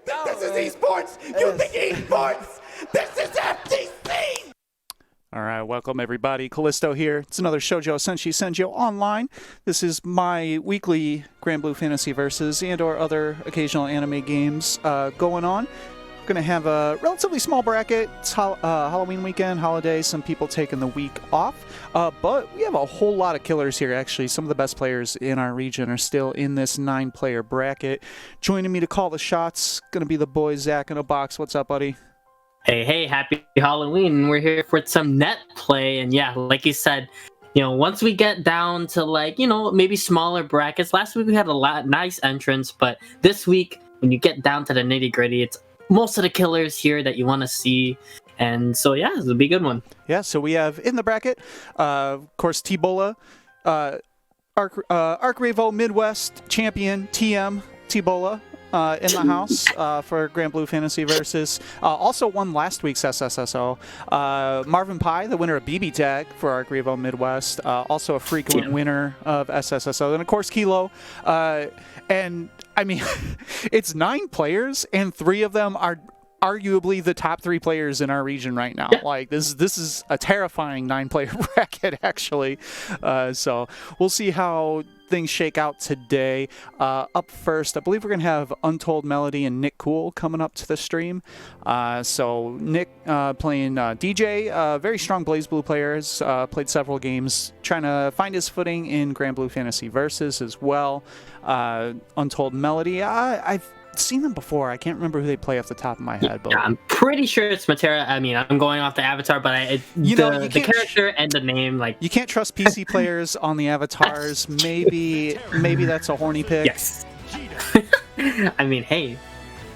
This is esports! You think esports? This is FTC! All right, welcome everybody. Callisto here. It's another Shoujou Senshi Senjyou online. This is my weekly Granblue Fantasy Versus and or other occasional anime games going on. We're going to have a relatively small bracket. It's Halloween weekend, holiday, some people taking the week off. But we have a whole lot of killers here, actually. Some of the best players in our region are still in this 9-player bracket. Joining me to call the shots, going to be the boy Zach in a box. What's up, buddy? Hey, happy Halloween. We're here for some net play. And yeah, like you said, once we get down to maybe smaller brackets. Last week we had a lot nice entrance, but this week, when you get down to the nitty gritty, it's most of the killers here that you want to see. And so, yeah, this will be a good one. Yeah, so we have in the bracket, of course, T-Bola, Arc Revo Midwest champion, TM, T-Bola. In the house for Granblue Fantasy Versus. Also won last week's SSSO. Marvin Pai, the winner of BB Tag for Arc Revo Midwest. Also a frequent winner of SSSO. And of course, Kilo. And I mean, it's 9 players, and 3 of them are arguably the top 3 players in our region right now. Yeah. Like this is a terrifying 9-player bracket, actually. So we'll see how things shake out today. Up first, I believe we're gonna have Untold Melody and Nick Cool coming up to the stream. So Nick playing DJ, very strong BlazBlue player, has played several games, trying to find his footing in Granblue Fantasy Versus as well. Untold Melody, I've seen them before. I can't remember who they play off the top of my head, but I'm pretty sure it's Matera. I mean, I'm going off the avatar, but the character and the name, you can't trust PC players on the avatars. Maybe that's a horny pick. Yes. I mean, hey,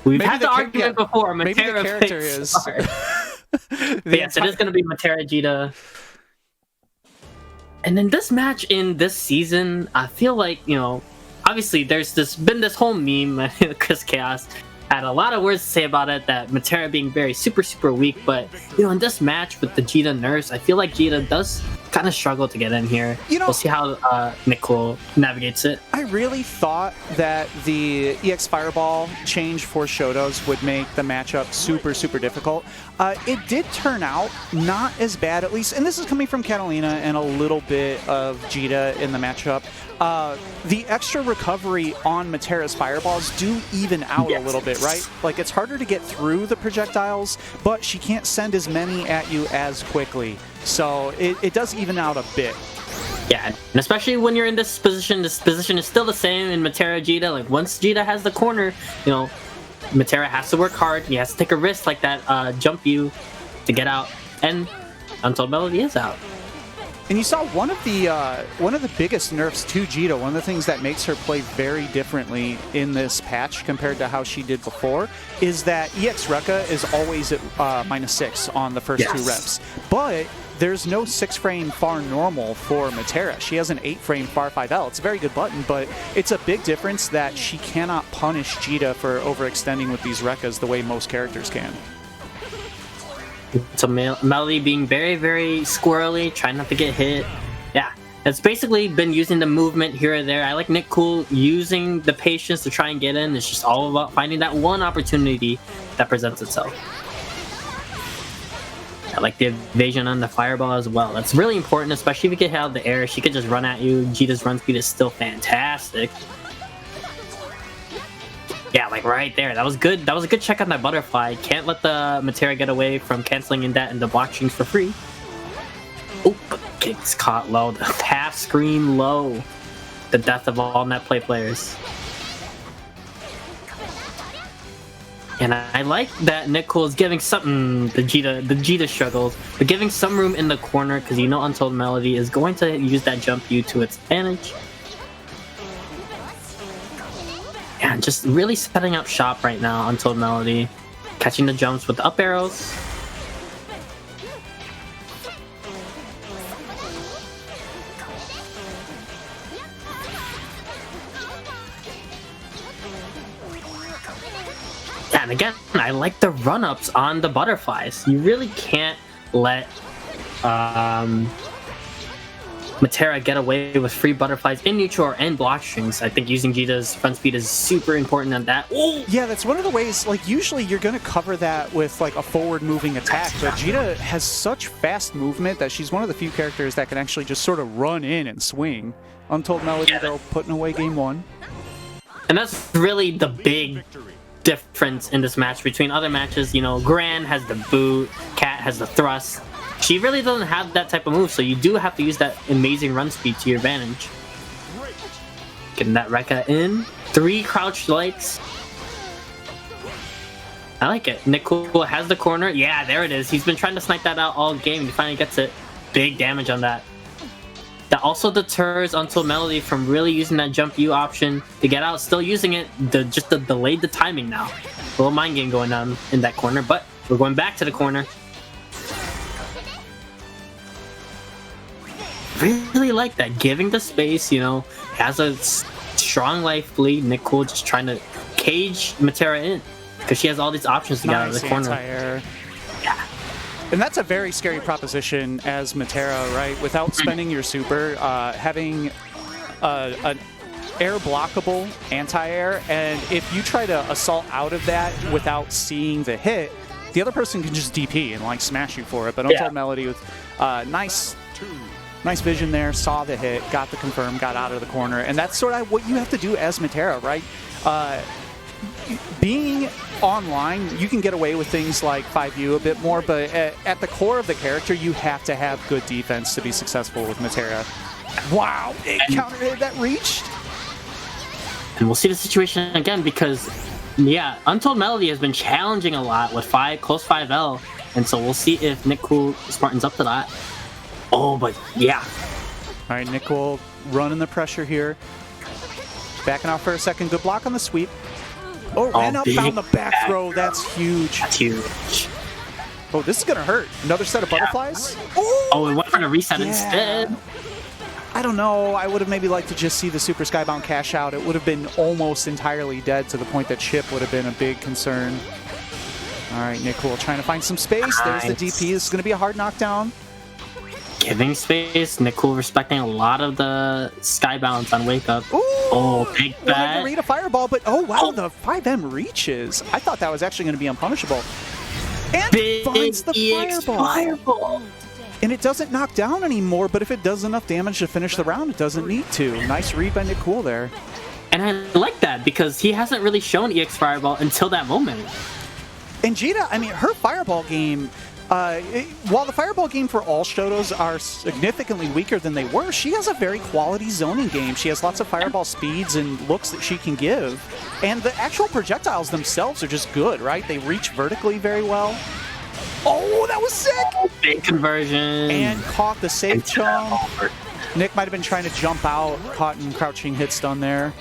we've had the argument before. Matera maybe the character is. Yes, it is going to be Matera Jita. And then this match in this season, I feel like obviously, there's been this whole meme. Chris Chaos had a lot of words to say about it, that Matera being very super weak. But in this match with the Jita nurse, I feel like Jita does kind of struggle to get in here. We'll see how Nicole navigates it. I really thought that the EX Fireball change for Shotos would make the matchup super difficult. It did turn out not as bad, at least, and this is coming from Catalina and a little bit of Jita in the matchup. The extra recovery on Matera's fireballs do even out a little bit, right? Like, it's harder to get through the projectiles, but she can't send as many at you as quickly. So it does even out a bit. Yeah, and especially when you're in this position is still the same in Matera Jita. Like, once Jita has the corner, Matera has to work hard. He has to take a risk like that jump you to get out. And Untold Melody is out. And you saw one of the biggest nerfs to Jita. One of the things that makes her play very differently in this patch compared to how she did before is that EX Rekka is always at -6 on the first 2 reps. But there's no 6-frame far normal for Matera. She has an 8-frame far 5L. It's a very good button, but it's a big difference that she cannot punish Jita for overextending with these Rekkas the way most characters can. So Melody being very squirrely, trying not to get hit. Yeah, it's basically been using the movement here or there. I like Nick Cool using the patience to try and get in. It's just all about finding that one opportunity that presents itself. I like the evasion on the fireball as well. That's really important, especially if you get hit out of the air. She could just run at you. Jita's run speed is still fantastic. Yeah, like right there. That was good. That was a good check on that butterfly. Can't let the Matera get away from canceling in that and the block strings for free. Oh, but kicks caught low. The half screen low. The death of all net play players. And I like that Nicole is giving something the Jita struggles, but giving some room in the corner because Untold Melody is going to use that jump U to its advantage. Yeah, just really setting up shop right now, Untold Melody. Catching the jumps with the up arrows. Yeah, and again, I like the run-ups on the butterflies. You really can't let Matera get away with free butterflies in neutral and block strings. I think using Jita's front speed is super important on that. Ooh! Yeah, that's one of the ways, like, usually you're going to cover that with, like, a forward-moving attack, but Jita has such fast movement that she's one of the few characters that can actually just sort of run in and swing. Untold Melody, though, putting away game 1. And that's really the big difference in this match between other matches. You know, Gran has the boot, Cat has the thrust. She really doesn't have that type of move, so you do have to use that amazing run speed to your advantage. Getting that Rekka in. 3 crouch lights. I like it. Nick Cool has the corner. Yeah, there it is. He's been trying to snipe that out all game. He finally gets it. Big damage on that. That also deters Untold Melody from really using that jump U option to get out. Still using it, just delayed the timing now. A little mind game going on in that corner, but we're going back to the corner. Really like that, giving the space, you know, has a strong life bleed. Nick Cool just trying to cage Matera in because she has all these options to get out of the corner. Yeah. And that's a very scary proposition as Matera, right? Without spending your super, having an air blockable anti-air, and if you try to assault out of that without seeing the hit, the other person can just DP and like smash you for it. But Untold Melody with nice vision there, saw the hit, got the confirm, got out of the corner, and that's sort of what you have to do as Matera, right? Being online, you can get away with things like 5U a bit more, but at the core of the character, you have to have good defense to be successful with Matera. Wow, it counter hit that reached. And we'll see the situation again because, yeah, Untold Melody has been challenging a lot with close 5L, and so we'll see if Nick Cool smartens up to that. Oh, but yeah. All right, Nick Cool running the pressure here. Backing out for a second. Good block on the sweep. Oh, ran up, found the back throw. That's huge. That's huge. Oh, this is going to hurt. Another set of butterflies? Oh, it went for the reset instead. I don't know. I would have maybe liked to just see the Super Skybound cash out. It would have been almost entirely dead to the point that chip would have been a big concern. All right, Nick Cool trying to find some space. There's the DP. This is going to be a hard knockdown. Giving space. Nick Cool respecting a lot of the Skybounds on Wake Up. Ooh, oh, big bet. Read a fireball, but oh wow, the 5M reaches. I thought that was actually going to be unpunishable. And big finds the fireball. And it doesn't knock down anymore, but if it does enough damage to finish the round, it doesn't need to. Nice read by Nick Cool there. And I like that because he hasn't really shown EX Fireball until that moment. And Jita, I mean, her fireball game, while the fireball game for all Shotos are significantly weaker than they were, she has a very quality zoning game. She has lots of fireball speeds and looks that she can give. And the actual projectiles themselves are just good, right? They reach vertically very well. Oh, that was sick! Big conversion. And caught the safe chum. Nick might have been trying to jump out, caught in crouching hit stun there.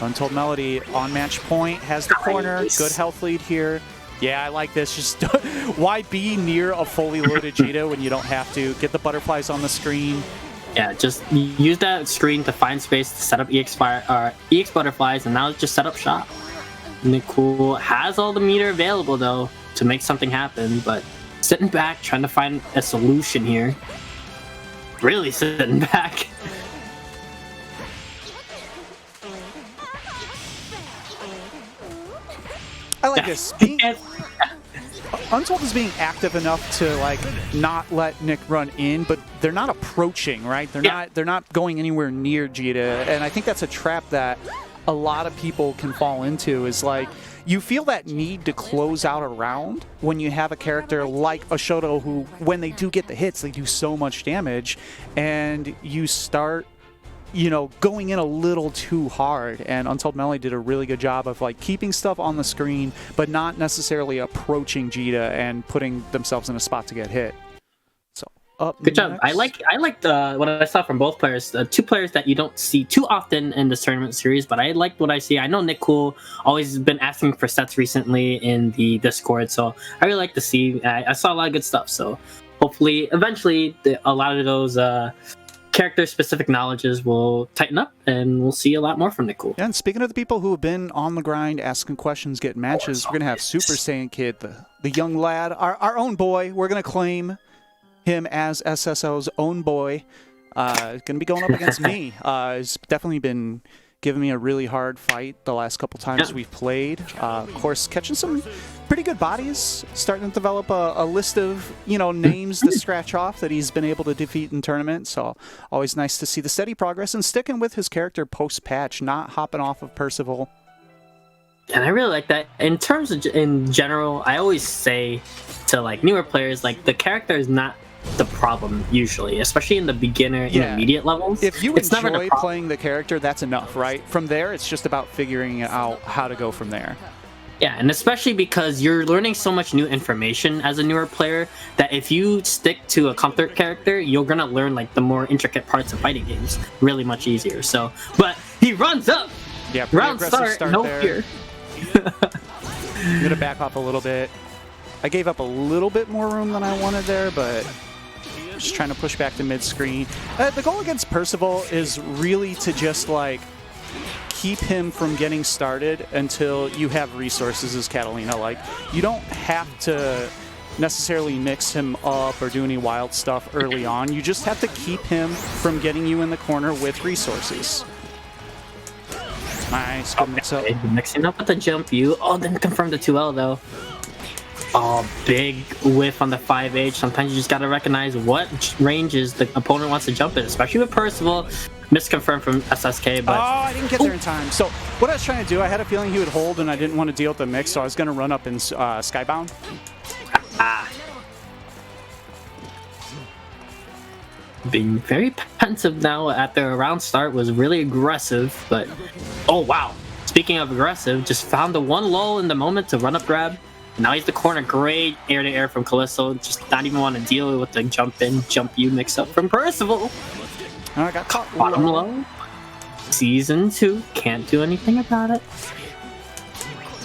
Untold Melody on match point, has the corner, good health lead here. Yeah, I like this. Just why be near a fully loaded Jita when you don't have to? Get the butterflies on the screen. Yeah, just use that screen to find space to set up EX butterflies, and now just set up shop. Nick Cool has all the meter available though to make something happen, but sitting back trying to find a solution here. Really sitting back. I like this. Untold is being active enough to like not let Nick run in, but they're not approaching, right? They're not going anywhere near Jita, and I think that's a trap that a lot of people can fall into. Is like you feel that need to close out a round when you have a character like a Shoto who, when they do get the hits, they do so much damage, and you start, you know, going in a little too hard. And Untold Melody did a really good job of like keeping stuff on the screen, but not necessarily approaching Jita and putting themselves in a spot to get hit. So up good job. Next. I liked what I saw from both players. Two players that you don't see too often in this tournament series, but I liked what I see. I know Nick Cool always been asking for sets recently in the Discord, so I really like to see. I saw a lot of good stuff. So hopefully, eventually, a lot of those character-specific knowledges will tighten up, and we'll see a lot more from Nick Cool. Yeah, and speaking of the people who have been on the grind, asking questions, getting matches, we're going to have Super Saiyan Kid, the young lad, our own boy. We're going to claim him as SSO's own boy. Going to be going up against me. He's definitely been giving me a really hard fight the last couple times we've played. Of course, catching some pretty good bodies, starting to develop a list of, names to scratch off that he's been able to defeat in tournaments. So always nice to see the steady progress and sticking with his character post-patch, not hopping off of Percival. And I really like that. In terms of, in general, I always say to like newer players, like the character is not the problem usually, especially in the beginner intermediate levels. If you enjoy playing the character, that's enough, right? From there, it's just about figuring out how to go from there. Yeah, and especially because you're learning so much new information as a newer player that if you stick to a comfort character, you're gonna learn like the more intricate parts of fighting games really much easier. So, but he runs up. Yeah, round start, no fear. I'm gonna back off a little bit. I gave up a little bit more room than I wanted there, but just trying to push back to mid-screen. The goal against Percival is really to just like keep him from getting started until you have resources as Catalina. Like, you don't have to necessarily mix him up or do any wild stuff early on. You just have to keep him from getting you in the corner with resources. Nice, good mix up. Mixing up with the jump you. Oh, didn't confirm the 2L though. Oh, big whiff on the 5H. Sometimes you just gotta recognize what ranges the opponent wants to jump in, especially with Percival. Misconfirmed from SSK, but... Oh, I didn't get there in time. So, what I was trying to do, I had a feeling he would hold, and I didn't want to deal with the mix, so I was going to run up in Skybound. Being very pensive now at the round start was really aggressive, but... Oh, wow. Speaking of aggressive, just found the one lull in the moment to run up grab. Now he's the corner. Great air-to-air from Callisto. Just not even want to deal with the jump-in, jump-you mix-up from Percival. Oh, I got caught. Bottom low. Season 2. Can't do anything about it.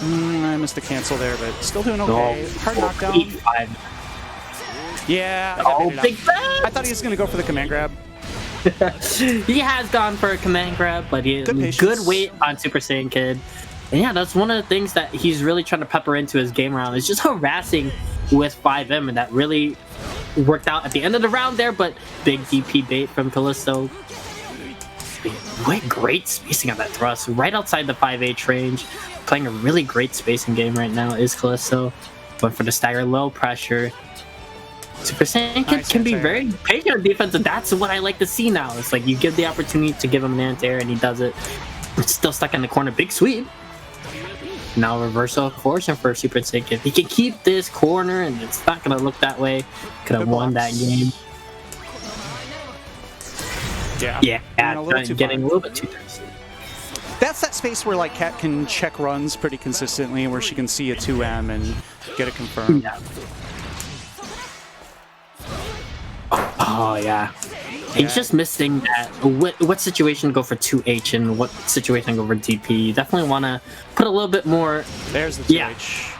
I missed the cancel there, but still doing okay. Hard knockdown. 8-5. Yeah. Oh, big bang! I thought he was going to go for the command grab. He has gone for a command grab, but he good weight on Super Saiyan Kid. And yeah, that's one of the things that he's really trying to pepper into his game round. Is just harassing with 5M, and that really worked out at the end of the round there, but big DP bait from Callisto. Great spacing on that thrust, right outside the 5H range. Playing a really great spacing game right now is Callisto. Went for the stagger low pressure. Super Saiyan Kid can be very patient on defense, and that's what I like to see now. It's like you give the opportunity to give him an anti-air, and he does it. It's still stuck in the corner. Big sweep. Now reversal of fortune for Super Saiyan Kid. He can keep this corner, and it's not going to look that way. Could have won that game. Yeah, getting a little bit too thirsty. That's that space where like Kat can check runs pretty consistently, where she can see a 2M and get it confirmed. Yeah. Oh yeah. He's just missing that. What situation to go for 2H and what situation to go for DP. You definitely want to put a little bit more. There's the 2H.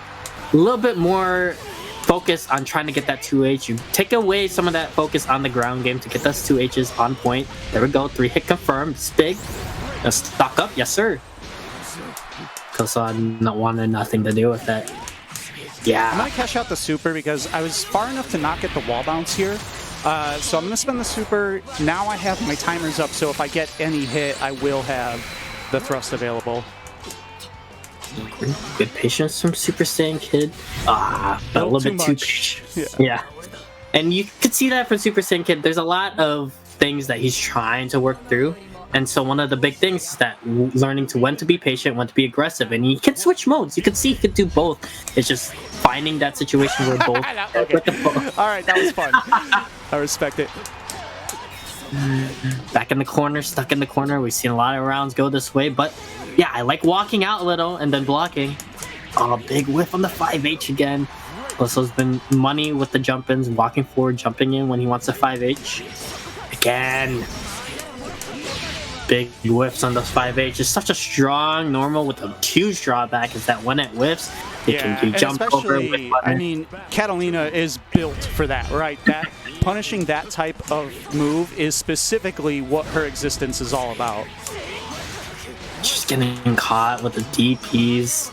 A little bit more focus on trying to get that 2H. You take away some of that focus on the ground game to get those 2Hs on point. There we go. 3-hit confirmed. It's big. Stock up. Yes, sir. Because I not wanting nothing to do with that. Yeah. I'm going to cash out the super because I was far enough to not get the wall bounce here. So I'm going to spend the super. Now I have my timers up, so if I get any hit, I will have the thrust available. Good patience from Super Saiyan Kid. But a little bit too patient. Yeah. And you could see that from Super Saiyan Kid. There's a lot of things that he's trying to work through. And so one of the big things is that learning to when to be patient, when to be aggressive. And he can switch modes. You can see he could do both. It's just finding that situation where both... All right, that was fun. I respect it. Back in the corner, stuck in the corner. We've seen a lot of rounds go this way. But yeah, I like walking out a little and then blocking. Oh, big whiff on the 5H again. Alyssa's been money with the jump-ins, walking forward, jumping in when he wants a 5H. Again. Big whiffs on those 5H. It's such a strong normal with a huge drawback is that when it whiffs, it can jump over. I mean, Catalina is built for that, right? That punishing that type of move is specifically what her existence is all about. Just getting caught with the DPs.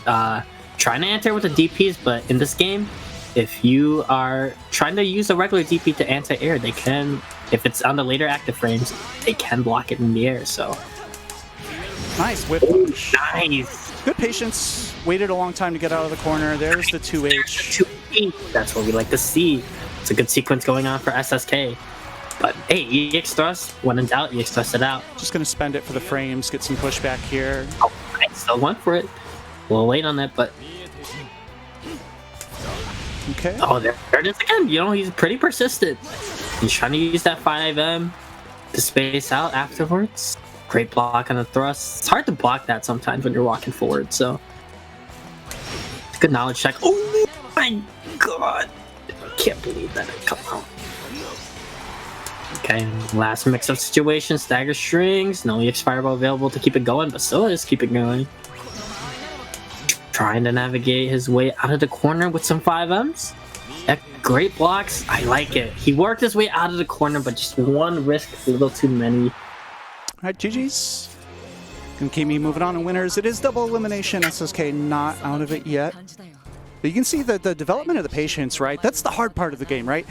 Trying to enter with the DPs, but in this game, if you are trying to use a regular DP to anti-air, they can, if it's on the later active frames, they can block it in the air. So Nice whip punch. nice. Good patience. Waited a long time to get out of the corner. There's the 2H. 2H. That's what we like to see. It's a good sequence going on for SSK. But hey, EX thrust, when in doubt, EX thrust it out. Just going to spend it for the frames, get some pushback here. Oh, I still went for it. A little late on that, but Okay. oh, there it is again. You know, he's pretty persistent. He's trying to use that 5M to space out afterwards. Great block on the thrust. It's hard to block that sometimes when you're walking forward, so good knowledge check. Oh my god. I can't believe that it come out. Okay, last mix-up situation, stagger strings, no EX fireball available to keep it going, but still just keep it going. Trying to navigate his way out of the corner with some 5Ms. Yeah, great blocks, I like it. He worked his way out of the corner, but just one risk, a little too many. Alright, GG's. Gonna keep me moving on in winners. It is double elimination. SSK not out of it yet. But you can see that the development of the patience, right? That's the hard part of the game, right?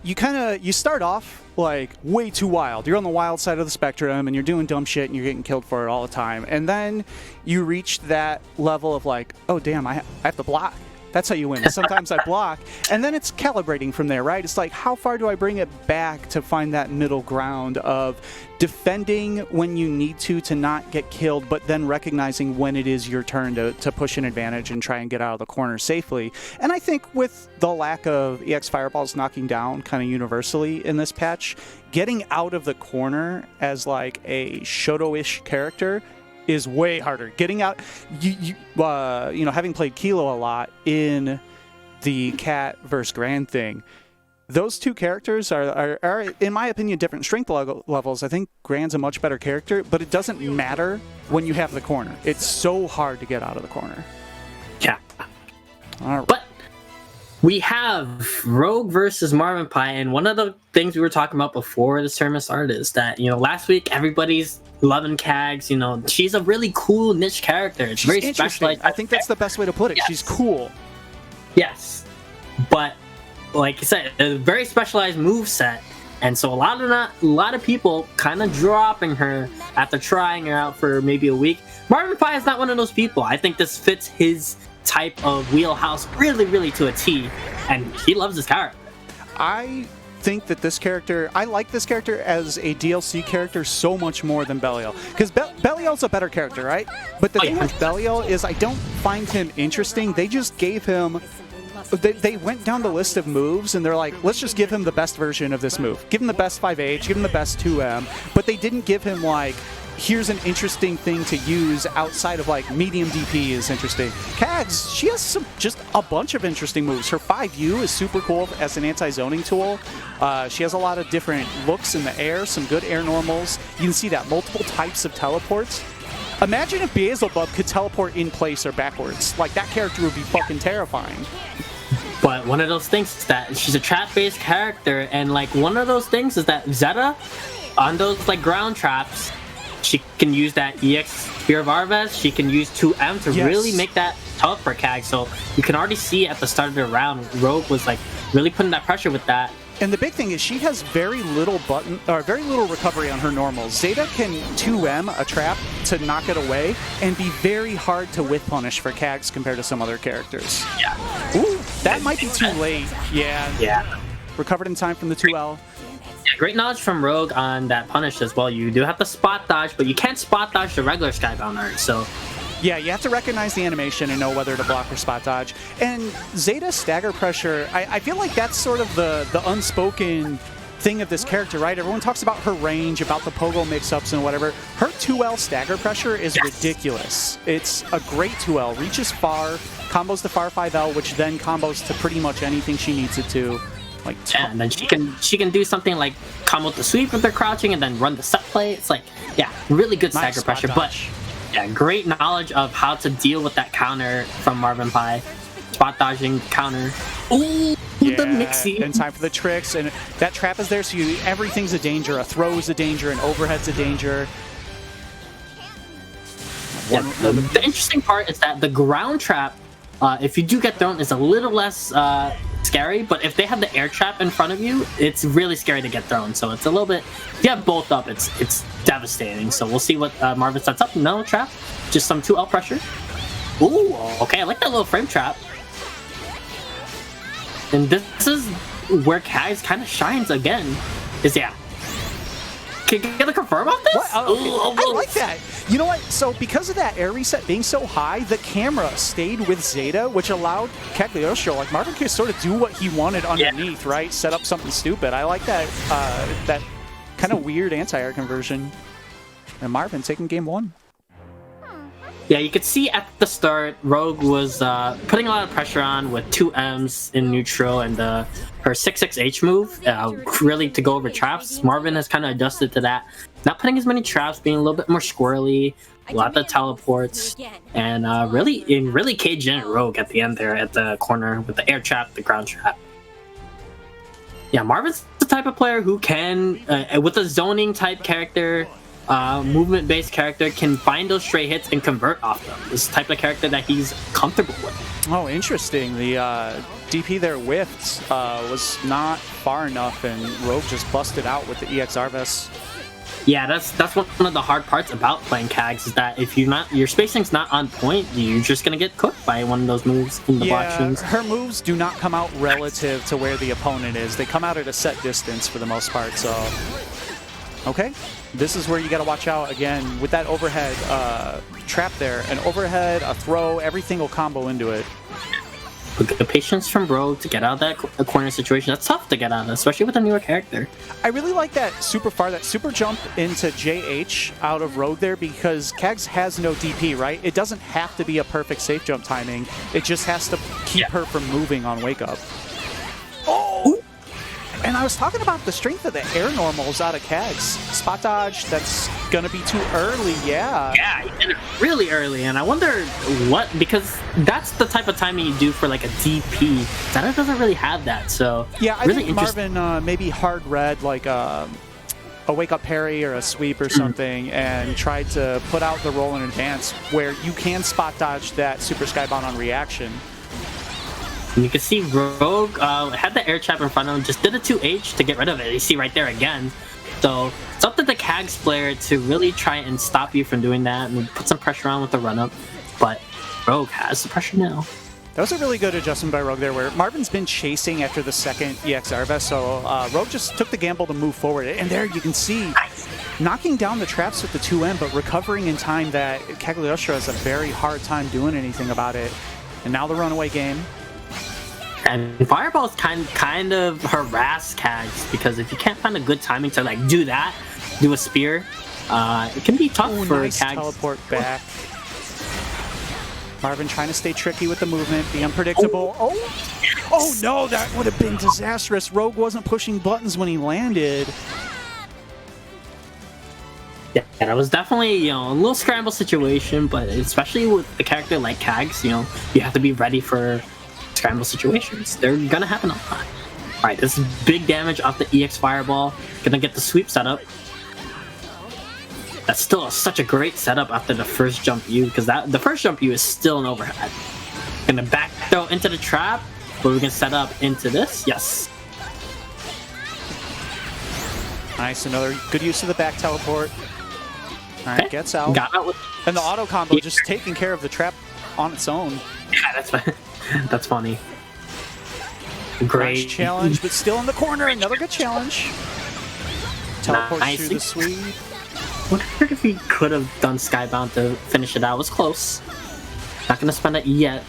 You start off like way too wild. You're on the wild side of the spectrum and you're doing dumb shit and you're getting killed for it all the time. And then you reach that level of like, oh damn, I have to block. That's how you win. Sometimes I block, and then it's calibrating from there, right? It's like, how far do I bring it back to find that middle ground of defending when you need to not get killed, but then recognizing when it is your turn to push an advantage and try and get out of the corner safely. And I think with the lack of EX Fireballs knocking down kind of universally in this patch, getting out of the corner as like a Shoto-ish character is way harder. Getting out, you know, having played Kilo a lot in the Cat versus Grand thing, those two characters are, in my opinion, different strength levels. I think Grand's a much better character, but it doesn't matter when you have the corner. It's so hard to get out of the corner. Yeah. All right. But we have Rogue versus Marvin Pie, and one of the things we were talking about before this tournament started is that, you know, last week everybody's loving Kags. You know, she's a really cool niche character. It's very specialized. I think that's the best way to put it. Yes. She's cool. Yes, but like you said, a very specialized move set, and so a lot of people kind of dropping her after trying her out for maybe a week. Marvin Pie is not one of those people. I think this fits his type of wheelhouse really, really to a T, and he loves this character. I think that this character, I like this character as a DLC character so much more than Belial, because Belial's a better character, right? But the thing with Belial is I don't find him interesting. They just gave him, they went down the list of moves and they're like, let's just give him the best version of this move. Give him the best 5H, give him the best 2M, but they didn't give him like, here's an interesting thing to use outside of like medium DP is interesting. Kags, she has just a bunch of interesting moves. Her 5U is super cool as an anti-zoning tool. She has a lot of different looks in the air, some good air normals. You can see that multiple types of teleports. Imagine if Beelzebub could teleport in place or backwards. Like, that character would be fucking terrifying. But one of those things is that she's a trap-based character, and like one of those things is that Zeta, on those like ground traps, she can use that EX Spear of Arvez, she can use 2M to really make that tough for Kag. So you can already see at the start of the round, Rogue was like really putting that pressure with that. And the big thing is she has very little very little recovery on her normals. Zeta can 2M a trap to knock it away and be very hard to whiff punish for Kags compared to some other characters. Yeah. Ooh, that might be too late. Yeah. Yeah. Recovered in time from the 2L. Yeah, great knowledge from Rogue on that punish as well. You do have to spot dodge, but you can't spot dodge the regular Skybound art, so... Yeah, you have to recognize the animation and know whether to block or spot dodge. And Zeta's stagger pressure, I feel like that's sort of the unspoken thing of this character, right? Everyone talks about her range, about the pogo mix-ups and whatever. Her 2L stagger pressure is ridiculous. It's a great 2L. Reaches far, combos to far 5L, which then combos to pretty much anything she needs it to. Like, yeah, and then she can do something like combo the sweep with her crouching and then run the set play. It's like, yeah, really good stagger pressure. But yeah, great knowledge of how to deal with that counter from Marvin Pie. Spot dodging counter. Ooh, the mixie. In time for the tricks, and that trap is there, so everything's a danger. A throw is a danger, an overhead's a danger. Yeah, the interesting part is that the ground trap if you do get thrown, it's a little less scary, but if they have the air trap in front of you, it's really scary to get thrown. So it's a little bit, if you have both up, it's devastating. So we'll see what Marvin sets up. No trap, just some 2L pressure. Ooh, okay, I like that little frame trap. And this is where Kaz kind of shines again. Can you get a confirm on this? What? Oh, okay. I like that. You know what? So because of that air reset being so high, the camera stayed with Zeta, which allowed Cagliostro, like Marvin, could sort of do what he wanted underneath, right? Set up something stupid. I like that that kind of weird anti-air conversion. And Marvin taking game 1. Yeah, you could see at the start, Rogue was putting a lot of pressure on with 2 M's in neutral and her 6-6H move, really to go over traps. Marvin has kind of adjusted to that. Not putting as many traps, being a little bit more squirrely, a lot of teleports, and really cage in Rogue at the end there at the corner with the air trap, the ground trap. Yeah, Marvin's the type of player who can, with a zoning type character, movement-based character, can find those stray hits and convert off them. This type of character that he's comfortable with. Oh, interesting. The DP there whiffed was not far enough, and Rogue just busted out with the EX Arves. Yeah, that's one of the hard parts about playing Kags, is that if your spacing's not on point, you're just gonna get cooked by one of those moves in the block strings. Her moves do not come out relative to where the opponent is. They come out at a set distance for the most part, so... Okay, this is where you got to watch out again with that overhead trap there. An overhead, a throw, everything will combo into it. The patience from Rogue to get out of that corner situation, that's tough to get out of, especially with a newer character. I really like that super jump into JH out of Rogue there, because Kags has no DP, right? It doesn't have to be a perfect safe jump timing. It just has to keep her from moving on wake up. Oh! And I was talking about the strength of the air normals out of Kags. Spot dodge, that's gonna be too early, yeah. Yeah, he did it really early, and I wonder what, because that's the type of timing you do for like a DP. Zeta doesn't really have that, so yeah, I really think Marvin maybe hard read like a wake up parry or a sweep or something, and tried to put out the roll in advance where you can spot dodge that super skybound on reaction. And you can see Rogue had the air trap in front of him, just did a 2H to get rid of it. You see right there again. So it's up to the Kags player to really try and stop you from doing that and put some pressure on with the run-up. But Rogue has the pressure now. That was a really good adjustment by Rogue there, where Marvin's been chasing after the second EX Arves, so Rogue just took the gamble to move forward. And there you can see, knocking down the traps with the 2M, but recovering in time that Cagliostro has a very hard time doing anything about it. And now the runaway game. And Fireball's kind of harass Kags, because if you can't find a good timing to like do that, do a spear, it can be tough for nice Kags. Teleport back. Marvin trying to stay tricky with the movement, be unpredictable. Oh no, that would have been disastrous. Rogue wasn't pushing buttons when he landed. Yeah, that was definitely, a little scramble situation, but especially with a character like Kags, you have to be ready for scramble situations. They're gonna happen a lot. Alright, this is big damage off the EX Fireball. Gonna get the sweep setup. That's still such a great setup after the first jump U, because the first jump U is still an overhead. Gonna back throw into the trap, but we can set up into this. Yes. Nice, another good use of the back teleport. Alright, Okay. gets out. Got out with, And the auto combo just taking care of the trap on its own. yeah, that's funny. Great Nice challenge, but still in the corner. Another good challenge. Teleport Nice. through the sweep. Wonder if he could have done Skybound to finish it out. It was close. Not gonna spend it yet.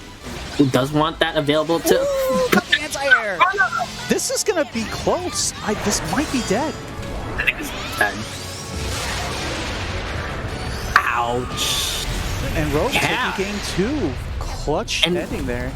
Who does want that available to? Ooh, got the anti-air. This is gonna be close. This might be dead. I think it's dead. Ouch. And Rogue Yeah. taking game 2. Clutch And- ending there.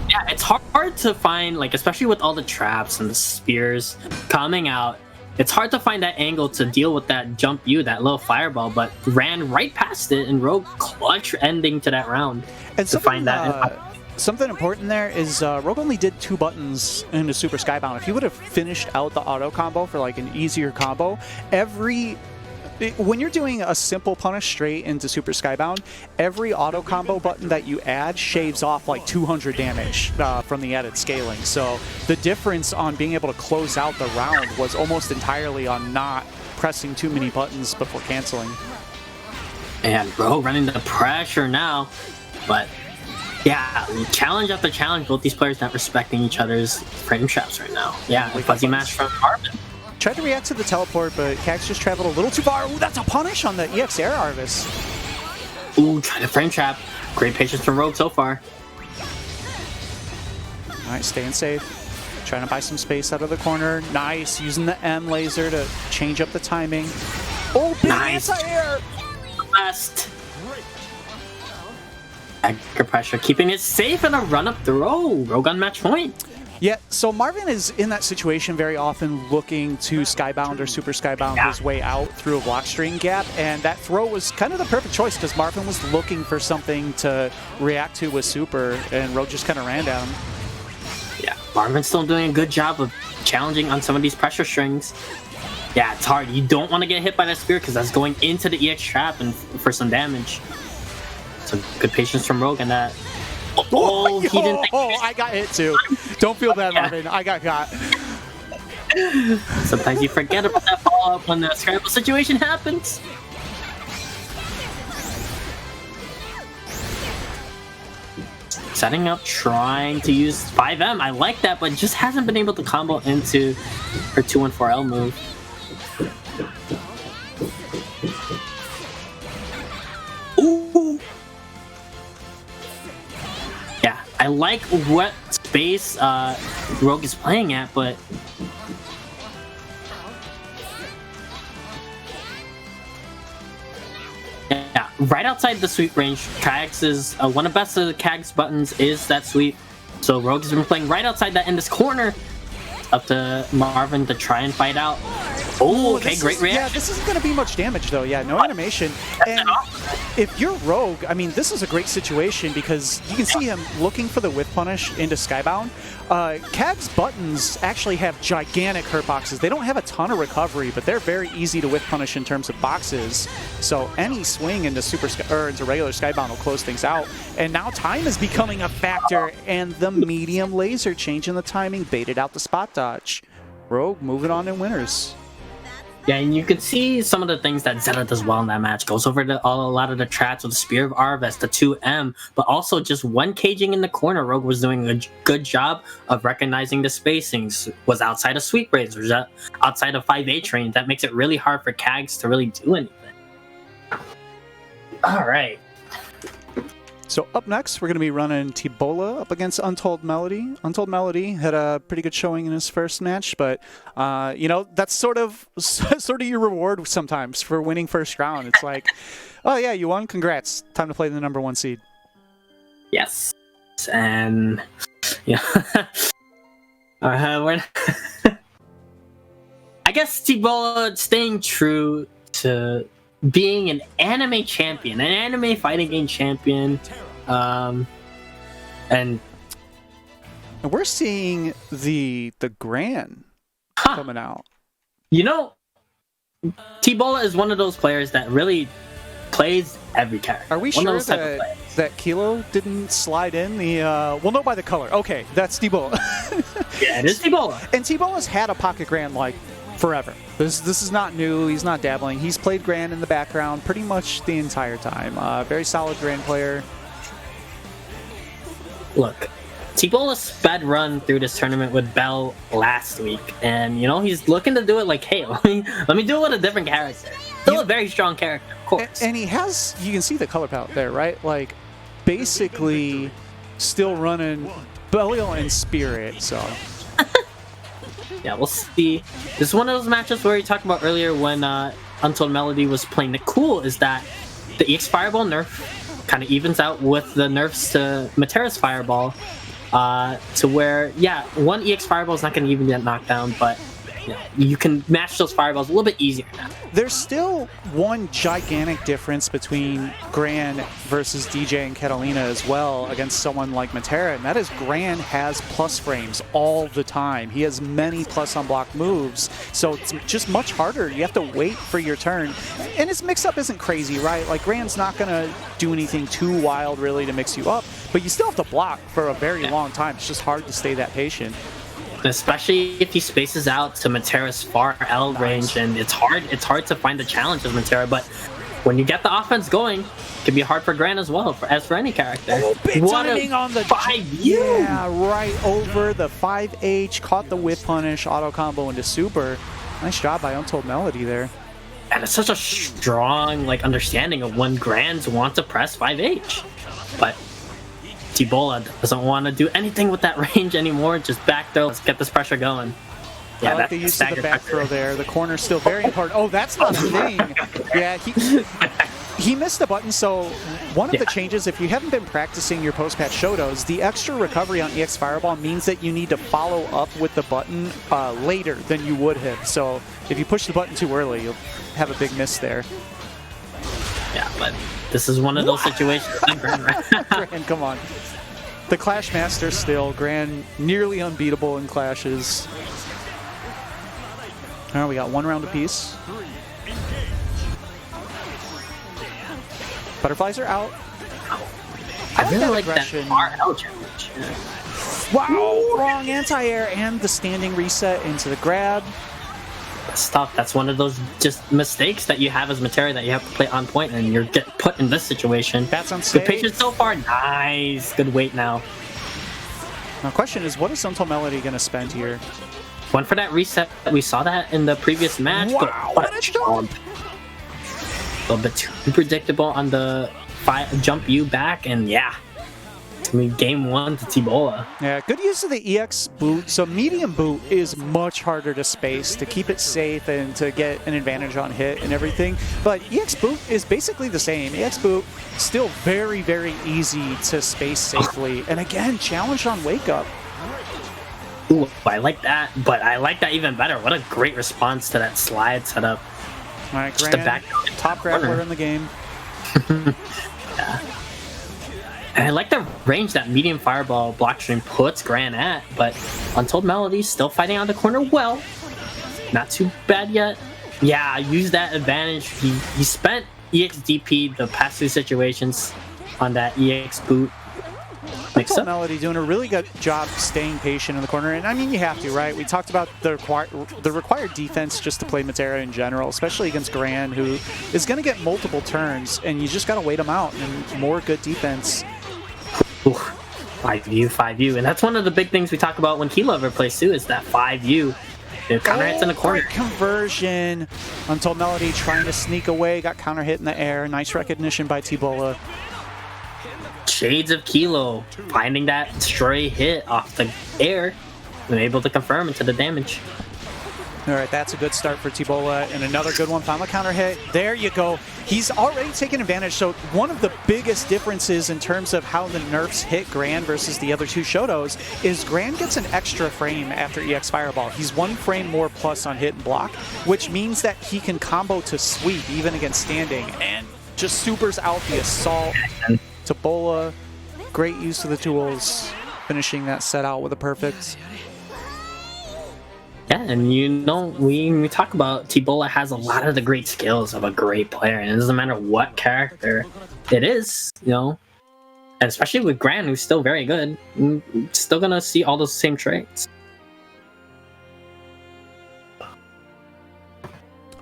Yeah, it's hard to find, like, especially with all the traps and the spears coming out, it's hard to find that angle to deal with that jump U, that little fireball, but ran right past it, and Rogue clutch ending to that round And to find that. something important there is Rogue only did 2 buttons into Super Skybound. If he would have finished out the auto combo for like an easier combo, every When you're doing a simple punish straight into Super Skybound, every auto combo button that you add shaves off like 200 damage from the added scaling. So the difference on being able to close out the round was almost entirely on not pressing too many buttons before canceling. And Rogue running the pressure now, but yeah, challenge after challenge, both these players not respecting each other's frame traps right now. Yeah, fuzzy match from Marvin. Tried to react to the teleport, but Cax just traveled a little too far. Ooh, that's a punish on the EX Air Harvest. Ooh, trying to frame trap. Great patience from Rogue so far. All right, staying safe. Trying to buy some space out of the corner. Nice, using the M laser to change up the timing. Oh, big nice. anti-air! Best. Extra pressure, keeping it safe and a run-up throw. Rogue on match point. Yeah, so Marvin is in that situation very often looking to Skybound or Super Skybound his way out through a block string gap, and that throw was kind of the perfect choice because Marvin was looking for something to react to with Super, and Rogue just kind of ran down. Yeah, Marvin's still doing a good job of challenging on some of these pressure strings. Yeah, it's hard. You don't want to get hit by that spear because that's going into the EX trap and for some damage. So good patience from Rogue and that. Oh, he didn't think I got hit too. Don't feel bad, Marvin. I got got. Sometimes you forget about that follow-up when the scramble situation happens. Setting up, trying to use 5M. I like that, but just hasn't been able to combo into her 214L move. Ooh. Yeah, I like what space Rogue is playing at, but yeah, right outside the sweep range, Kag's is one of the best of Kag's buttons is that sweep. So Rogue has been playing right outside that in this corner. Up to Marvin to try and fight out. Oh, okay, great reaction. Yeah, this isn't going to be much damage though. Yeah, no animation. And if you're Rogue, I mean, this is a great situation because you can see him looking for the whiff punish into Skybound. Kag's buttons actually have gigantic hurt boxes. They don't have a ton of recovery, but they're very easy to whiff punish in terms of boxes. So any swing into into regular Skybound will close things out. And now time is becoming a factor, and the medium laser changing the timing baited out the spot dodge. Rogue moving on in winners. Yeah, and you can see some of the things that Zeta does well in that match. Goes over a lot of the traps with the Spear of Arvest, the 2M, but also just one caging in the corner. Rogue was doing a good job of recognizing the spacings. Was outside of sweep range, was outside of 5A range. That makes it really hard for Kags to really do anything. All right. So up next, we're going to be running Tibola up against Untold Melody. Untold Melody had a pretty good showing in his first match, but you know, that's sort of your reward sometimes for winning first round. It's like, oh yeah, you won, congrats. Time to play the #1 seed. Yes, and yeah, I guess Tibola staying true to being an anime champion, an anime fighting game champion, and we're seeing the Gran coming out. You know, Tibola is one of those players that really plays every character. Are we sure that Kilo didn't slide in the? We'll know by the color. Okay, that's Tibola. Yeah, it is Tibola. And Tibola's had a Pocket Gran like forever. This is not new. He's not dabbling. He's played Gran in the background pretty much the entire time. Very solid Gran player. Look, Tibola sped run through this tournament with Bell last week, and you know he's looking to do it like, hey, let me do it with a different character. Still a very strong character, of course. And he has, you can see the color palette there, right? Like, basically still running Belial and Spirit, so. Yeah, we'll see. This is one of those matches where you talked about earlier when Untold Melody was playing the cool, is that the EX Fireball nerf kind of evens out with the nerfs to Matera's Fireball, to where, yeah, one EX Fireball is not going to even get knocked down, but you can match those fireballs a little bit easier now. There's still one gigantic difference between Gran versus DJ and Catalina as well against someone like Matera, and that is Gran has plus frames all the time. He has many plus unblocked moves, so it's just much harder. You have to wait for your turn. And his mix-up isn't crazy, right? Like, Gran's not going to do anything too wild, really, to mix you up, but you still have to block for a very long time. It's just hard to stay that patient. Especially if he spaces out to Matera's far L range, and it's hard to find the challenge with Matera, but when you get the offense going, it can be hard for Gran as well, as for any character. Oh, big timing on the 5U! Yeah, right over the 5H, caught the whip punish, auto combo into super. Nice job by Untold Melody there. And it's such a strong understanding of when Grans want to press 5H. But T-Bola doesn't want to do anything with that range anymore. Just back throw. Let's get this pressure going. Yeah, I like the use of the back throw there. The corner's still very important. Oh, that's not a thing. Yeah, he missed the button. So one of the changes, if you haven't been practicing your post-patch Shotos, the extra recovery on EX Fireball means that you need to follow up with the button later than you would have. So if you push the button too early, you'll have a big miss there. Yeah, but this is one of those situations. Gran, come on. The Clash Master still. Gran nearly unbeatable in clashes. All right, we got one round apiece. Butterflies are out. I really like that RL challenge. Wow, wrong anti-air and the standing reset into the grab. That's tough. That's one of those just mistakes that you have as Matera that you have to play on point, and you're get put in this situation. That's unsafe. Good patience so far. Nice. Good weight now. Now, question is, what is Untold Melody going to spend here? Went for that reset. We saw that in the previous match. Wow, but a little bit too predictable on the jump you back, and yeah. I mean, game one to T-Bola. Yeah, good use of the EX boot. So medium boot is much harder to space, to keep it safe and to get an advantage on hit and everything. But EX boot is basically the same. EX boot still very, very easy to space safely. And again, challenge on wake up. Ooh, I like that, but I like that even better. What a great response to that slide setup. All right, Gran, top grappler in the game. Yeah. And I like the range that medium fireball blockstream puts Gran at, but Untold Melody still fighting on the corner well. Not too bad yet. Yeah, use that advantage. He spent EXDP the past two situations on that EX boot. Untold Melody doing a really good job staying patient in the corner, and I mean, you have to, right? We talked about the required defense just to play Matera in general, especially against Gran, who is going to get multiple turns, and you just got to wait him out, and more good defense. Ooh, 5U, and that's one of the big things we talk about when Kilo ever plays too, is that 5U. The counter hits in the corner. Great conversion. Untold Melody trying to sneak away, got counter hit in the air. Nice recognition by T-Bola. Shades of Kilo, finding that stray hit off the air and able to confirm into the damage. All right, that's a good start for T-Bola, and another good one. Found the counter hit. There you go. He's already taken advantage. So one of the biggest differences in terms of how the nerfs hit Gran versus the other two Shotos is Gran gets an extra frame after EX Fireball. He's one frame more plus on hit and block, which means that he can combo to sweep even against standing, and just supers out the assault. T-Bola, great use of the tools, finishing that set out with a perfect. Yeah, and you know, we talk about T-Bola has a lot of the great skills of a great player, and it doesn't matter what character it is, you know, and especially with Gran, who's still very good, still gonna see all those same traits.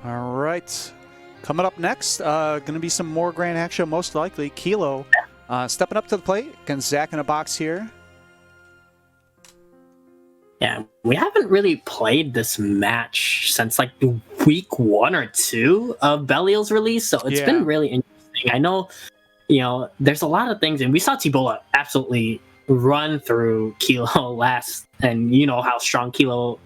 All right, coming up next, gonna be some more Gran action, most likely. Kilo stepping up to the plate against Zach in a box here. Yeah, we haven't really played this match since like week 1 or 2 of Belial's release, so it's been really interesting. I know, you know, there's a lot of things, and we saw T-Bola absolutely run through Kilo last, and you know how strong Kilo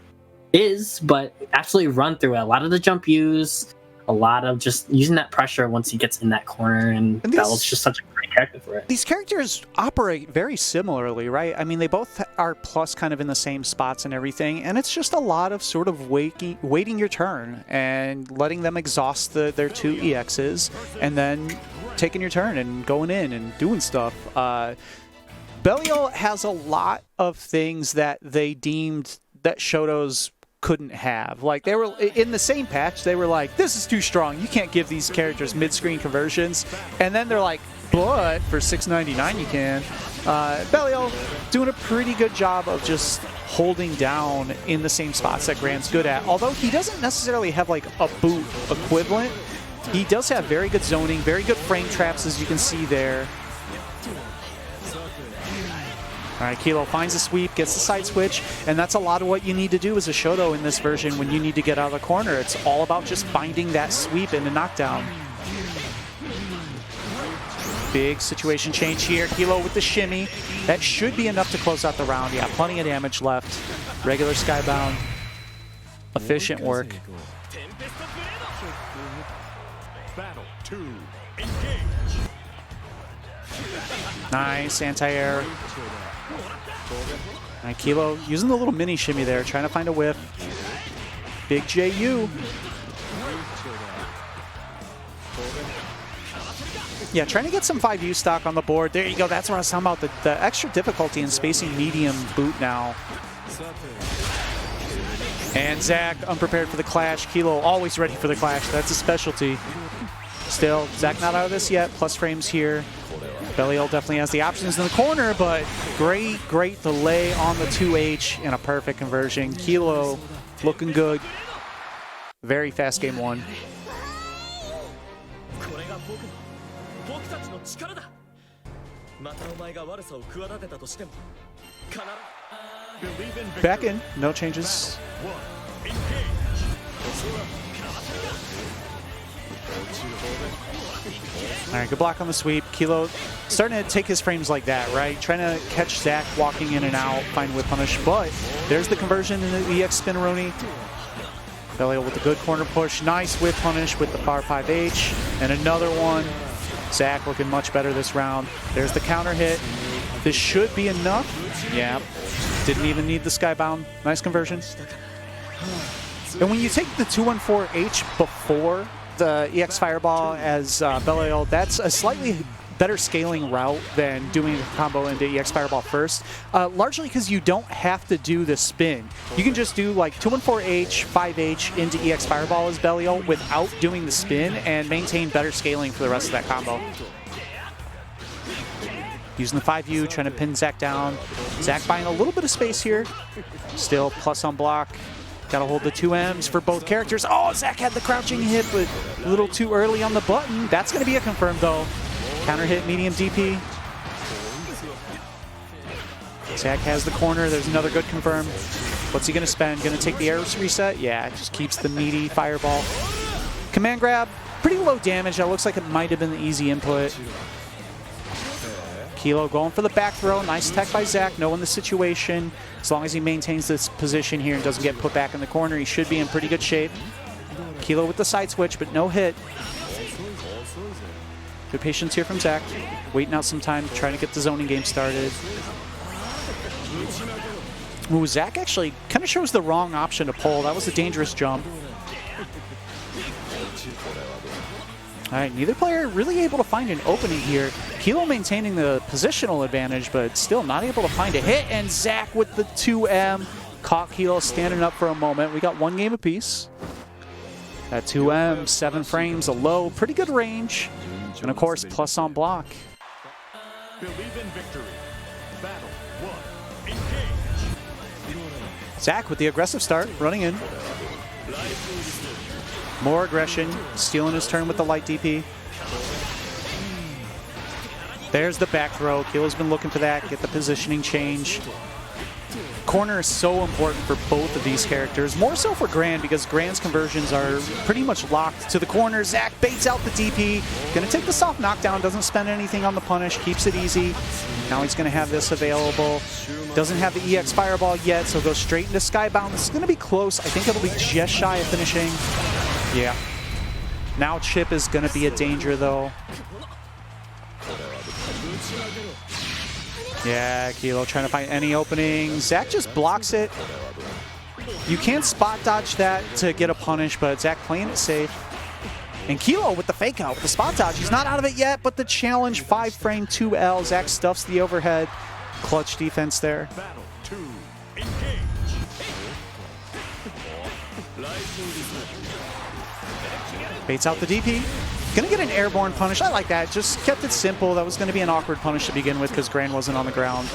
is, but absolutely run through a lot of the jump use, a lot of just using that pressure once he gets in that corner, and Bell's just such a great character for it. These characters operate very similarly, right? I mean, they both are plus kind of in the same spots and everything, and it's just a lot of sort of waiting your turn and letting them exhaust their 2 EXs, and then taking your turn and going in and doing stuff. Belial has a lot of things that they deemed that Shoto's couldn't have. Like, they were in the same patch, they were like, this is too strong, you can't give these characters mid-screen conversions, and then they're like, but for $6.99 you can. Belial doing a pretty good job of just holding down in the same spots that Gran's good at, although he doesn't necessarily have like a boot equivalent. He does have very good zoning, very good frame traps, as you can see there. All right, Kilo finds a sweep, gets the side switch, and that's a lot of what you need to do as a Shoto in this version when you need to get out of the corner. It's all about just finding that sweep into knockdown. Big situation change here. Kilo with the shimmy. That should be enough to close out the round. Yeah, plenty of damage left. Regular skybound. Efficient work. Battle 2. Nice anti-air. All right, Kilo using the little mini shimmy there, trying to find a whiff. Big JU. Yeah, trying to get some 5U stock on the board. There you go. That's what I was talking about. The extra difficulty in spacing medium boot now. And Zach unprepared for the clash. Kilo always ready for the clash. That's a specialty. Still, Zach not out of this yet. Plus frames here. Belial definitely has the options in the corner, but great delay on the 2H and a perfect conversion. Kilo looking good. Very fast game 1. Back in, no changes. All right, good block on the sweep. Kilo starting to take his frames like that, right? Trying to catch Zach walking in and out, find whip punish, but there's the conversion in the EX Spinneroni. Belial with the good corner push. Nice whip punish with the far 5H. And another one. Zach looking much better this round. There's the counter hit. This should be enough. Yeah, didn't even need the skybound. Nice conversion. And when you take the 214H before the EX Fireball as Belial, that's a slightly better scaling route than doing a combo into EX Fireball first, largely because you don't have to do the spin. You can just do like 214H, 5H into EX Fireball as Belial without doing the spin and maintain better scaling for the rest of that combo. Using the 5U, trying to pin Zach down. Zach buying a little bit of space here. Still plus on block. Gotta hold the 2Ms for both characters. Oh, Zach had the crouching hit, but a little too early on the button. That's gonna be a confirm though. Counter hit, medium DP. Zach has the corner. There's another good confirm. What's he gonna spend? Gonna take the air reset? Yeah, it just keeps the meaty fireball. Command grab, pretty low damage. That looks like it might have been the easy input. Kilo going for the back throw. Nice tech by Zach, knowing the situation. As long as he maintains this position here and doesn't get put back in the corner, he should be in pretty good shape. Kilo with the side switch, but no hit. Good patience here from Zach. Waiting out some time, trying to get the zoning game started. Ooh, Zach actually kind of shows the wrong option to pull. That was a dangerous jump. All right, neither player really able to find an opening here. Kilo maintaining the positional advantage, but still not able to find a hit. And Zach with the 2M. Caught Kilo standing up for a moment. We got one game apiece. That 2M, 7 frames, a low, pretty good range. And of course, plus on block. Believe in victory. Battle 1. Engage. Zach with the aggressive start, running in. More aggression, stealing his turn with the light DP. There's the back throw. Kilo's been looking for that, get the positioning change. Corner is so important for both of these characters, more so for Gran because Gran's conversions are pretty much locked to the corner. Zach baits out the DP, gonna take the soft knockdown, doesn't spend anything on the punish, keeps it easy. Now he's gonna have this available. Doesn't have the EX Fireball yet, so goes straight into Skybound. This is gonna be close. I think it'll be just shy of finishing. Yeah. Now Chip is going to be a danger, though. Yeah, Kilo trying to find any opening. Zach just blocks it. You can't spot dodge that to get a punish, but Zach playing it safe. And Kilo with the fake out, with the spot dodge. He's not out of it yet, but the challenge, 5-frame 2L. Zach stuffs the overhead. Clutch defense there. Baits out the DP. Gonna get an airborne punish. I like that. Just kept it simple. That was gonna be an awkward punish to begin with because Gran wasn't on the ground.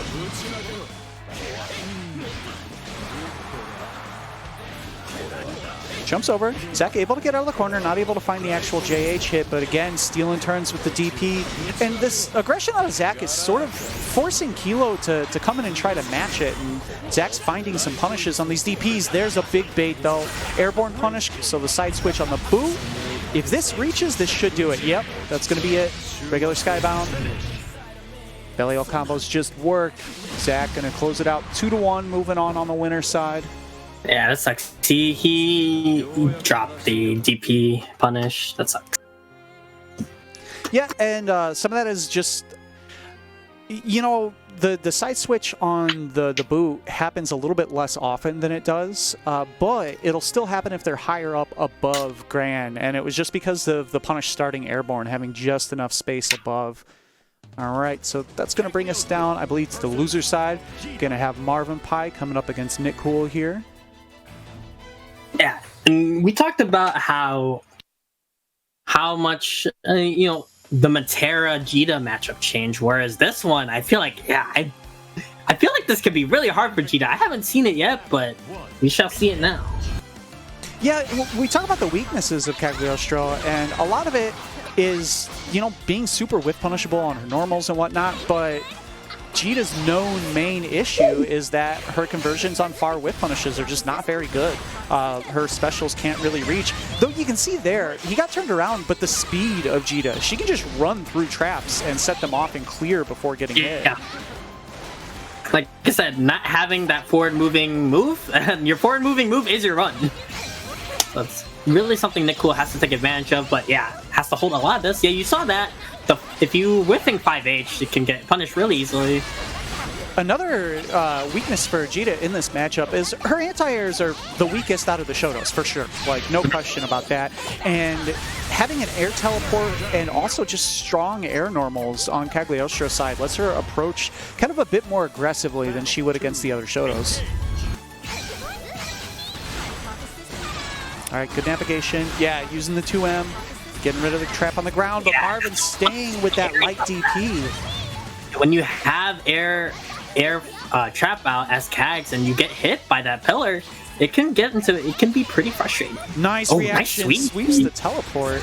Jumps over. Zach able to get out of the corner, not able to find the actual JH hit, but again, stealing turns with the DP. And this aggression out of Zach is sort of forcing Kilo to come in and try to match it. And Zach's finding some punishes on these DPs. There's a big bait though. Airborne punish, so the side switch on the boot. If this reaches, this should do it. Yep, that's going to be it. Regular skybound. Belly L combos just worked. Zach going to close it out 2-1, moving on the winner's side. Yeah, that sucks. He dropped the DP punish. That sucks. Yeah, and some of that is just, you know, the side switch on the boot happens a little bit less often than it does, but it'll still happen if they're higher up above Gran, and it was just because of the punish starting airborne, having just enough space above. All right, so that's going to bring us down, I believe, to the loser side. Going to have Marvin Pie coming up against Nick Cool here. Yeah, and we talked about how much, you know, the Matera Jita matchup changed, whereas this one, I feel like, yeah, I feel like this could be really hard for Jita. I haven't seen it yet, but we shall see it now. Yeah, we talk about the weaknesses of Cagliostro, and a lot of it is, you know, being super whiff punishable on her normals and whatnot, but Jita's known main issue is that her conversions on far whiff punishes are just not very good. Her specials can't really reach. Though you can see there, he got turned around, but the speed of Jita, she can just run through traps and set them off and clear before getting hit. Yeah. Like I said, not having that forward-moving move, your forward-moving move is your run. That's really something Nick Cool has to take advantage of, but yeah, has to hold a lot of this. Yeah, you saw that. If you whiffing 5H, it can get punished really easily. Another weakness for Jita in this matchup is her anti-airs are the weakest out of the Shotos, for sure. Like, no question about that. And having an air teleport and also just strong air normals on Cagliostro's side lets her approach kind of a bit more aggressively than she would against the other Shotos. All right, good navigation. Yeah, using the 2M. Getting rid of the trap on the ground, but Marvin staying with that light DP. When you have air trap out as Cags and you get hit by that pillar, it can be pretty frustrating. Nice reaction, nice sweeps the teleport.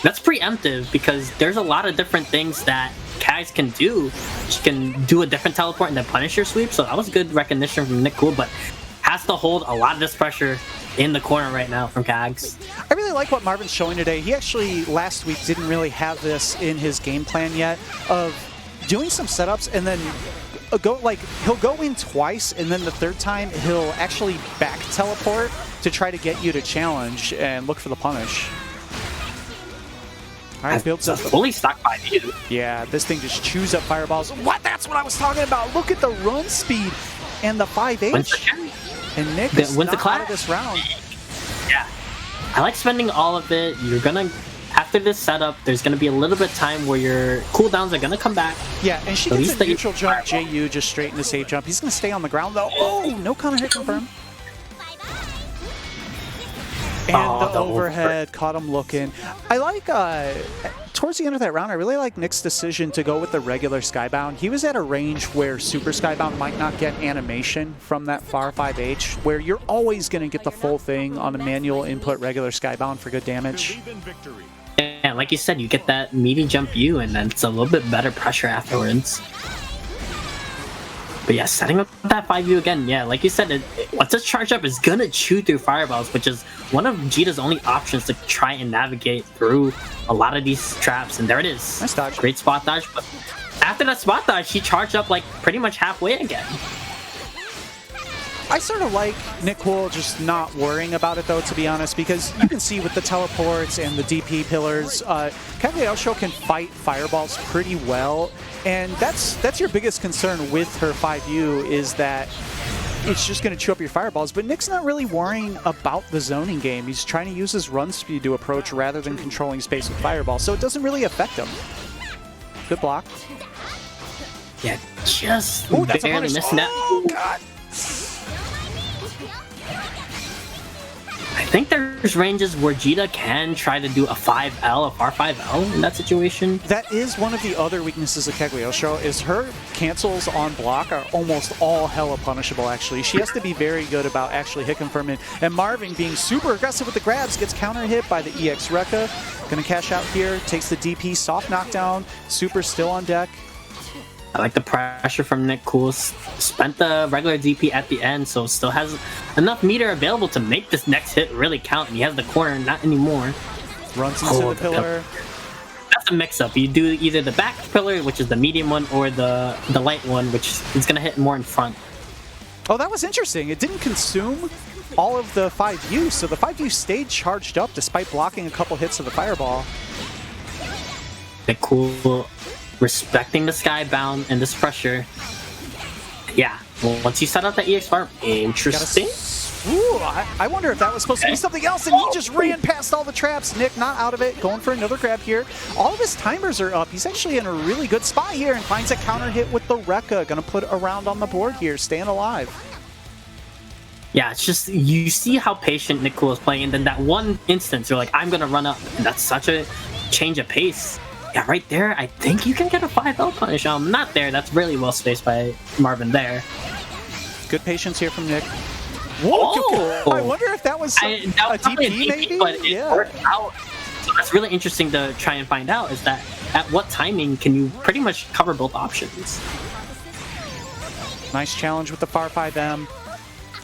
That's preemptive because there's a lot of different things that Cags can do. She can do a different teleport and then punish your sweep, so that was good recognition from Nick Cool, but has to hold a lot of this pressure in the corner right now from Cags. I really like what Marvin's showing today. He actually last week didn't really have this in his game plan yet of doing some setups and then he'll go in twice and then the third time he'll actually back teleport to try to get you to challenge and look for the punish. All right, builds up. Fully stocked by you. Yeah, this thing just chews up fireballs. What? That's what I was talking about. Look at the run speed and the 5H. And Nick is not out of this round. Yeah. I like spending all of it. You're gonna, after this setup, there's gonna be a little bit of time where your cooldowns are gonna come back. Yeah, and she gets a neutral jump, JU just straight into safe jump. He's gonna stay on the ground though. Oh, no counter hit confirmed. And the overhead caught him looking. I like, towards the end of that round, I really like Nick's decision to go with the regular Skybound. He was at a range where Super Skybound might not get animation from that far 5H, where you're always going to get the full thing on a manual input regular Skybound for good damage. Yeah, like you said, you get that meaty jump U, and then it's a little bit better pressure afterwards. But yeah, setting up that 5U again, yeah, like you said, once it's charged up, it's gonna chew through fireballs, which is one of Jita's only options to try and navigate through a lot of these traps, and there it is. Nice dodge. Great spot dodge, but after that spot dodge, she charged up like pretty much halfway again. I sort of like Nick Cool just not worrying about it, though, to be honest, because you can see with the teleports and the DP pillars, Cagliosho can fight fireballs pretty well, and that's your biggest concern with her 5U is that it's just going to chew up your fireballs, but Nick's not really worrying about the zoning game. He's trying to use his run speed to approach rather than controlling space with fireballs, so it doesn't really affect him. Good block. Yeah, just Ooh, that's barely missing that. Oh, God. I think there's ranges where Jita can try to do a 5L, a far 5L in that situation. That is one of the other weaknesses of Cagliosho, is her cancels on block are almost all hella punishable, actually. She has to be very good about actually hit confirming. And Marvin being super aggressive with the grabs, gets counter hit by the EX Rekka. Gonna cash out here, takes the DP, soft knockdown, super still on deck. I like the pressure from Nick Cool. Spent the regular DP at the end, so still has enough meter available to make this next hit really count. And he has the corner, not anymore. Runs into the pillar. That's a mix-up. You do either the back pillar, which is the medium one, or the light one, which is going to hit more in front. Oh, that was interesting. It didn't consume all of the 5U, so the 5U stayed charged up despite blocking a couple hits of the fireball. Nick Cool respecting the skybound and this pressure. Yeah, well, once you set up the EX bar, interesting. Ooh, I wonder if that was supposed to be something else, and he just ran past all the traps. Nick not out of it, going for another grab here. All of his timers are up. He's actually in a really good spot here and finds a counter hit with the Rekka. Gonna put a round on the board here, staying alive. Yeah, it's just, you see how patient Nick Cool is playing, and then that one instance, you're like, I'm gonna run up, and that's such a change of pace. Yeah, right there, I think you can get a 5L punish. Not there, that's really well spaced by Marvin there. Good patience here from Nick. Whoa! I wonder if that was a DP maybe? But it worked out. So that's really interesting to try and find out, is that at what timing can you pretty much cover both options? Nice challenge with the far 5M.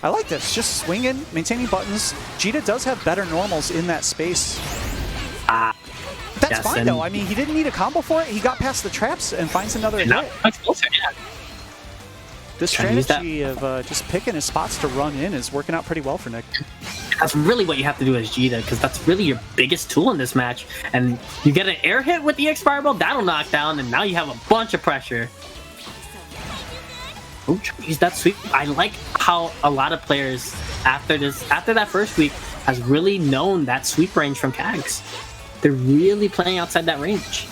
I like this, just swinging, maintaining buttons. Jita does have better normals in that space. That's fine though. I mean, he didn't need a combo for it. He got past the traps and finds another hit. This strategy of just picking his spots to run in is working out pretty well for Nick. That's really what you have to do as Jita, because that's really your biggest tool in this match. And you get an air hit with the EX Fireball, that'll knock down, and now you have a bunch of pressure. Ooh, use that sweep. I like how a lot of players after that first week has really known that sweep range from Cags. They're really playing outside that range.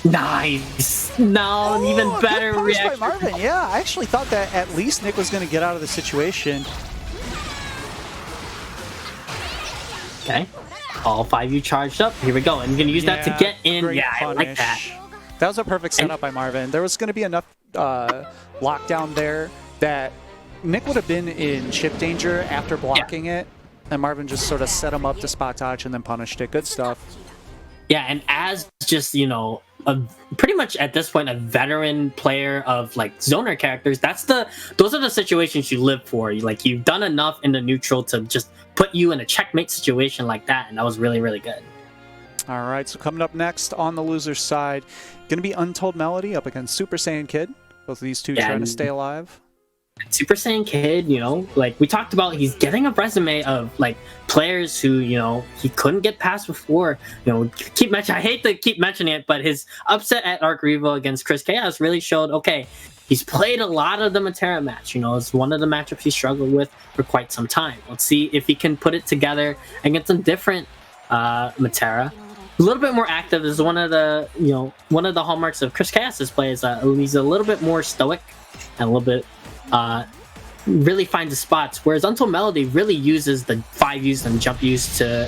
Nice. No, even better reaction by Marvin. Yeah, I actually thought that at least Nick was going to get out of the situation. Okay. All 5U charged up. Here we go. And you're going to use that to get in. Yeah, punish. I like that. That was a perfect setup by Marvin. There was going to be enough lockdown there that Nick would have been in chip danger after blocking it. And Marvin just sort of set him up to spot dodge and then punished it. Good stuff. Yeah, and as just, you know, pretty much at this point a veteran player of like zoner characters, those are the situations you live for. You've done enough in the neutral to just put you in a checkmate situation like that, and that was really, really good. All right, so coming up next on the loser's side, going to be Untold Melody up against Super Saiyan Kid. Both of these two trying to stay alive. Super Saiyan Kid, you know, like we talked about, he's getting a resume of like players who, you know, he couldn't get past before. You know, I hate to keep mentioning it, but his upset at Arc Revo against Chris Chaos really showed, okay, he's played a lot of the Matera match. You know, it's one of the matchups he struggled with for quite some time. Let's see if he can put it together and get some different Matera. A little bit more active is one of the hallmarks of Chris Chaos's play is he's a little bit more stoic and a little bit really finds the spots, whereas Untold Melody really uses the 5Us and jump use to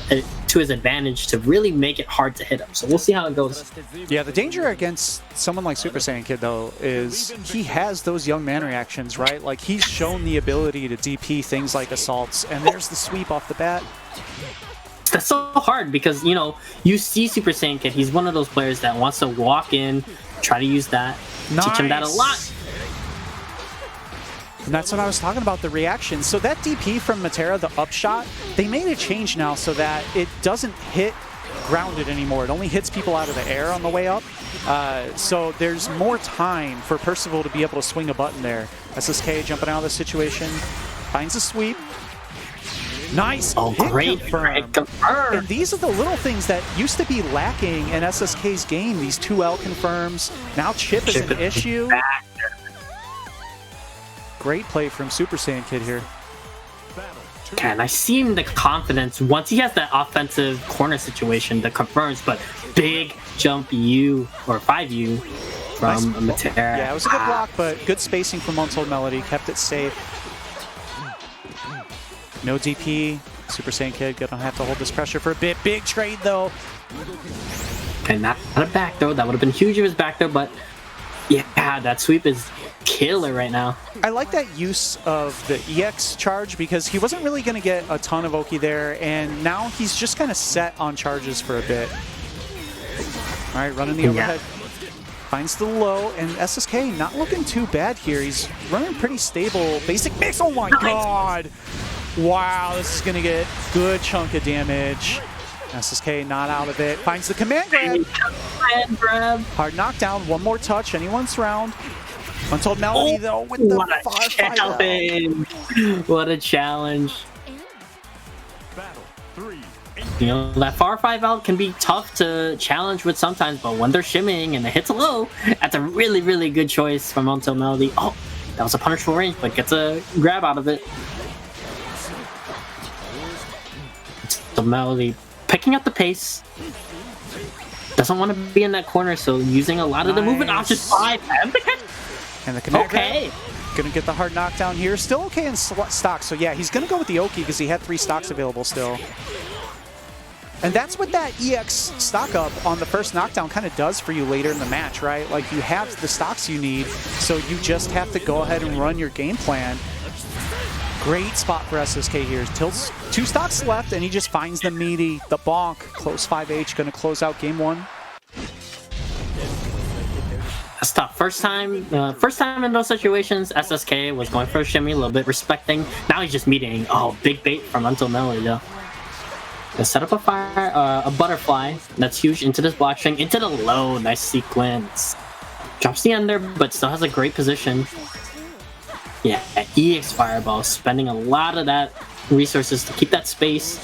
his advantage to really make it hard to hit him. So we'll see how it goes. Yeah, the danger against someone like Super Saiyan Kid, though, is he has those young man reactions, right? Like, he's shown the ability to DP things like assaults, and there's the sweep off the bat. That's so hard because, you know, you see Super Saiyan Kid, he's one of those players that wants to walk in, try to use that, teach him that a lot. And that's what I was talking about, the reaction. So that DP from Matera, the upshot, they made a change now so that it doesn't hit grounded anymore. It only hits people out of the air on the way up. So there's more time for Percival to be able to swing a button there. SSK jumping out of the situation. Finds a sweep. Nice. Oh, hit great. confirm. And these are the little things that used to be lacking in SSK's game. These 2L confirms. Now chip is an issue. Great play from Super Saiyan Kid here. And I see him the confidence once he has that offensive corner situation that confirms, but big jump U or 5U from Matera. Yeah, it was a good block, but good spacing from Untold Melody. Kept it safe. No DP. Super Saiyan Kid gonna have to hold this pressure for a bit. Big trade though. Okay, not a back throw. That would have been huge if it was back throw, but yeah, that sweep is killer right now. I like that use of the EX charge because he wasn't really going to get a ton of Oki there, and now he's just kind of set on charges for a bit. All right, running the overhead. Finds the low, and SSK not looking too bad here. He's running pretty stable. Basic mix. Oh my god! Wow, this is going to get good chunk of damage. SSK not out of it. Finds the command grab. Hard knockdown. One more touch. Anyone's round. Untold Melody, though, with the what a challenge! What a challenge! You know, that far 5 out can be tough to challenge with sometimes, but when they're shimmying and the hits low, that's a really, really good choice from Untold Melody. Oh, that was a punishable range, but gets a grab out of it. Untold Melody picking up the pace. Doesn't want to be in that corner, so using a lot of the movement options. 5 and the command grab. Gonna get the hard knockdown here. Still okay in stock, so yeah, he's gonna go with the Oki because he had 3 stocks available still. And that's what that EX stock up on the first knockdown kind of does for you later in the match, right? Like, you have the stocks you need, so you just have to go ahead and run your game plan. Great spot for SSK here. Tilts 2 stocks left, and he just finds the meaty, the bonk. Close 5H, gonna close out game 1. That's tough. First time in those situations, SSK was going for a shimmy, a little bit respecting. Now he's just meeting. Oh, big bait from Untold Melody though. Let's set up a butterfly that's huge into this block string, into the low. Nice sequence. Drops the under, but still has a great position. Yeah, EX Fireball, spending a lot of that resources to keep that space.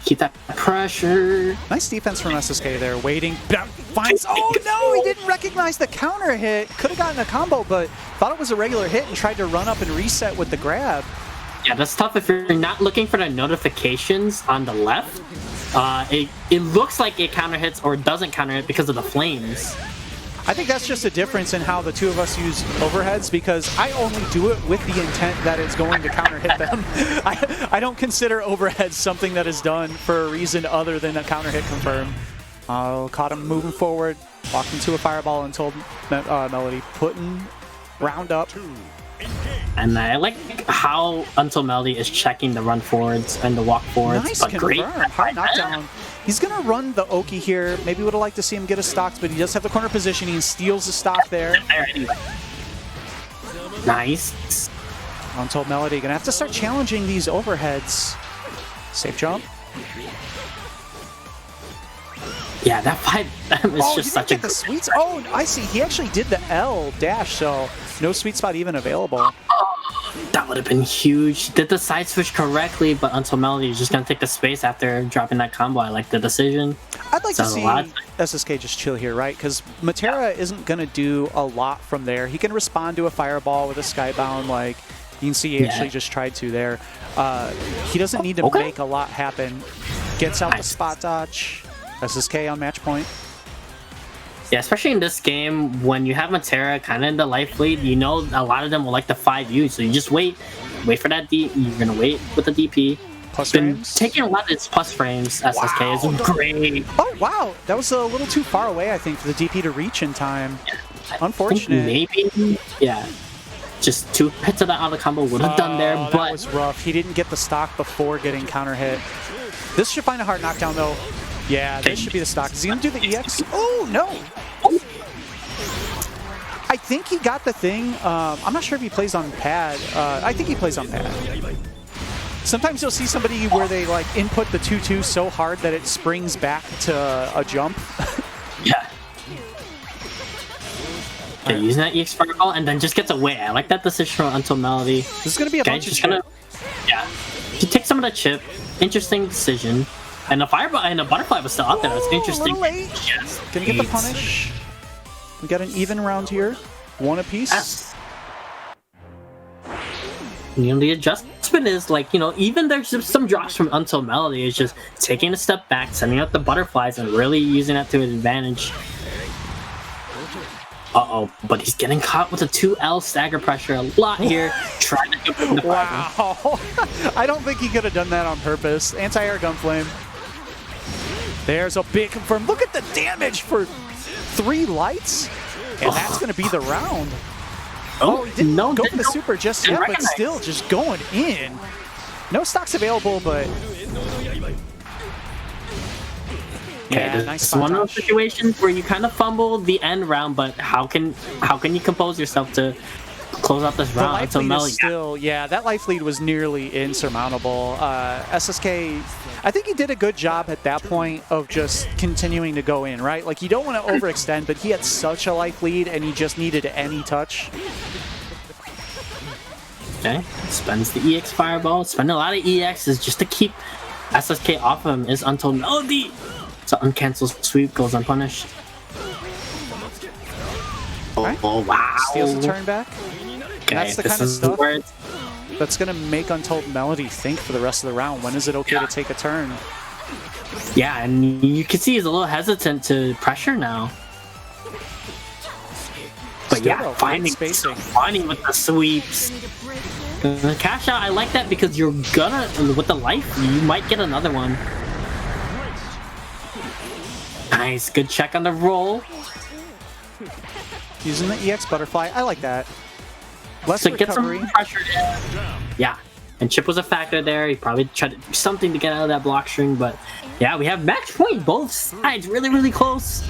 Keep that pressure. Nice defense from SSK there, waiting. Finds, oh no, he didn't recognize the counter hit. Could have gotten a combo, but thought it was a regular hit and tried to run up and reset with the grab. Yeah, that's tough if you're not looking for the notifications on the left. It looks like it counter hits or doesn't counter hit because of the flames. I think that's just a difference in how the two of us use overheads, because I only do it with the intent that it's going to counter hit them. I don't consider overheads something that is done for a reason other than a counter hit confirm. Caught him moving forward, walked into a fireball and told Melody, putting round up. And I like how Untold Melody is checking the run forwards and the walk forwards. Nice but confirm. great Hard knockdown. He's going to run the Oki here. Maybe would have liked to see him get a stock, but he does have the corner positioning and steals the stock there. Nice. Untold Melody going to have to start challenging these overheads. Safe jump. Yeah, that fight is just such a the sweet spot. Oh, I see. He actually did the L dash, so no sweet spot even available. That would have been huge. Did the side switch correctly, but Untold Melody is just going to take the space after dropping that combo. I like the decision. I'd like to see SSK just chill here, right? Because Matera isn't going to do a lot from there. He can respond to a fireball with a skybound. Like, you can see he actually just tried to there. He doesn't need to make a lot happen. Gets out the spot dodge. SSK on match point. Yeah, especially in this game, when you have Matera kind of in the life lead, you know a lot of them will like the 5U, so you just wait for that D. You're going to wait with the DP. Plus been frames? Taking a lot of its plus frames, SSK is great. Oh, wow. That was a little too far away, I think, for the DP to reach in time. Unfortunate. Maybe, yeah. Just 2 hits of that auto combo would have done there, but... That was rough. He didn't get the stock before getting counter hit. This should find a hard knockdown, though. Yeah, this should be the stock. Is he going to do the EX? Oh, no. I think he got the thing. I'm not sure if he plays on pad. I think he plays on pad. Sometimes you'll see somebody where they like input the 2-2 so hard that it springs back to a jump. Yeah. Okay, using that EX Fireball and then just gets away. I like that decision from Until Melody. This is going to be a bunch of gonna, yeah. To take some of that chip. Interesting decision. And the Fireball and the Butterfly was still out there. That's interesting. A little late. Yes. Gonna get the punish. We got an even round here. One apiece. Yes. You know, the adjustment is like, you know, even there's some drops from Until Melody. It's just taking a step back, sending out the butterflies, and really using that to his advantage. Uh-oh, but he's getting caught with a 2L stagger pressure a lot here. Trying to get the wow. I don't think he could have done that on purpose. Anti-air gunflame. There's a big confirm. Look at the damage for 3 lights. And that's going to be the round. Oh, he didn't go for the super just yet, but still just going in. No stocks available, but... Okay, yeah, nice it's one of those situations where you kind of fumble the end round, but how can you compose yourself to close out this round? Until Melody still, yeah, that life lead was nearly insurmountable. SSK, I think he did a good job at that point of just continuing to go in, right? Like, you don't want to overextend, but he had such a life lead, and he just needed any touch. Okay, spends the EX Fireball, spending a lot of EXs just to keep SSK off of him is Until Melody. So uncancelled sweep goes unpunished. Right. Oh wow! Steals the turn back. Okay, that's the kind of stuff that's gonna make Untold Melody think for the rest of the round. When is it okay to take a turn? Yeah, and you can see he's a little hesitant to pressure now. But yeah, finding spacing, funny with the sweeps. The cash out, I like that because you're gonna with the life, you might get another one. Nice, good check on the roll. Using the EX Butterfly, I like that. Less so recovery. Get some pressure in. Yeah, and Chip was a factor there. He probably tried to do something to get out of that block string, but yeah, we have match point both sides, really close.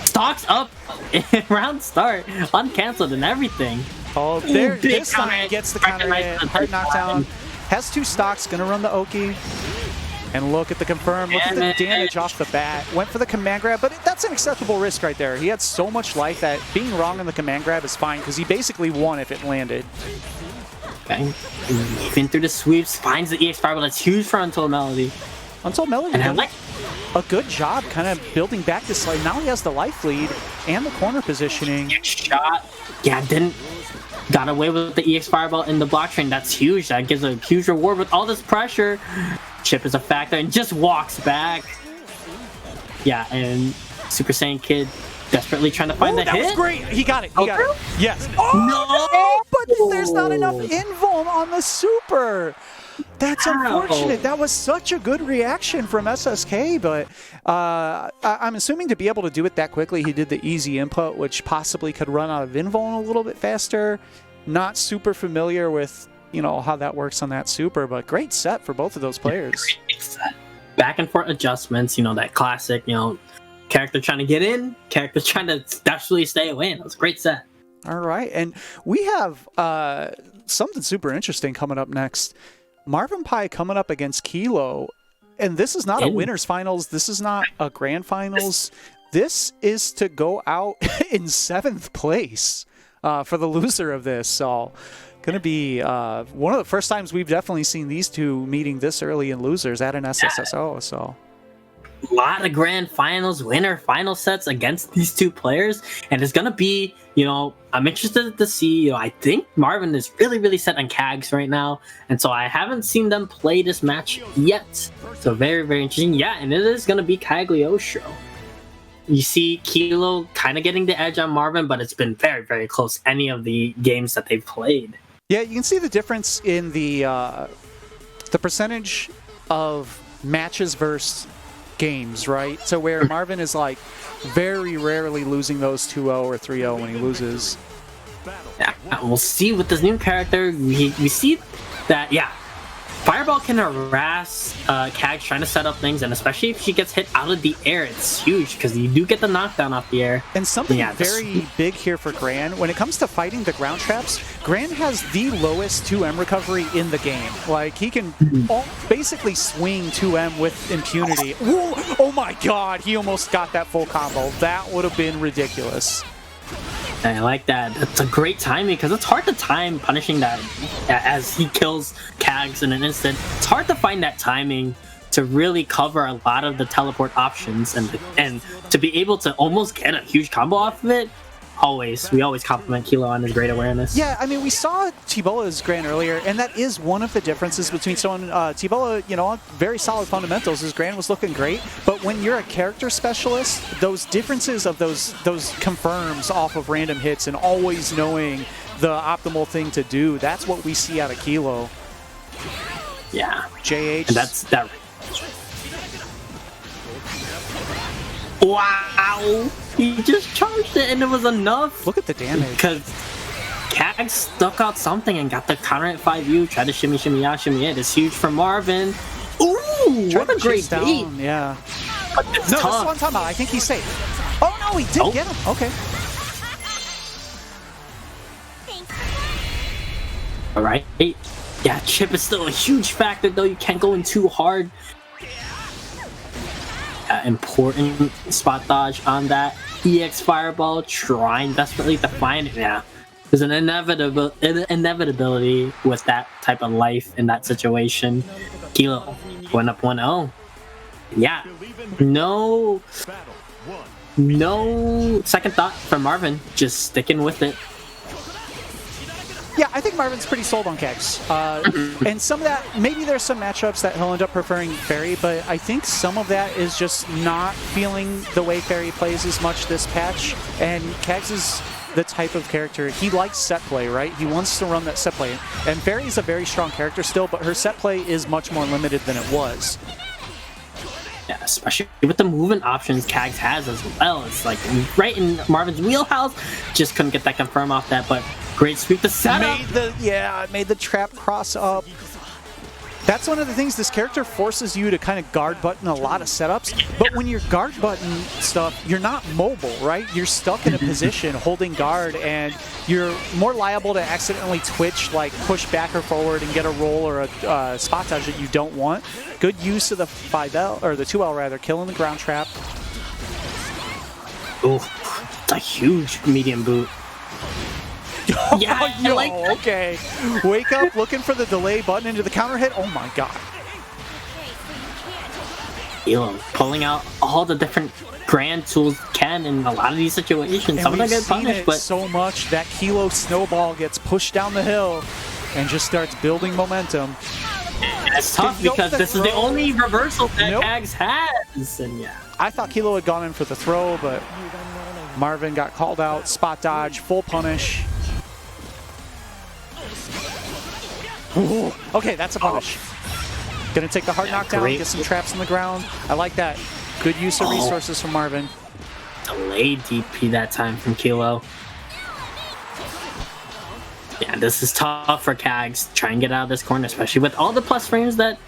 Stocks up in round start, uncancelled and everything. Oh, there! This time gets the counter hit. Hard knockdown. Has 2 stocks, gonna run the Oki. And look at the confirm, look at the damage off the bat. Went for the command grab, but that's an acceptable risk right there. He had so much life that being wrong on the command grab is fine, because he basically won if it landed. Okay. Even through the sweeps, finds the EX Fireball. That's huge for Untold Melody. Untold Melody did a good job kind of building back this slide. Now he has the life lead and the corner positioning. Shot. Yeah, got away with the EX Fireball in the block string. That's huge. That gives a huge reward with all this pressure. Chip is a factor and just walks back. Yeah, and Super Saiyan Kid desperately trying to find the hit. That was great. He got it. He got it. Yes. Oh, no! But there's not enough invuln on the super. That's unfortunate. That was such a good reaction from SSK, but I'm assuming to be able to do it that quickly, he did the easy input, which possibly could run out of invuln a little bit faster. Not super familiar with, you know, how that works on that super, but great set for both of those players. Back and forth adjustments, you know, that classic, you know, character trying to get in, character trying to desperately stay away, and it was a great set. All right, and we have something super interesting coming up next. Marvin Pie coming up against Kilo, and this is not a winner's finals, this is not a grand finals, this is to go out in 7th place for the loser of this, so going to be one of the first times we've definitely seen these two meeting this early in losers at an SSSO. So a lot of grand finals, winner final sets against these two players, and it's going to be, you know, I'm interested to see, you know, I think Marvin is really set on Kags right now, and so I haven't seen them play this match yet. So very interesting. Yeah, and it is going to be Cagliostro. You see Kilo kind of getting the edge on Marvin, but it's been very close any of the games that they've played. Yeah, you can see the difference in the percentage of matches versus games, right? So where Marvin is like very rarely losing those 2-0 or 3-0 when he loses. Yeah, we'll see with this new character. We see that, yeah, Fireball can harass Kag trying to set up things, and especially if she gets hit out of the air, it's huge because you do get the knockdown off the air. And something very big here for Gran, when it comes to fighting the ground traps, Gran has the lowest 2M recovery in the game. Like, he can basically swing 2M with impunity. Whoa, oh my god, he almost got that full combo. That would have been ridiculous. I like that. It's a great timing because it's hard to time punishing that as he kills Kags in an instant. It's hard to find that timing to really cover a lot of the teleport options and to be able to almost get a huge combo off of it. We always compliment Kilo on his great awareness. Yeah, I mean, we saw T-Bola's Gran earlier, and that is one of the differences between someone, T-Bola, you know, very solid fundamentals. His Gran was looking great, but when you're a character specialist, those differences of those confirms off of random hits and always knowing the optimal thing to do, that's what we see out of Kilo. Yeah. JH. And that's that. Wow! He just charged it and it was enough. Look at the damage. Because Kag stuck out something and got the counter at 5U. Tried to shimmy, shimmy out, shimmy it. It's huge for Marvin. Ooh! What a great bait. Yeah. But it's no, tough. this is what I'm talking about. I think he's safe. Oh no, he did get him. Okay. Alright. Yeah, chip is still a huge factor though. You can't go in too hard. Important spot dodge on that EX Fireball, trying desperately to find it. Yeah, there's an inevitability with that type of life in that situation. Kilo went up 1-0. Yeah, no second thought from Marvin, just sticking with it. Yeah, I think Marvin's pretty sold on Kegs. And some of that, maybe there's some matchups that he'll end up preferring Fairy, but I think some of that is just not feeling the way Fairy plays as much this patch. And Kegs is the type of character, he likes set play, right? He wants to run that set play. And Fairy is a very strong character still, but her set play is much more limited than it was. Yeah, especially with the movement options Kags has as well. It's like right in Marvin's wheelhouse. Just couldn't get that confirm off that, but great sweep to set up. Made the trap cross up. That's one of the things, this character forces you to kind of guard button a lot of setups, but when you're guard button stuff, you're not mobile, right? You're stuck in a position holding guard, and you're more liable to accidentally twitch, like push back or forward and get a roll or a spot dodge that you don't want. Good use of the 5L, or the 2L rather, killing the ground trap. Ooh, it's a huge medium boot. Yeah, yo, okay. Wake up looking for the delay button into the counter hit. Oh my god. Kilo pulling out all the different grand tools can in a lot of these situations. And some of them get punished, but so much that Kilo snowball gets pushed down the hill and just starts building momentum. It's tough because this is the only reversal that Kags has. And yeah, I thought Kilo had gone in for the throw, but Marvin got called out. Spot dodge, full punish. Ooh, okay, that's a punish. Gonna take the hard knockdown, get some traps on the ground. I like that. Good use of resources from Marvin. Delayed DP that time from Kilo. Yeah, this is tough for Kags. Try and get out of this corner, especially with all the plus frames that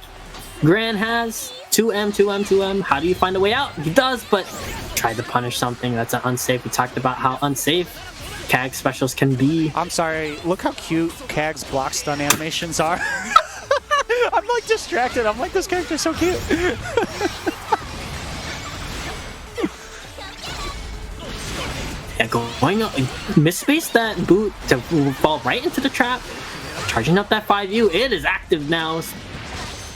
Gran has. 2M, 2M, 2M. How do you find a way out? He does, but tried to punish something that's unsafe. We talked about how unsafe Kag specials can be. I'm sorry, look how cute Kag's block stun animations are. I'm like distracted. I'm like, this character's so cute. Yeah, going up, misspaced that boot to fall right into the trap. Charging up that 5U. It is active now.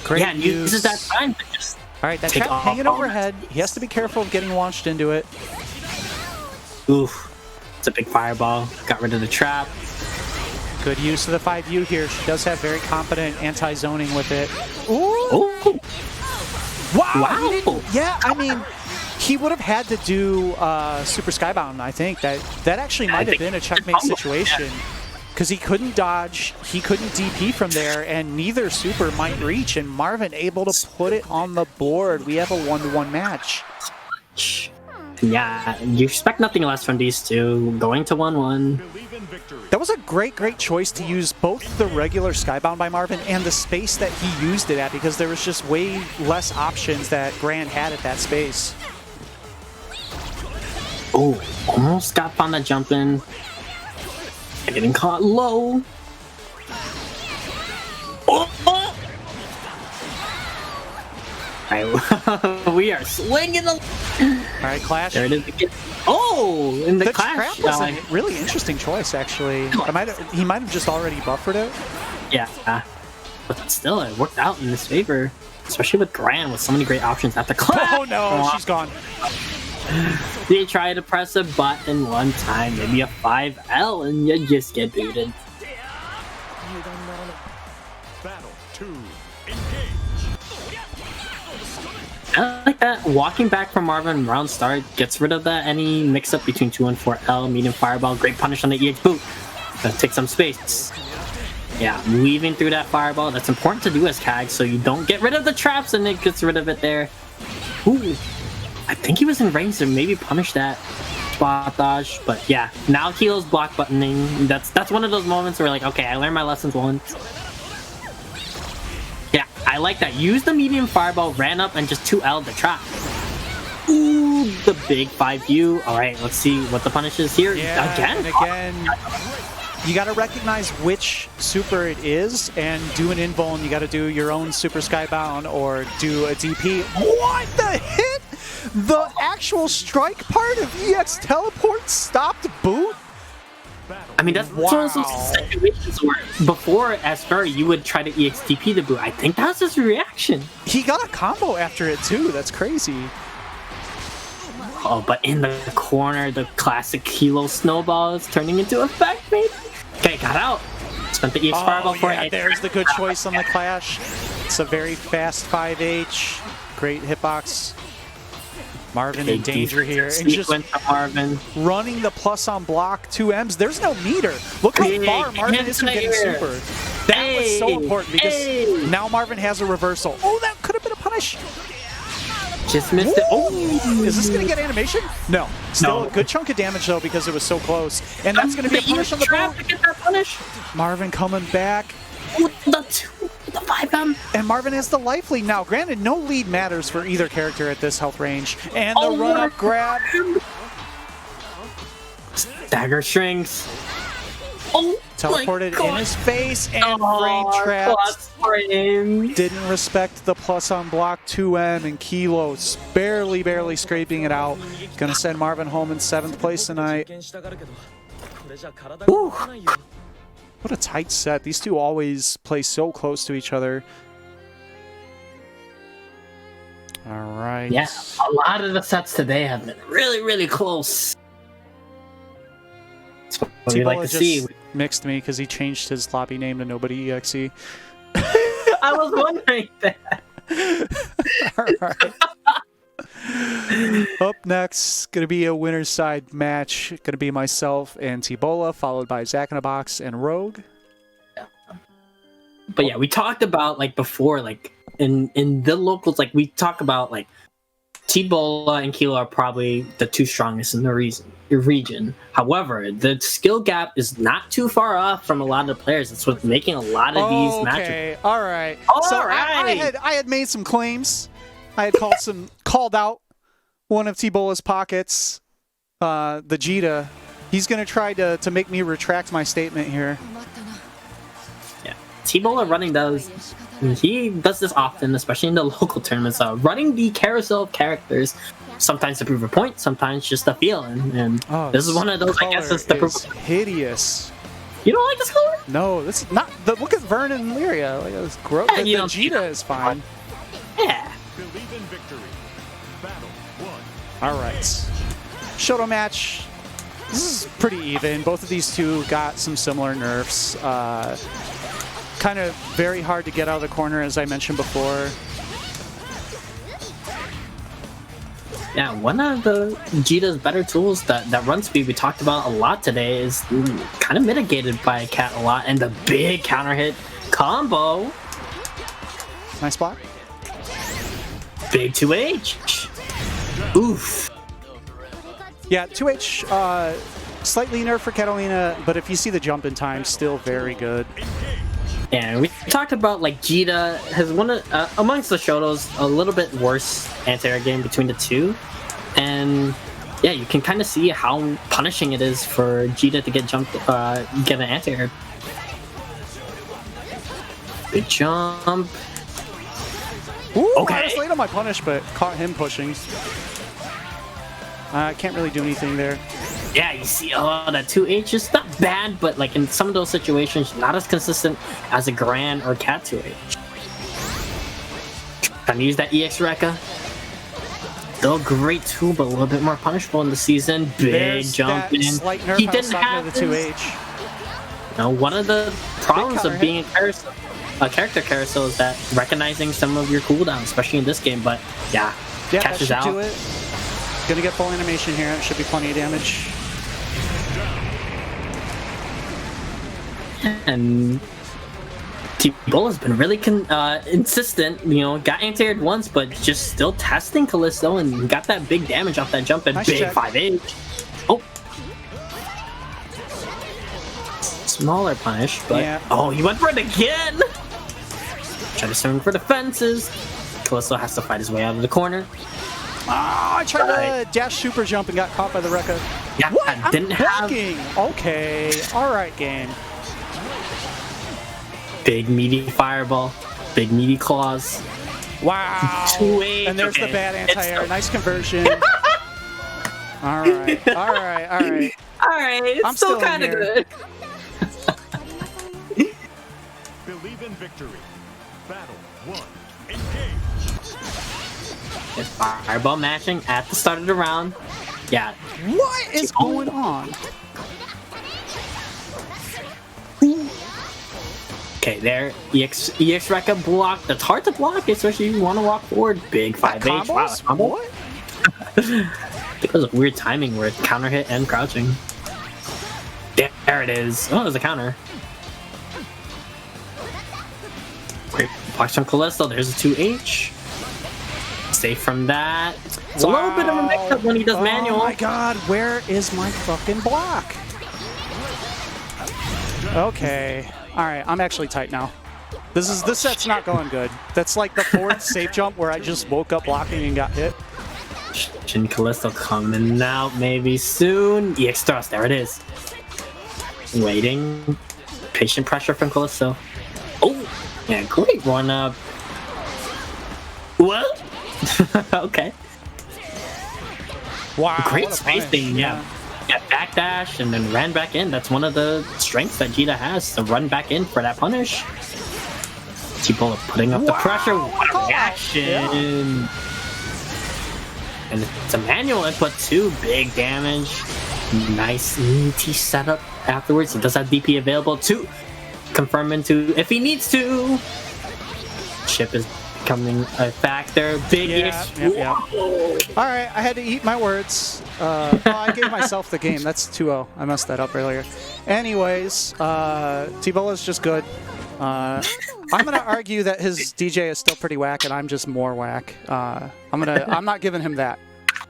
Great yeah, use. uses that time to just Alright, that trap hanging overhead. He has to be careful of getting launched into it. Oof. It's a big fireball. Got rid of the trap. Good use of the 5U here. She does have very competent anti-zoning with it. Ooh! Ooh. Wow! Yeah, I mean, he would have had to do Super Skybound, I think. That actually might have been a checkmate situation. Because he couldn't dodge, he couldn't DP from there, and neither Super might reach, and Marvin able to put it on the board. We have a 1-to-1 match. Yeah, you expect nothing less from these two. Going to 1-1. That was a great choice to use both the regular Skybound by Marvin and the space that he used it at, because there was just way less options that Gran had at that space. Oh, almost got on that jump in. Getting caught low. Oh! Alright, we are swinging. Alright, Clash. There it is again. Oh, in the Clash. Trap was a really interesting choice, actually. He might have just already buffered it. Yeah, but still, it worked out in his favor, especially with Gran with so many great options at the Clash. Oh no, she's gone. You try to press a button one time, maybe a 5L, and you just get booted. Battle 2. I like that. Walking back from Marvin round start gets rid of that any mix-up between 2 and 4L, medium fireball, great punish on the EX boot. Gonna take some space. Yeah, weaving through that fireball. That's important to do as CAG, so you don't get rid of the traps and it gets rid of it there. Ooh. I think he was in range to maybe punish that spot dodge, but yeah, now Kilo's block buttoning. That's one of those moments where like, okay, I learned my lessons once. Yeah, I like that. Use the medium fireball, ran up and just 2L'd the trap. Ooh, the big 5U. All right, let's see what the punish is here. Yeah, again. And again, you got to recognize which super it is and do an invuln. You got to do your own super skybound or do a DP. What the hit? The actual strike part of EX teleport stopped boot? I mean, that's one of those situations where before as Furry, you would try to EXTP the boot. I think that's his reaction. He got a combo after it too. That's crazy. Oh, but in the corner, the classic Kilo snowball is turning into effect, maybe? Okay, got out. Spent the EX fireball for it. There's the good choice on the Clash. It's a very fast 5H. Great hitbox. Marvin in danger here. And just Marvin running the plus on block 2Ms. There's no meter. Look how far Marvin is from getting super. That was so important because now Marvin has a reversal. Oh, that could have been a punish. Just missed it. Oh, is this going to get animation? No. Still a good chunk of damage though because it was so close. And that's going to be a punish on the trap to get that punish. Marvin coming back. The 5M. And Marvin has the life lead now. Granted, no lead matters for either character at this health range. And the run-up grab. Dagger strings. Oh, teleported in his face and frame trapped. Didn't respect the plus on block 2M and Kilos barely scraping it out. Gonna send Marvin home in 7th place tonight. Ooh. What a tight set. These two always play so close to each other. All right. Yeah, a lot of the sets today have been really close. That's what we like to see. Mixed me because he changed his lobby name to Nobody EXE. I was wondering that. All right. Up next, going to be a winner's side match. Going to be myself and T-Bola, followed by Zach in a Box and Rogue. Yeah. But yeah, we talked about like before, like in the locals, like we talk about like T-Bola and Kilo are probably the two strongest in the region. However, the skill gap is not too far off from a lot of the players. It's what's making a lot of these matches. Okay, all right. All right. I had made some claims. I had called out one of T-Bola's pockets, the Jita. He's going to try to make me retract my statement here. Yeah, T-Bola running he does this often, especially in the local tournaments. Running the carousel of characters, sometimes to prove a point, sometimes just a feeling. And this is one of those, I guess, is the proof. Hideous. You don't like this color? No, this is not. Look at Vern and Lyria. Like, it's gross. Yeah, the Jita is fine. Yeah. Believe in victory. Battle 1. All right. Shoto match. This is pretty even. Both of these two got some similar nerfs. Kind of very hard to get out of the corner, as I mentioned before. Yeah, one of the Jita's better tools, that run speed we talked about a lot today, is kind of mitigated by Cat a lot. And the big counter hit combo. Nice block. Big 2H. Oof. Yeah, 2H, slightly nerfed for Catalina, but if you see the jump in time, still very good. And we talked about like Jita has one of, amongst the Shotos, a little bit worse anti-air game between the two. And yeah, you can kind of see how punishing it is for Jita to get jumped, get an anti-air. Good jump. Ooh, Okay. I was late on my punish, but caught him pushing. I can't really do anything there. Yeah, you see, that 2H is not bad, but like in some of those situations, not as consistent as a Gran or Cat 2H. Trying to use that EX Rekka. Still a great tool, but a little bit more punishable in the season. Big There's jump that in. slight nerf He I was didn't talking have to the his- 2H. Now, one of the problems counter of being a character carousel is that recognizing some of your cooldowns, especially in this game. But yeah, Yeah, that catches should out. do it. Gonna get full animation here. It should be plenty of damage. And T-Bull has been really insistent, you know, got anti-aired once, but just still testing Callisto and got that big damage off that jump and Nice big check. 5H. Oh. Smaller punish, but Yeah. oh, he went for it again! Try to swing for the fences. Callisto has to fight his way out of the corner. Oh, I tried to dash super jump and got caught by the Rekka. Yeah, What? I I'm didn't have blocking. Okay. All right, game. big meaty fireball, big meaty claws. Wow. 2H, And there's okay. the bad It's anti-air. still- Nice conversion. All right. All right. All right. Alright, it's I'm still still in kind of here. good. Believe in victory. Battle 1. Engage. It's fireball matching at the start of the round. Yeah, What is going on? okay, there. EX Rekka block. That's hard to block, especially if you want to walk forward. Big 5H. Wow, Combos? combo. What? It was a weird timing where it counter hit and crouching. There it is. Oh, there's a counter. Great blocks from Callisto. There's a 2H. Safe from that. It's a little bit of a mix-up when he does manual. Oh my god, where is my fucking block? Okay. Alright, I'm actually tight now. This set's not going good. That's like the fourth safe jump where I just woke up blocking and got hit. Shin Callisto coming out maybe soon. EX thrust, there it is. Waiting. Patient pressure from Callisto. Oh, yeah, great one up. What? Okay. Wow. Great what a punish. spacing, yeah. Yeah, backdash and then ran back in. That's one of the strengths that Jita has, to run back in for that punish. T-Bull putting up the pressure. What a reaction! Yeah. And it's a manual input too. Big damage. Nice meaty setup afterwards. He does have DP available to confirm into if he needs to. Chip is becoming a factor. Big Yeah, ish. yep, yep. Alright, I had to eat my words. Oh, I gave myself the game. That's 2-0. I messed that up earlier. Anyways, T-Bull is just good. I'm gonna argue that his DJ is still pretty whack, and I'm just more whack. I'm not giving him that.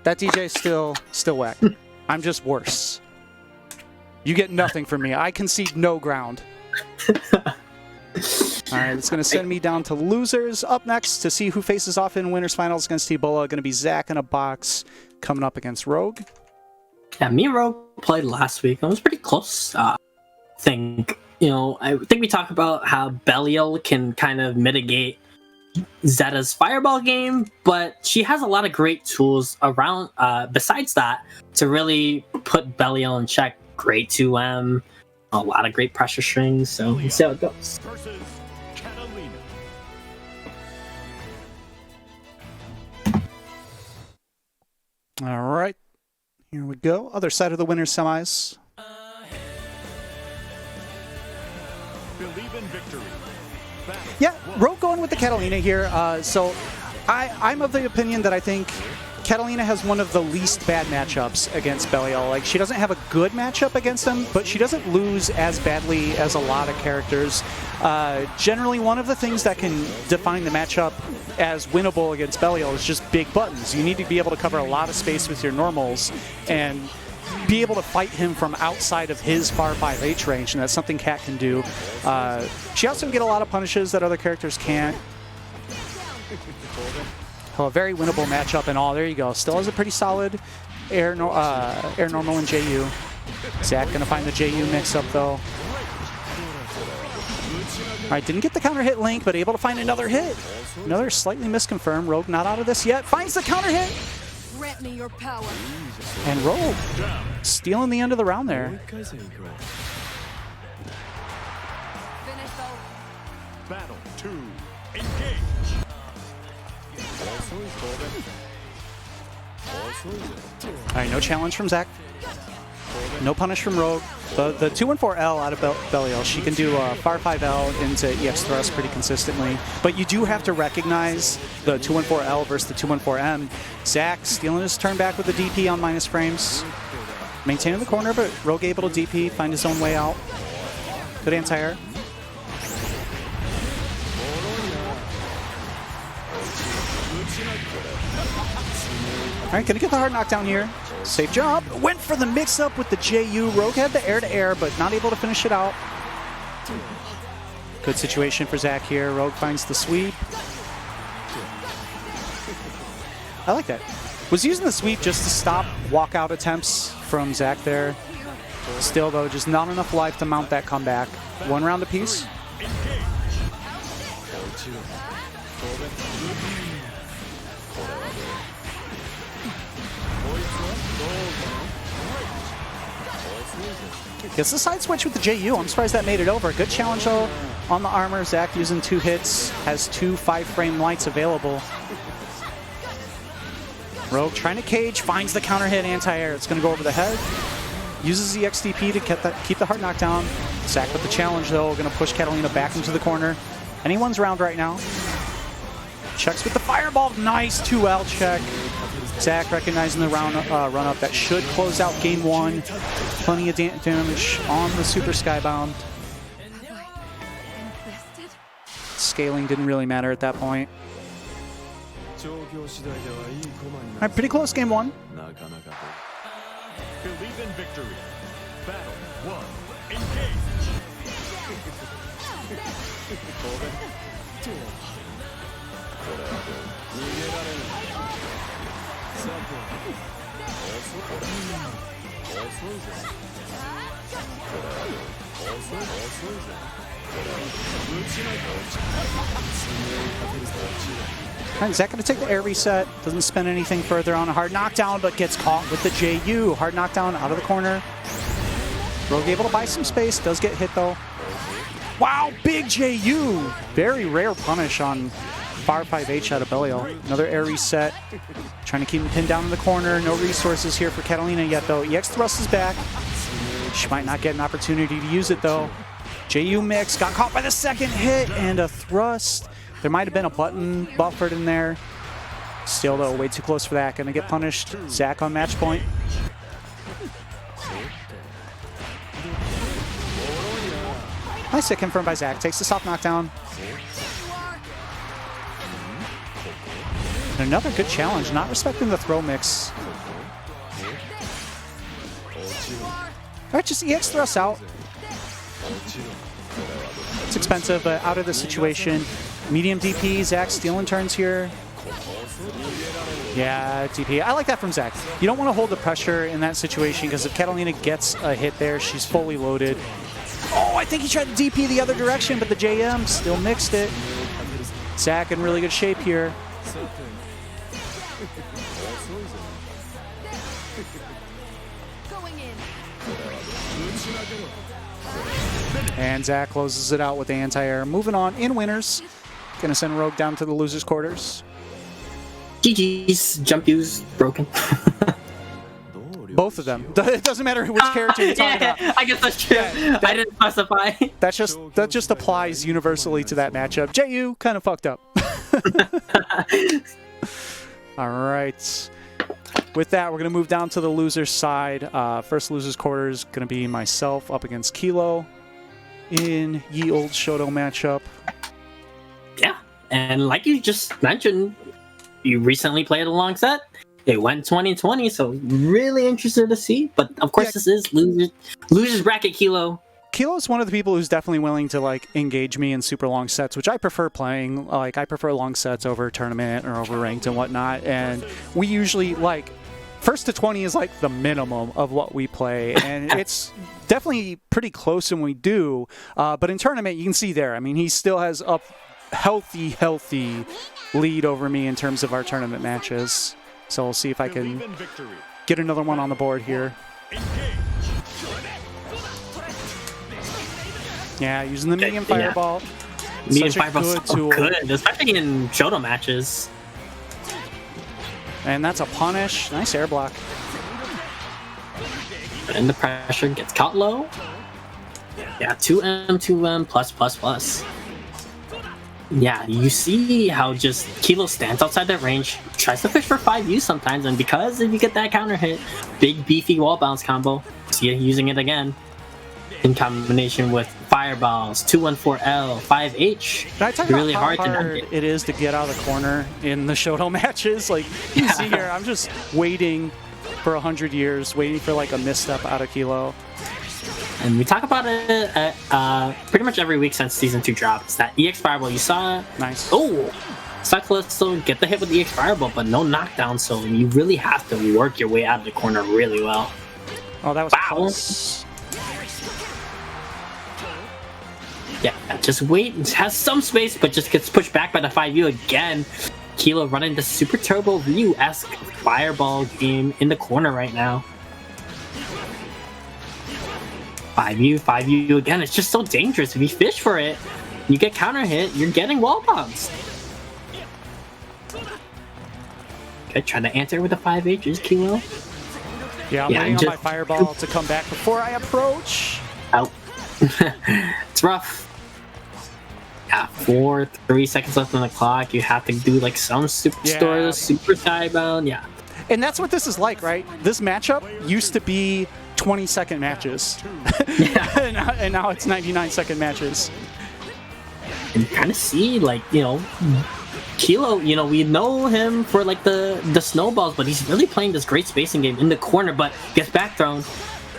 That DJ is still whack. I'm just worse. You get nothing from me. I concede no ground. Alright, it's gonna send me down to losers. Up next to see who faces off in winners finals against T-Bola. Gonna be Zach in a box coming up against Rogue. Yeah, me and Rogue played last week. It was pretty close. I think we talked about how Belial can kind of mitigate Zeta's fireball game, but she has a lot of great tools around besides that to really put Belial in check. Great 2M, a lot of great pressure strings, so we'll see how it goes. Versus Catalina. All right, here we go. Other side of the winners semis. Believe in victory. Battle Yeah, Rogue going with the Catalina here. So I'm of the opinion that I think Catalina has one of the least bad matchups against Belial. Like, she doesn't have a good matchup against him, but she doesn't lose as badly as a lot of characters. Generally, one of the things that can define the matchup as winnable against Belial is just big buttons. You need to be able to cover a lot of space with your normals and be able to fight him from outside of his far 5H range, and that's something Cat can do. She also can get a lot of punishes that other characters can't. Oh, a very winnable matchup and all. There you go. Still has a pretty solid air normal and JU. Zach gonna find the JU mix-up though. All right, didn't get the counter hit link, but able to find another hit. Another slightly misconfirmed. Rogue not out of this yet. Finds the counter hit. Grant me your power. And Rogue stealing the end of the round there. Finish though. Battle 2. Engage. All right, no challenge from Zach. No punish from Rogue. The 214L out of Belial, she can do a far 5L into EX thrust pretty consistently. But you do have to recognize the 214L versus the 214M. Zach stealing his turn back with the DP on minus frames. Maintaining the corner, but Rogue able to DP, find his own way out. Good anti-air. All right, gonna get the hard knockdown here. Safe job. Went for the mix-up with the JU. Rogue had the air-to-air, but not able to finish it out. Good situation for Zach here. Rogue finds the sweep. I like that. Was using the sweep just to stop walkout attempts from Zach there. Still, though, just not enough life to mount that comeback. One round apiece. Gets the side switch with the JU. I'm surprised that made it over. Good challenge, though, on the armor. Zach using 2 hits. Has 2 5-frame lights available. Rogue trying to cage. Finds the counter hit anti-air. It's going to go over the head. Uses the XDP to keep the hard knockdown. Zach with the challenge, though. Going to push Catalina back into the corner. Anyone's round right now. Checks with the fireball. Nice 2L check. Zach recognizing the run-up that should close out game 1. Plenty of damage on the Super Skybound. Scaling didn't really matter at that point. All right, pretty close game 1. Believe in victory. Battle 1. Engage. All right, Zach going to take the air reset. Doesn't spend anything further on a hard knockdown, but gets caught with the JU. Hard knockdown out of the corner. Rogue able to buy some space. Does get hit, though. Wow, big JU. Very rare punish on far 5H out of Belial. Another air reset. Trying to keep him pinned down in the corner. No resources here for Catalina yet, though. EX thrust is back. She might not get an opportunity to use it, though. JU mix. Got caught by the second hit and a thrust. There might have been a button buffered in there. Still, though, way too close for that. Gonna get punished. Zach on match point. Nice hit confirmed by Zach. Takes the soft knockdown. And another good challenge. Not respecting the throw mix. All right, just EX thrust out. It's expensive, but out of the situation. Medium DP, Zach stealing turns here. Yeah, DP. I like that from Zach. You don't want to hold the pressure in that situation because if Catalina gets a hit there, she's fully loaded. Oh, I think he tried to DP the other direction, but the JM still mixed it. Zach in really good shape here. And Zach closes it out with the anti-air. Moving on in winners. Gonna send Rogue down to the losers' quarters. GG's. Jump use broken. Both of them. It doesn't matter which character you're talking about. I guess that's true. I didn't specify. That just applies universally to that matchup. JU kind of fucked up. All right. with that, we're going to move down to the loser's side. First loser's quarter is going to be myself up against Kilo in Ye Old Shoto matchup. Yeah, and like you just mentioned, you recently played a long set. It went 2020, so really interested to see. But of course, this is losers bracket Kilo. Kilo's one of the people who's definitely willing to like engage me in super long sets, which I prefer playing. Like I prefer long sets over tournament or over ranked and whatnot. And we usually like first to 20 is like the minimum of what we play, and it's definitely pretty close when we do. But in tournament, you can see there. I mean, he still has a healthy lead over me in terms of our tournament matches. So we'll see if I can get another one on the board here. Yeah, using the medium fireball. Medium Such a fireball good so tool. good, especially in Shoto matches. And that's a punish. Nice air block. And the pressure gets caught low. Yeah, 2M, 2M, plus. Yeah, you see how just Kilo stands outside that range, tries to fish for 5U sometimes, and because if you get that counter hit, big beefy wall bounce combo, see it using it again. In combination with fireballs, 214L, 5H. Can I talk really about how hard to hard navigate. it is to get out of the corner in the Shoto matches? Like, you see here, I'm just waiting for 100 years, waiting for like a misstep out of Kilo. And we talk about it pretty much every week since Season 2 dropped. It's that EX Fireball. You saw... Nice. Oh! Callisto get the hit with the EX Fireball, but no knockdown, so you really have to work your way out of the corner really well. Oh, that was close. Yeah, just wait. It has some space, but just gets pushed back by the 5U again. Kilo running the Super Turbo Ryu-esque fireball game in the corner right now. 5U again. It's just so dangerous. If you fish for it, you get counter hit, you're getting wall bombs. Okay, trying to answer with the 5H is Kilo. Yeah, I'm waiting on my fireball to come back before I approach. Out. It's rough. Yeah, 3 seconds left on the clock. You have to do like some super sidebound. Yeah. And that's what this is like, right? This matchup used to be 20-second matches. Yeah. and now it's 99-second matches. And you kind of see, like, you know, Kilo, you know, we know him for like the snowballs, but he's really playing this great spacing game in the corner, but gets back thrown.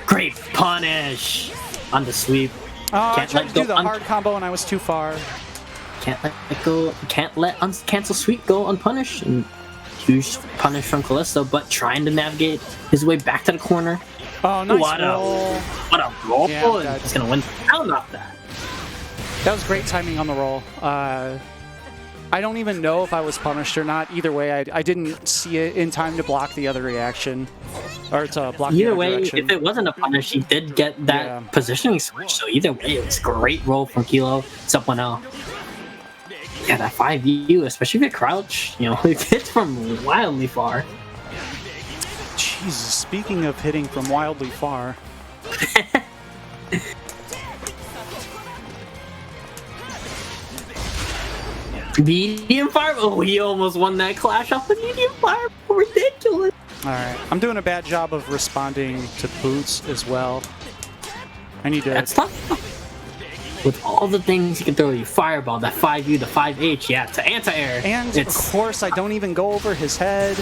Great punish on the sweep. I tried to do the hard combo and I was too far. Can't let it go. Can't let cancel sweep go unpunished. And huge punish from Callisto, but trying to navigate his way back to the corner. Oh, nice roll. What a roll! Yeah, he's gonna win down off that. That was great timing on the roll. I don't even know if I was punished or not. Either way, I didn't see it in time to block the other reaction. Or to block the Either other way, direction. if it wasn't a punish, he did get that positioning switch. So either way, it was a great roll from Kilo. It's up 1-0. Yeah, that 5U, especially if you crouch, you know, it hits from wildly far. Jesus, speaking of hitting from wildly far. Medium fire. Oh, he almost won that clash off the medium fire. Ridiculous. Alright, I'm doing a bad job of responding to boots as well. I need to... That's tough. With all the things he can throw you, fireball, that 5U, the 5H, yeah, to anti-air. And of course, I don't even go over his head.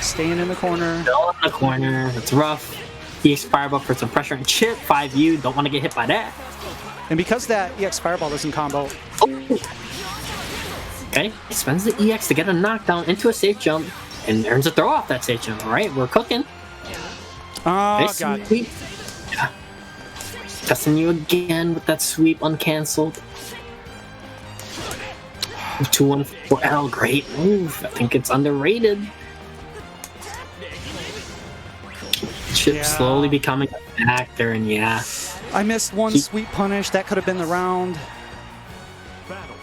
Staying in the corner. Still in the corner. It's rough. EX Fireball for some pressure and chip. 5U, don't want to get hit by that. And because that EX Fireball doesn't combo... Okay, he spends the EX to get a knockdown into a safe jump and earns a throw off that safe jump. Alright, we're cooking. Oh, Nice God. Sweep. Yeah. Testing you again with that sweep uncancelled. 214L, great move. I think it's underrated. Chip slowly becoming a factor, and yeah. I missed one sweep punish. That could have been the round.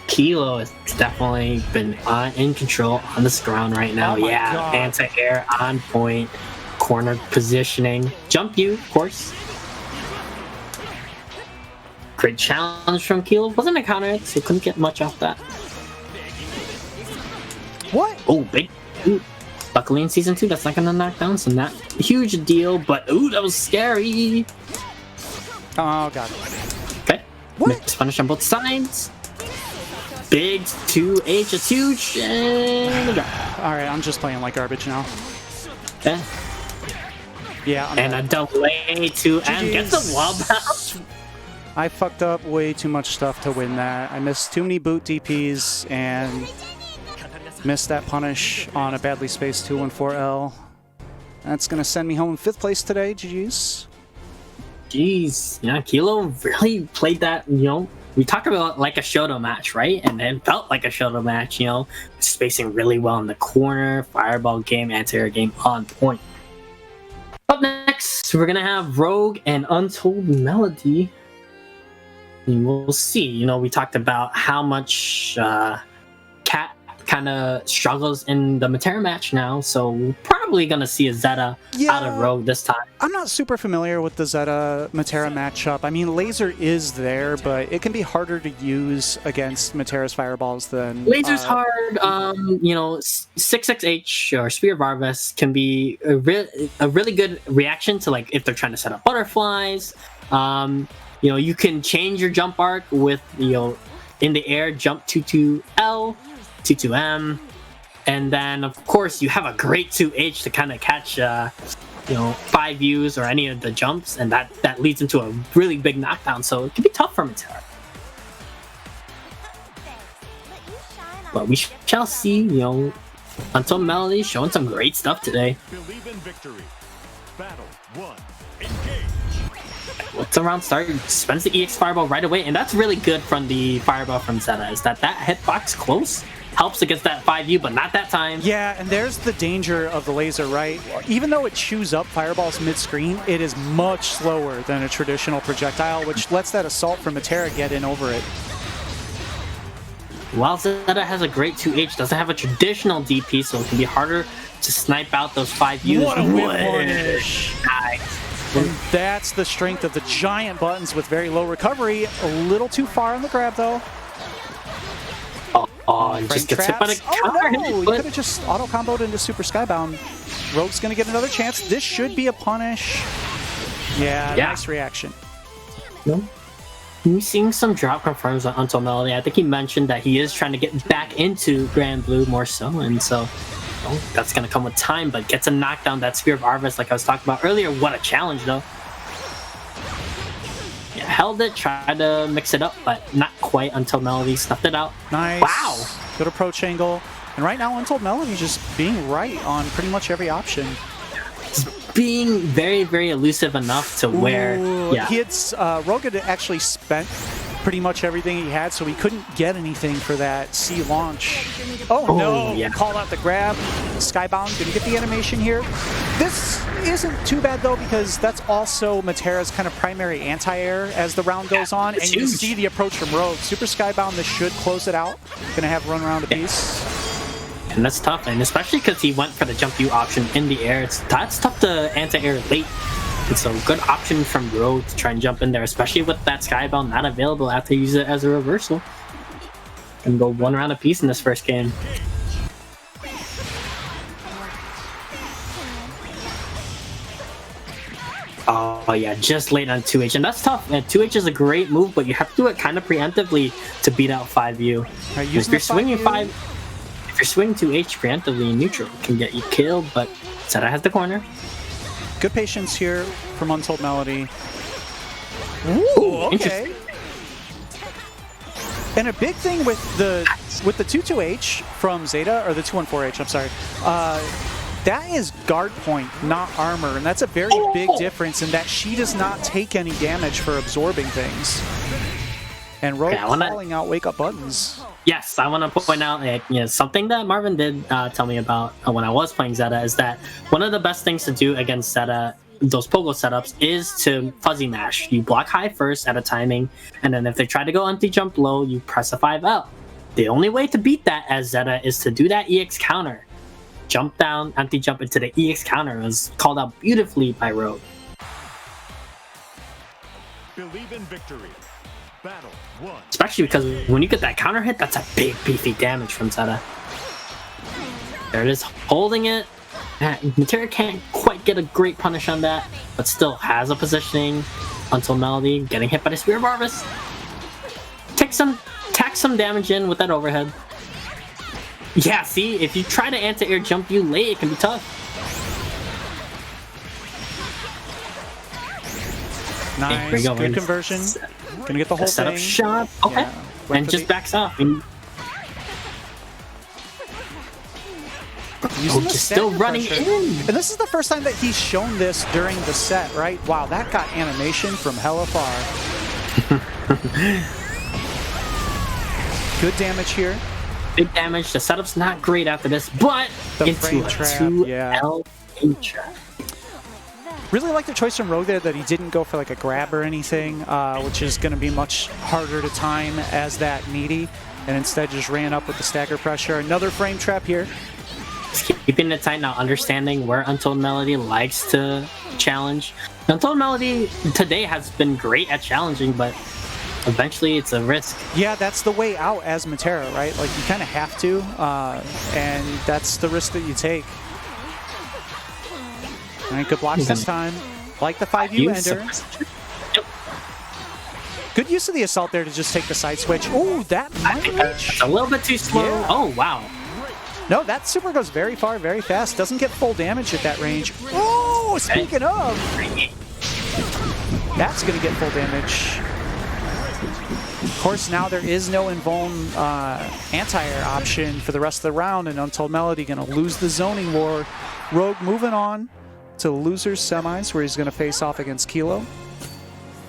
Kilo has definitely been in control on this ground right now. Oh my yeah, God. anti-air on point, corner positioning, jump you, of course. Great challenge from Kilo. Wasn't a counter, so couldn't get much off that. What? Oh, big. Ooh. Luckily in Season 2, that's not gonna knock down, so not a huge deal, but ooh, that was scary! Oh, God. Okay. What? Mixed punish on both sides. Big 2H, it's huge, and a drop. Alright, I'm just playing like garbage now. Okay. Yeah, I'm And a delay to end. Gets the wall bounce. I fucked up way too much stuff to win that. I missed too many boot DPs and missed that punish on a badly spaced 214L. That's going to send me home in 5th place today. GG's. Jeez. Yeah, Kilo really played that, you know. We talked about like a Shoto match, right? And it felt like a Shoto match, you know. Spacing really well in the corner, fireball game, anti-air game on point. Up next, we're going to have Rogue and Untold Melody. And we'll see. You know, we talked about how much Cat kind of struggles in the Matera match now, so we're probably going to see a Zeta out of Rogue this time. I'm not super familiar with the Zeta Matera matchup. I mean, Laser is there, but it can be harder to use against Matera's fireballs than... Laser's hard. You know, 6-6H or Spear of Vargas can be a really good reaction to, like, if they're trying to set up butterflies. You know, you can change your jump arc with, you know, in the air, jump 2-2L, 2-2M, and then, of course, you have a great 2H to kind of catch, you know, 5Us or any of the jumps, and that leads into a really big knockdown, so it can be tough for Matera. But we shall see, you know, Untold Melody showing some great stuff today. Believe in victory. Battle 1. Engage. What's a round start? Spends the EX Fireball right away, and that's really good from the Fireball from Zeta, is that hitbox close helps against that 5U, but not that time. Yeah, and there's the danger of the Laser, right? Even though it chews up fireballs mid-screen, it is much slower than a traditional projectile, which lets that assault from Matera get in over it. While Zeta has a great 2H, doesn't have a traditional DP, so it can be harder to snipe out those 5Us. What a whip punish! Nice. And that's the strength of the giant buttons with very low recovery. A little too far on the grab, though. Oh, and just gets hit by the counter. Oh, no! You could have just auto-comboed into Super Skybound. Rogue's going to get another chance. This should be a punish. Yeah, nice reaction. No. We're seeing some drop confirms on Untold Melody. I think he mentioned that he is trying to get back into Granblue more so, and so that's going to come with time, but gets a knockdown. That Spear of Arvis, like I was talking about earlier. What a challenge, though. Yeah, held it, tried to mix it up, but not quite until Melody snuffed it out. Nice. Wow. Good approach angle. And right now, Untold Melody just being right on pretty much every option. Just being very, very elusive enough to where... Yeah. He had, Rogue had actually spent pretty much everything he had, so he couldn't get anything for that C launch. Oh no! Yeah. Called out the grab. Skybound didn't get the animation here. This isn't too bad though, because that's also Matera's kind of primary anti-air as the round goes on, and you see the approach from Rogue. Super Skybound, this should close it out. Gonna have run around a piece. And that's tough, and especially because he went for the jump U option in the air. That's tough to anti-air late. And so good option from Rogue to try and jump in there, especially with that Skybound not available after you use it as a reversal. Gonna go one round apiece in this first game. Oh yeah, just late on 2H, and that's tough. And 2H is a great move, but you have to do it kind of preemptively to beat out 5U. If you're swinging 5, if you're swinging 2H preemptively in neutral, it can get you killed. But Zeta has the corner. Good patience here from Untold Melody. Ooh, okay. And a big thing with the 2-2H from Zeta, or the 2-1-4H, I'm sorry, that is guard point, not armor, and that's a very big difference in that she does not take any damage for absorbing things. And Rogue calling out wake up buttons. Yes, I want to point out something that Marvin did tell me about when I was playing Zeta is that one of the best things to do against Zeta, those pogo setups, is to fuzzy mash. You block high first at a timing, and then if they try to go anti-jump low, you press a 5L. The only way to beat that as Zeta is to do that EX counter. Jump down, anti-jump into the EX counter. It was called out beautifully by Rogue. Believe in victory. Battle 1. Especially because when you get that counter hit, that's a big beefy damage from Zeta. There it is, holding it. Materia can't quite get a great punish on that, but still has a positioning until Melody getting hit by the Spear Harvest. Tack some damage in with that overhead. Yeah, see, if you try to anti-air jump you late, it can be tough. Nice, Here we go. good conversion. Gonna get the whole Setup thing. shot. Okay, Yeah, and just backs off. And using the just still stagger running pressure. in. And this is the first time that he's shown this during the set, right? Wow, that got animation from hella far. Good damage here. Big damage. The setup's not great after this, but The into frame a trap, 2L trap. Really like the choice from Rogue there that he didn't go for like a grab or anything, which is going to be much harder to time as that needy, and instead just ran up with the stagger pressure. Another frame trap here. Just keeping it tight now, understanding where Untold Melody likes to challenge. Untold Melody today has been great at challenging, but eventually it's a risk. Yeah, that's the way out as Matera, right? Like you kind of have to, and that's the risk that you take. All right, good blocks this time. Like the 5U ender. Good use of the assault there to just take the side switch. Oh, that might reach. That's a little bit too slow. Yeah. Oh, wow. No, that super goes very far, very fast. Doesn't get full damage at that range. Oh, speaking of, that's going to get full damage. Of course, now there is no invuln anti-air option for the rest of the round, and Untold Melody going to lose the zoning war. Rogue moving on to losers semis, where he's going to face off against Kilo.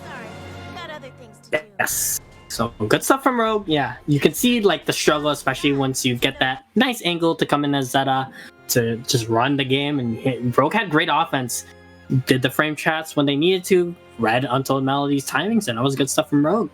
Sorry, got other things to do. Yes. So good stuff from Rogue. Yeah, you can see like the struggle, especially once you get that nice angle to come in as Zeta to just run the game. And Rogue had great offense. Did the frame chats when they needed to. Read Untold Melody's timings, and that was good stuff from Rogue.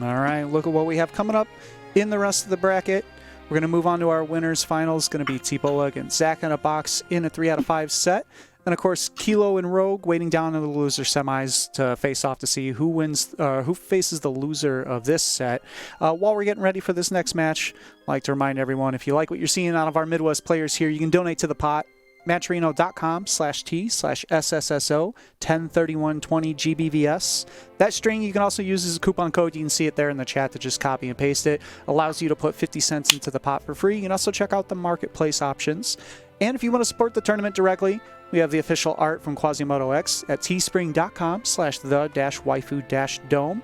All right, look at what we have coming up in the rest of the bracket. We're going to move on to our winners finals. Going to be T-Bola against Zach in a box in a 3 out of 5 set. And of course, Kilo and Rogue waiting down in the loser semis to face off to see who wins, who faces the loser of this set. While we're getting ready for this next match, I'd like to remind everyone, if you like what you're seeing out of our Midwest players here, you can donate to the pot. Matcherino.com/T/SSSO 103120 GBVS. That string you can also use as a coupon code. You can see it there in the chat to just copy and paste it. Allows you to put 50 cents into the pot for free. You can also check out the marketplace options. And if you want to support the tournament directly, we have the official art from Quasimodo X at teespring.com/the-waifu-dome.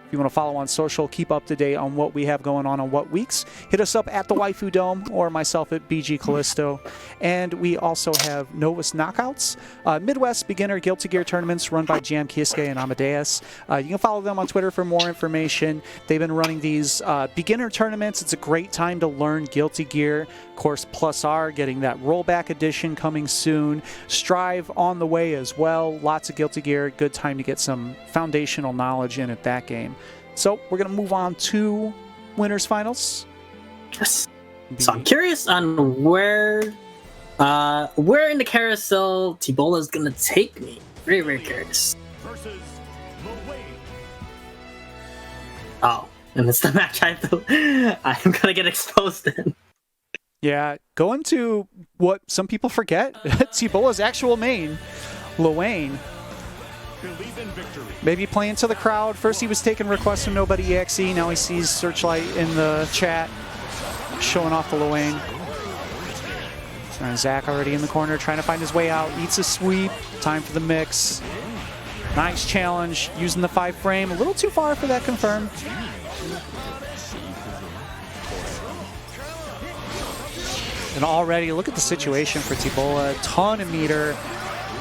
If you want to follow on social, keep up to date on what we have going on what weeks, hit us up at the Waifu Dome or myself at BG Callisto. And we also have Novus Knockouts, Midwest beginner Guilty Gear tournaments run by Jam Kisuke and Amadeus. You can follow them on Twitter for more information. They've been running these beginner tournaments. It's a great time to learn Guilty Gear. Of course, Plus R getting that rollback edition coming soon. Strive on the way as well. Lots of Guilty Gear. Good time to get some foundational knowledge in at that game. So we're going to move on to winners finals. Yes. So I'm curious on where in the carousel T-Bola is going to take me. Very, very curious. Versus Laway. Oh, and it's the match I'm going to get exposed in. Yeah, going to what some people forget, T-Bola's actual main, Lawayne. Believe in victory. Maybe playing to the crowd. First he was taking requests from Nobody EXE. Now he sees Searchlight in the chat showing off the Lawayne. And Zach already in the corner trying to find his way out. Eats a sweep. Time for the mix. Nice challenge using the 5 frame. A little too far for that confirm. And already, look at the situation for T-Bola. A ton of meter.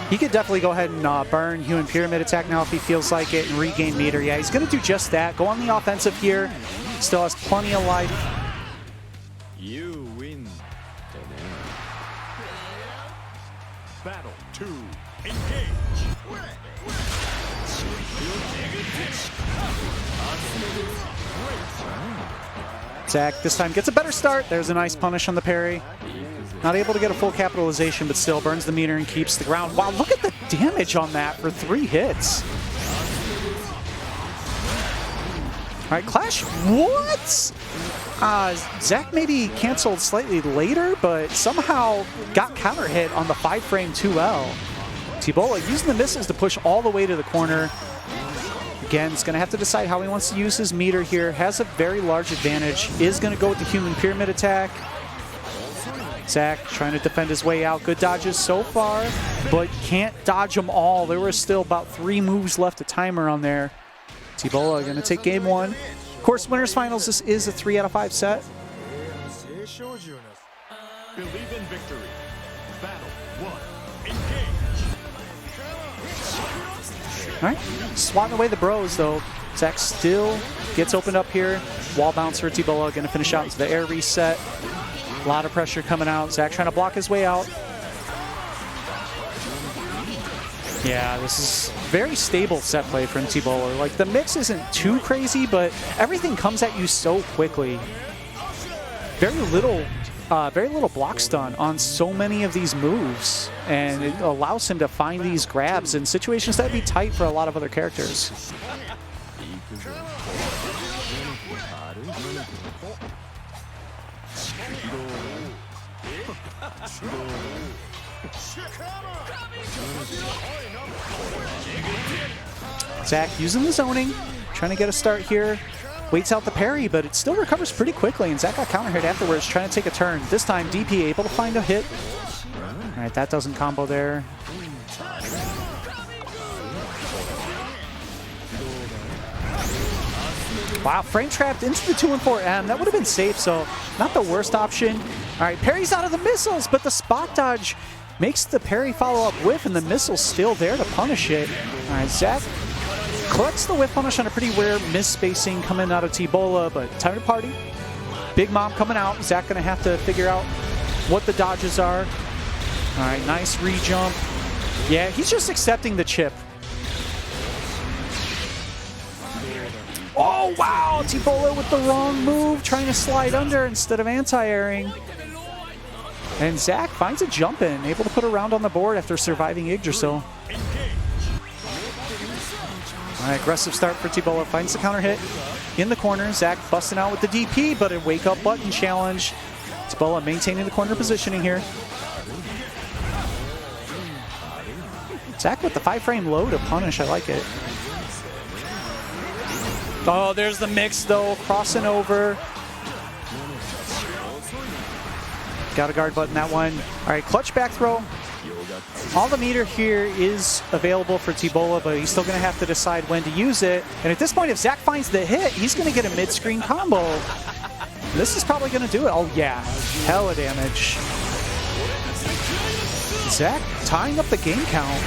He could definitely go ahead and burn Human Pyramid attack now if he feels like it and regain meter. Yeah, he's going to do just that. Go on the offensive here. Still has plenty of life. You win. Battle 2. Engage. Zach this time gets a better start. There's a nice punish on the parry. Not able to get a full capitalization, but still burns the meter and keeps the ground. Wow, look at the damage on that for 3 hits. right, Clash. What? Zach maybe canceled slightly later, but somehow got counter hit on the 5-frame 2L. T-Bola using the missiles to push all the way to the corner. Again, he's going to have to decide how he wants to use his meter here. Has a very large advantage. Is going to go with the human pyramid attack. Zach trying to defend his way out. Good dodges so far, but can't dodge them all. There were still about 3 moves left to timer on there. T-Bola going to take game 1. Of course, winners finals, this is a 3 out of 5 set. Believe in victory. Battle 1. Engage. All right, swatting away the bros though. Zach still gets opened up here. Wall bouncer, T-Bola going to finish out into the air reset. A lot of pressure coming out. Zach trying to block his way out. Yeah, this is very stable set play from T-Bola. Like, the mix isn't too crazy, but everything comes at you so quickly. Very little block stun on so many of these moves, and it allows him to find these grabs in situations that would be tight for a lot of other characters. Zach using the zoning, trying to get a start here. Waits out the parry, but it still recovers pretty quickly, and Zach got counter hit afterwards, trying to take a turn. This time, DP able to find a hit. All right, that doesn't combo there. Wow, frame trapped into the 2 and 4M. That would have been safe, so not the worst option. All right, parry's out of the missiles, but the spot dodge makes the parry follow-up whiff, and the missile's still there to punish it. All right, Zach collects the whiff punish on a pretty rare miss-spacing coming out of T-Bola, but time to party. Big Mom coming out. Zach going to have to figure out what the dodges are. All right, nice re-jump. Yeah, he's just accepting the chip. Oh, wow! T-Bola with the wrong move, trying to slide under instead of anti-airing. And Zach finds a jump in, able to put a round on the board after surviving Yggdrasil. All right, aggressive start for T-Bola, finds the counter hit in the corner. Zach busting out with the DP, but a wake-up button challenge. T-Bola maintaining the corner positioning here. Zach with the 5-frame low to punish, I like it. Oh, there's the mix though, crossing over. Got a guard button that one. All right, clutch back throw. All the meter here is available for T-Bola, but he's still going to have to decide when to use it. And at this point, if Zach finds the hit, he's going to get a mid-screen combo. This is probably going to do it. Oh yeah, hella damage. Zach tying up the game count.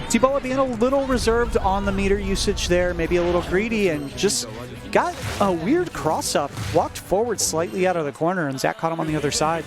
T-Bola being a little reserved on the meter usage there, maybe a little greedy, and just got a weird cross-up. Walked forward slightly out of the corner, and Zach caught him on the other side.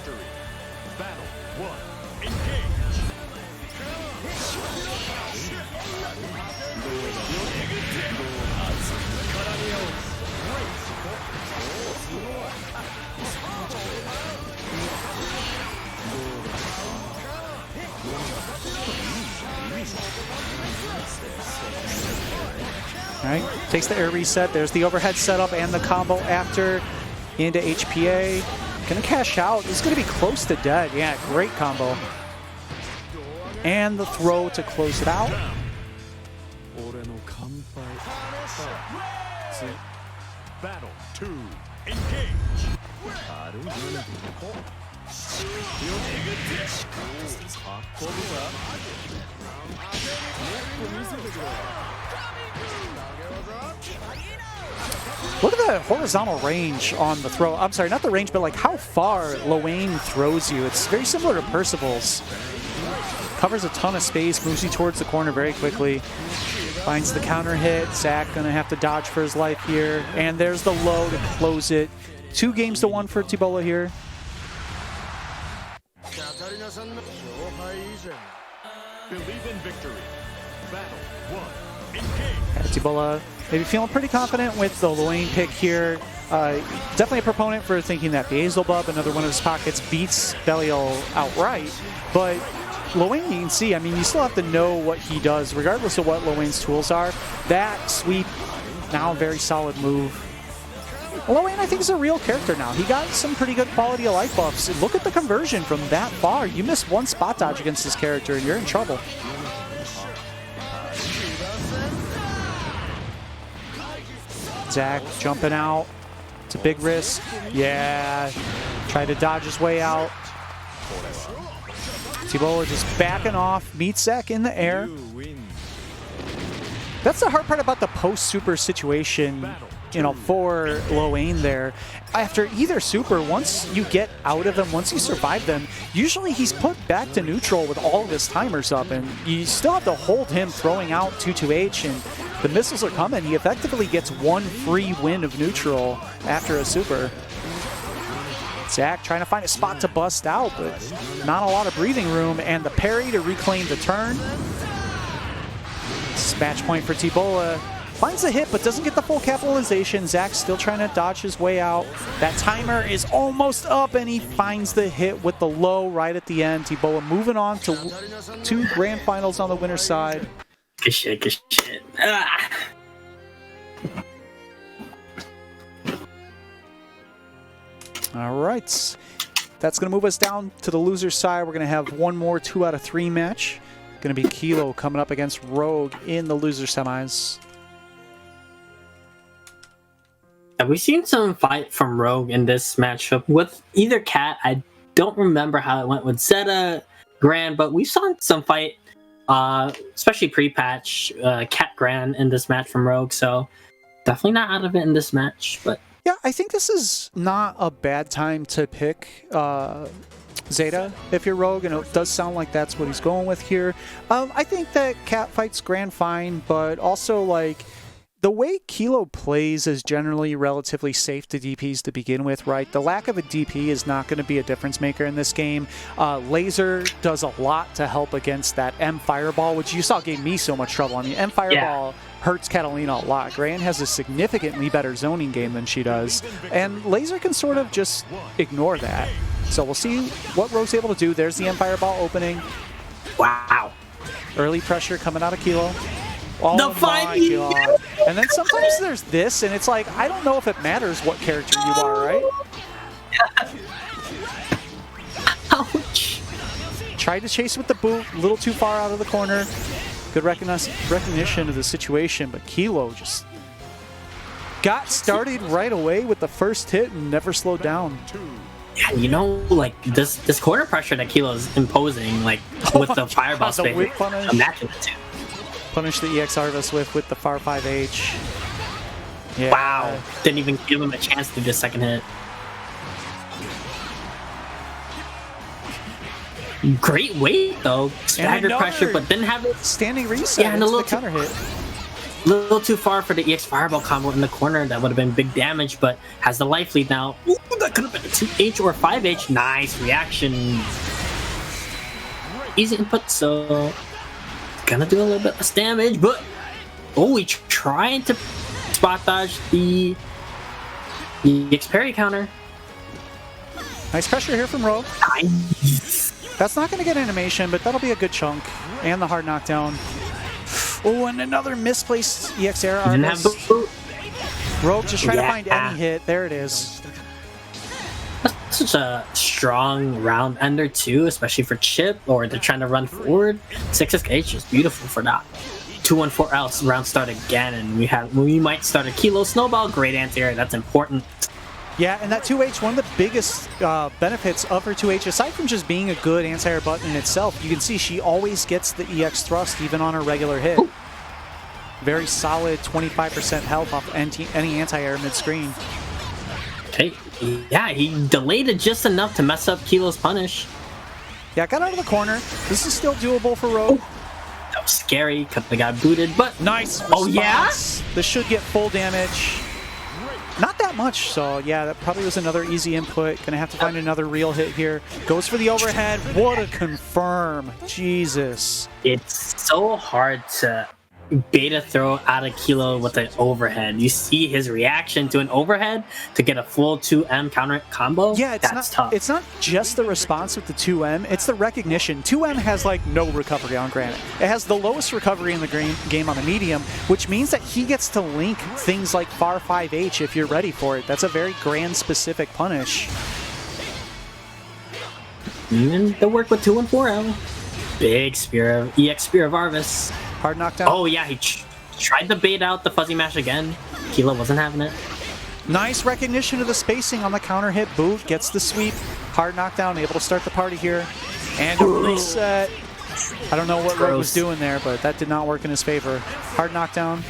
All right, takes the air reset. There's the overhead setup and the combo after into HPA. Gonna cash out. This is gonna be close to dead. Yeah, great combo. And the throw to close it out. Battle 2. Engage. Look at the horizontal range on the throw. I'm sorry, not the range, but like how far Lowain throws you. It's very similar to Percival's. Covers a ton of space, moves you towards the corner very quickly. Finds the counter hit. Zach gonna have to dodge for his life here. And there's the low to close it. 2 games to 1 for T-Bola here. Believe in victory. Battle 1. Engage. T-Bola maybe feeling pretty confident with the Lowain pick here. Definitely a proponent for thinking that Beelzebub, another one of his pockets, beats Belial outright. But Lowain, you can see, I mean, you still have to know what he does, regardless of what Lowain's tools are. That sweep now a very solid move. Lowain, I think, is a real character now. He got some pretty good quality of life buffs. Look at the conversion from that far. You miss one spot dodge against this character and you're in trouble. Zach jumping out. It's a big risk. Yeah. Try to dodge his way out. T-Bola just backing off. Meets Zach in the air. That's the hard part about the post-super situation, you know, for Lowain there. After either super, once you get out of them, once you survive them, usually he's put back to neutral with all of his timers up, and you still have to hold him throwing out 2-2H, and the missiles are coming. He effectively gets one free win of neutral after a super. Zach trying to find a spot to bust out, but not a lot of breathing room, and the parry to reclaim the turn. Match point for T-Bola. Finds the hit, but doesn't get the full capitalization. Zach's still trying to dodge his way out. That timer is almost up, and he finds the hit with the low right at the end. T-Bola moving on to 2 grand finals on the winner's side. Good shit, good shit. Ah. All right. That's going to move us down to the loser's side. We're going to have one more 2 out of 3 match. Going to be Kilo coming up against Rogue in the loser semis. Have we seen some fight from Rogue in this matchup with either Cat? I don't remember how it went with Zeta, Grand, but we saw some fight, especially pre-patch, Cat Grand in this match from Rogue, so definitely not out of it in this match. But yeah, I think this is not a bad time to pick Zeta if you're Rogue, and it does sound like that's what he's going with here. I think that Cat fights Grand fine, but also like the way Kilo plays is generally relatively safe to DPs to begin with, right? The lack of a DP is not going to be a difference maker in this game. Laser does a lot to help against that M Fireball, which you saw gave me so much trouble. I mean, M Fireball hurts Catalina a lot. Gran has a significantly better zoning game than she does, and Laser can sort of just ignore that. So we'll see what Rogue's able to do. There's the M Fireball opening. wow. Early pressure coming out of Kilo. Oh The my god. And then sometimes there's this, and it's like, I don't know if it matters what character you are, right? Ouch. Tried to chase with the boot, a little too far out of the corner. Good recognition of the situation, but Kilo just got started right away with the first hit and never slowed down. Yeah, you know, like this corner pressure that Kilo's imposing, like with the fireball the whip punish. imagine it too. Punish the EX Arvis with the Far 5H. Yeah. Wow, didn't even give him a chance to do the second hit. Great weight though, staggered pressure, but didn't have it. Standing reset. Yeah, and a little counter hit. Little too far for the EX Fireball combo in the corner. That would have been big damage, but has the life lead now. Ooh, that could have been a 2H or 5H. Nice reaction. Easy input, so gonna do a little bit less damage, but oh, we trying to spot dodge the EX parry counter. Nice pressure here from Rogue. Nice. That's not going to get animation, but that'll be a good chunk. And the hard knockdown. Oh, and another misplaced EX air Didn't have the boot. Rogue just trying to find any hit. There it is. That's such a strong round ender too, especially for Chip, or they're trying to run forward. 6SH is beautiful for that. 2-1-4 else round start again, and we might start a Kilo snowball. Great anti-air, that's important. Yeah, and that 2H, one of the biggest benefits of her 2H, aside from just being a good anti-air button in itself, you can see she always gets the EX thrust even on her regular hit. Ooh. Very solid 25% health off any anti-air mid-screen. Okay, yeah, he delayed it just enough to mess up Kilo's punish. Yeah, got out of the corner. This is still doable for Rogue. That was scary, could have got booted, but nice response. Oh yeah? This should get full damage. Not that much, so yeah, that probably was another easy input. Gonna have to find another real hit here. Goes for the overhead. What a confirm. Jesus. It's so hard to beta throw out of Kilo with an overhead. You see his reaction to an overhead to get a full 2M counter combo. Yeah, that's tough. It's not just the response with the 2M, it's the recognition. 2M has like no recovery on granite. It has the lowest recovery in the game on the medium, which means that he gets to link things like far 5H if you're ready for it. That's a very grand specific punish. And the work with 2 and 4L. Big spear, EX Spear of Arvis. Hard knockdown. Oh yeah, he tried to bait out the fuzzy mash again. Kilo wasn't having it. Nice recognition of the spacing on the counter hit. Boot gets the sweep. Hard knockdown, able to start the party here. And a reset. I don't know what Red was doing there, but that did not work in his favor. Hard knockdown.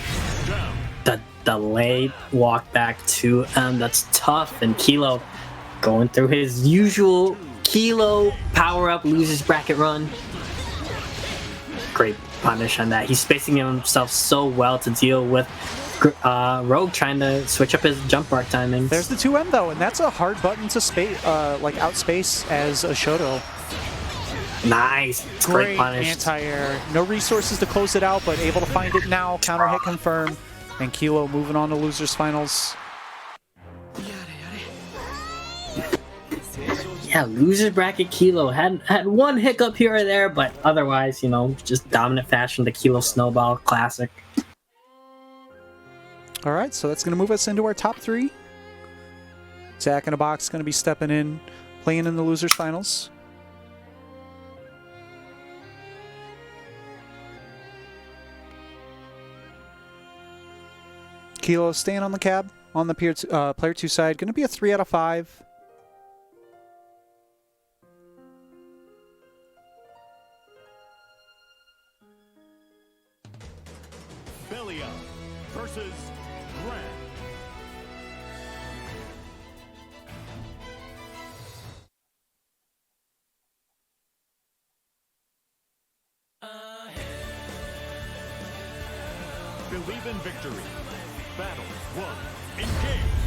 The delayed walk back to that's tough. And Kilo going through his usual Kilo power up losers bracket run. Great punish on that. He's spacing himself so well to deal with Rogue trying to switch up his jump bar timing. There's the 2M though, and that's a hard button to like outspace as a Shoto. Nice. Great punish. Anti-air. No resources to close it out, but able to find it now. Counter hit confirm. And Kilo moving on to losers finals. Yeah, loser bracket Kilo had one hiccup here or there, but otherwise, you know, just dominant fashion, the Kilo Snowball Classic. All right, so that's going to move us into our top 3. Zach in a box going to be stepping in, playing in the losers finals. Kilo staying on the cab on the player 2 side. Going to be a 3 out of 5. Belia versus Gran. Believe in victory. Battle 1. Engage.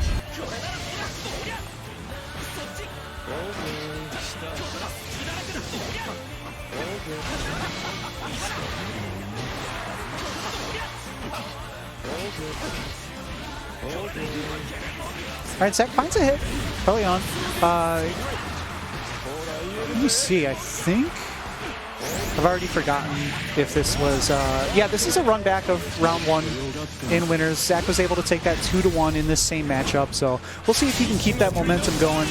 All right, Zach finds a hit early on. Let me see. I think I've already forgotten if this was. Yeah, this is a run back of round 1 in winners. Zach was able to take that 2-1 in this same matchup, so we'll see if he can keep that momentum going.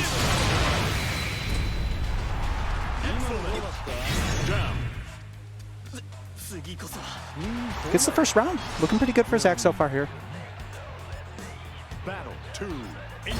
Gets the first round. Looking pretty good for Zach so far here. Battle 2. Engage.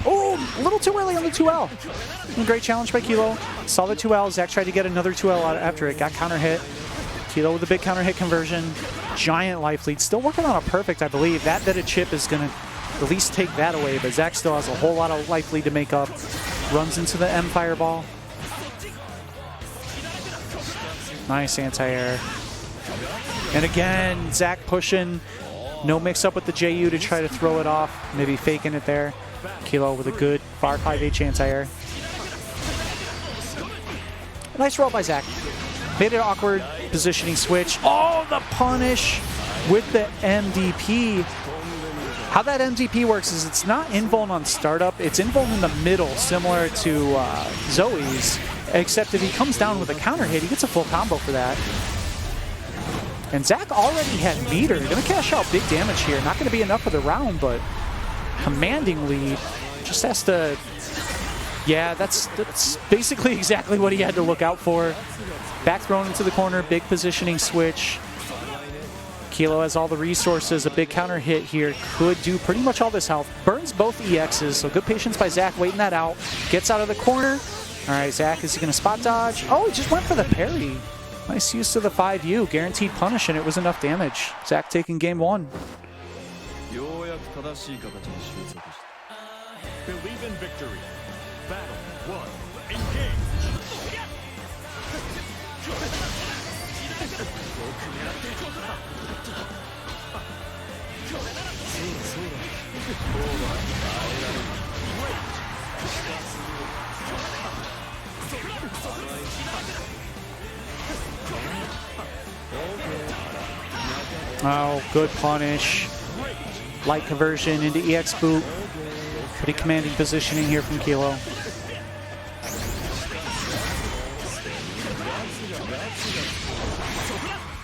Oh, a little too early on the 2L. Great challenge by Kilo. Saw the 2L. Zach tried to get another 2L out after it. Got counter hit. Kilo with a big counter hit conversion. Giant life lead. Still working on a perfect, I believe. That bit of chip is going to at least take that away, but Zach still has a whole lot of life lead to make up. Runs into the M fireball. Nice anti-air. And again, Zach pushing. No mix up with the JU to try to throw it off. Maybe faking it there. Kilo with a good far 5H anti-air. Nice roll by Zach. Made an awkward positioning switch. Oh, the punish with the MDP. How that MDP works is it's not invuln on startup. It's invuln in the middle, similar to Zoe's, except if he comes down with a counter hit, he gets a full combo for that. And Zach already had meter. Gonna cash out big damage here. Not gonna be enough for the round, but commanding lead. Just has to... Yeah, that's basically exactly what he had to look out for. Back thrown into the corner, big positioning switch. Kilo has all the resources. A big counter hit here could do pretty much all this health. Burns both EXs, so good patience by Zach waiting that out. Gets out of the corner. All right, Zach, is he going to spot dodge? Oh, he just went for the parry. Nice use of the 5U. Guaranteed punish, and it was enough damage. Zach taking game 1. Believe in victory. Battle 1. Engage. Oh, good punish. Light conversion into EX boot. Pretty commanding positioning here from Kilo.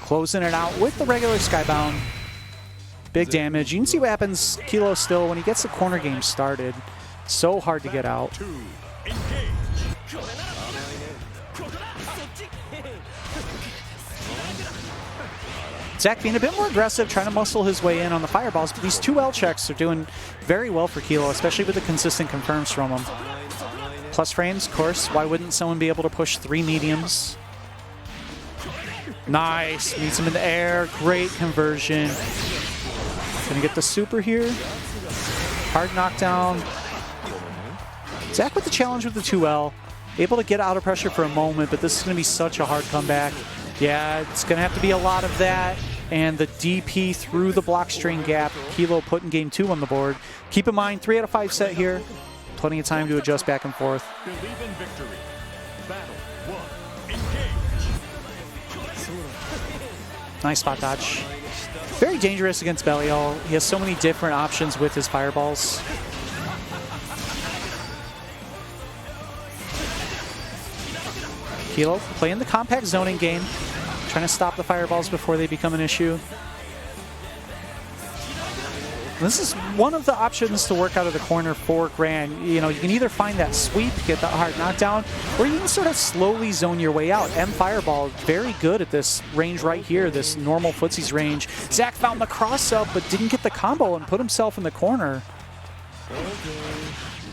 Closing it out with the regular Skybound. Big damage. You can see what happens, Kilo still, when he gets the corner game started. So hard to get out. Zach being a bit more aggressive, trying to muscle his way in on the fireballs, but these 2 L checks are doing very well for Kilo, especially with the consistent confirms from him. Plus frames, of course. Why wouldn't someone be able to push 3 mediums? Nice. Meets him in the air. Great conversion. Gonna get the super here. Hard knockdown. Zach with the challenge with the 2L. Able to get out of pressure for a moment, but this is gonna be such a hard comeback. Yeah, it's gonna have to be a lot of that. And the DP through the block string gap. Kilo putting game 2 on the board. Keep in mind, 3 out of 5 set here. Plenty of time to adjust back and forth. Believe in victory. Battle 1. Engage. Nice spot dodge. Very dangerous against Belial. He has so many different options with his fireballs. Kilo playing the compact zoning game, trying to stop the fireballs before they become an issue. This is one of the options to work out of the corner for Gran. You know, you can either find that sweep, get the hard knockdown, or you can sort of slowly zone your way out. M Fireball, very good at this range right here, this normal footsies range. Zach found the cross up, but didn't get the combo and put himself in the corner.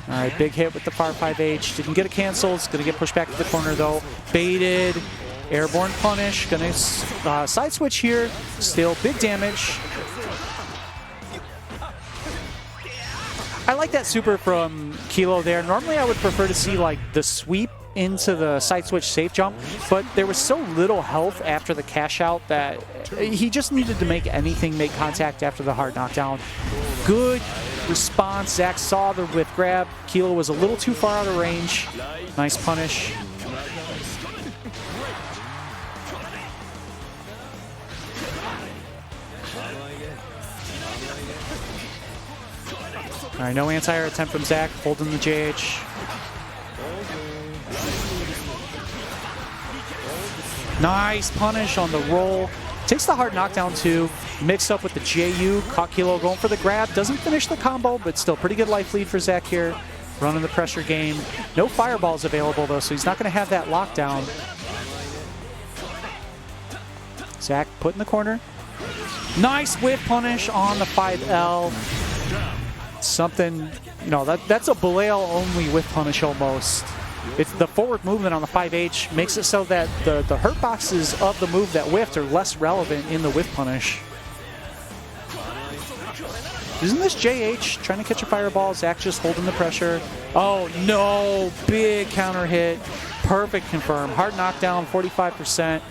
All right, big hit with the far 5H. Didn't get it canceled. It's going to get pushed back to the corner, though. Baited. Airborne punish. Going to side switch here. Still big damage. I like that super from Kilo there. Normally, I would prefer to see like the sweep into the side switch safe jump, but there was so little health after the cash out that he just needed to make anything make contact after the hard knockdown. Good response. Zach saw the whiff grab. Kilo was a little too far out of range. Nice punish. All right, no anti-air attempt from Zach, holding the JH. Nice punish on the roll. Takes the hard knockdown too. Mixed up with the JU. Caught Kilo going for the grab. Doesn't finish the combo, but still pretty good life lead for Zach here. Running the pressure game. No fireballs available though, so he's not going to have that lockdown. Zach put in the corner. Nice whip punish on the 5L. Something, you know, that's a Belial only whip punish almost. It's the forward movement on the 5H makes it so that the hurt boxes of the move that whiffed are less relevant in the whiff punish. Isn't this JH trying to catch a fireball? Zach just holding the pressure. Oh no, big counter hit. Perfect confirm. Hard knockdown, 45%.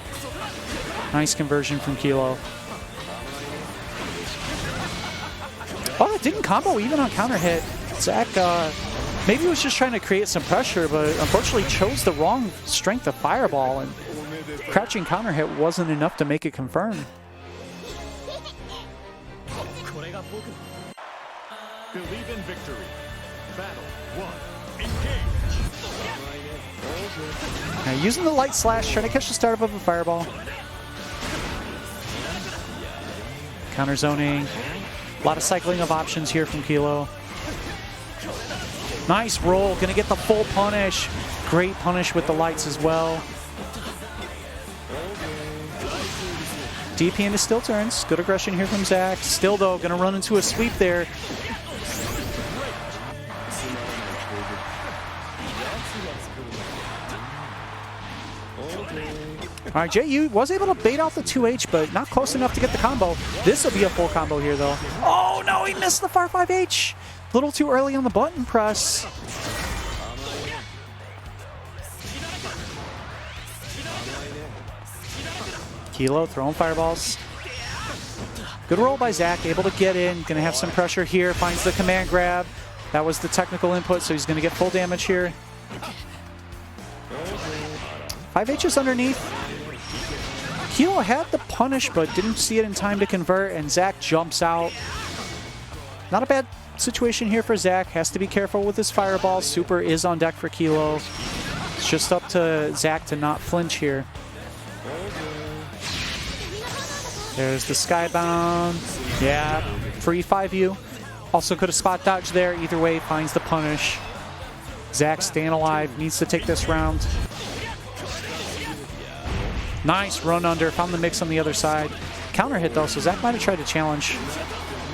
Nice conversion from Kilo. Oh, it didn't combo even on counter hit. Zach maybe was just trying to create some pressure, but unfortunately chose the wrong strength of fireball, and crouching counter hit wasn't enough to make it confirm. Believe in victory. Battle 1. Engage. Now using the light slash, trying to catch the startup of a fireball. Counter zoning. A lot of cycling of options here from Kilo. Nice roll, gonna get the full punish. Great punish with the lights as well. DP into still turns. Good aggression here from Zach. Still though, gonna run into a sweep there. All right, JU was able to bait out the 2H, but not close enough to get the combo. This will be a full combo here, though. Oh, no, he missed the far 5H. A little too early on the button press. Kilo throwing fireballs. Good roll by Zach, able to get in. Going to have some pressure here. Finds the command grab. That was the technical input, so he's going to get full damage here. 5H's underneath. Kilo had the punish, but didn't see it in time to convert, and Zach jumps out. Not a bad situation here for Zach. Has to be careful with his fireball. Super is on deck for Kilo. It's just up to Zach to not flinch here. There's the skybound. Yeah, free 5U. Also could have spot dodged there. Either way, finds the punish. Zach staying alive. Needs to take this round. Nice run under. Found the mix on the other side. Counter hit though, so Zach might have tried to challenge.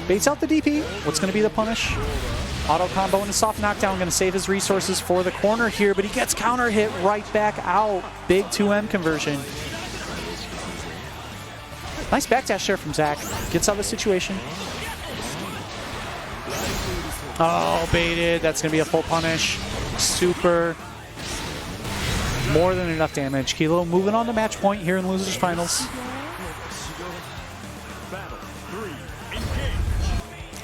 Baits out the DP. What's going to be the punish? Auto combo and a soft knockdown. Going to save his resources for the corner here, but he gets counter hit right back out. Big 2M conversion. Nice backdash there from Zach. Gets out of the situation. Oh, baited. That's going to be a full punish. Super. More than enough damage. Kilo moving on to match point here in Losers Finals.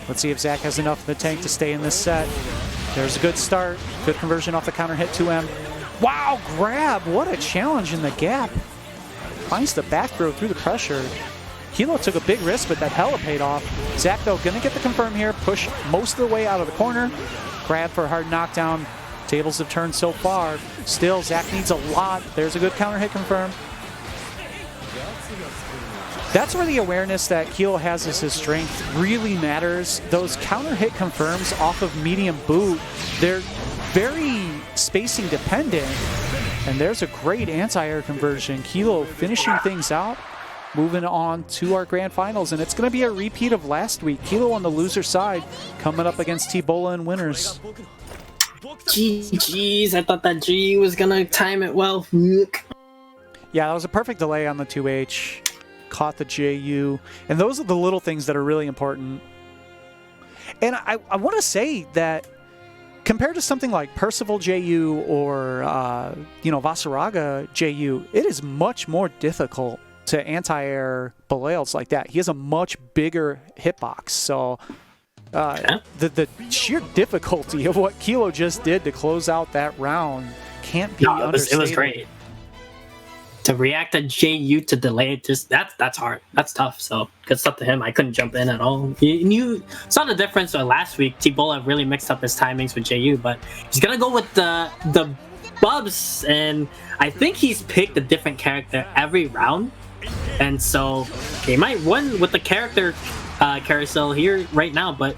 Let's see if Zach has enough in the tank to stay in this set. There's a good start. Good conversion off the counter hit 2M. Wow, grab. What a challenge in the gap. Finds the back throw through the pressure. Kilo took a big risk, but that hella paid off. Zach, though, going to get the confirm here. Push most of the way out of the corner. Grab for a hard knockdown. Tables have turned so far. Still, Zach needs a lot. There's a good counter hit confirm. That's where the awareness that Kilo has as his strength really matters. Those counter hit confirms off of medium boot, they're very spacing dependent. And there's a great anti-air conversion. Kilo finishing things out. Moving on to our grand finals, and it's going to be a repeat of last week. Kilo on the loser side, coming up against T-Bola in winners. Jeez, I thought that G was going to time it well. Yeah, that was a perfect delay on the 2H. Caught the JU, and those are the little things that are really important. And I want to say that compared to something like Percival JU or Vasaraga JU, it is much more difficult to anti-air Belials like that. He has a much bigger hitbox, so the sheer difficulty of what Kilo just did to close out that round can't be understated. It was great. To react to JU to delay it, just that's hard. That's tough. So good stuff to him. I couldn't jump in at all. You saw the difference last week. T-Bola really mixed up his timings with JU, but he's gonna go with the bubs, and I think he's picked a different character every round. And so he might win with the character carousel here right now, but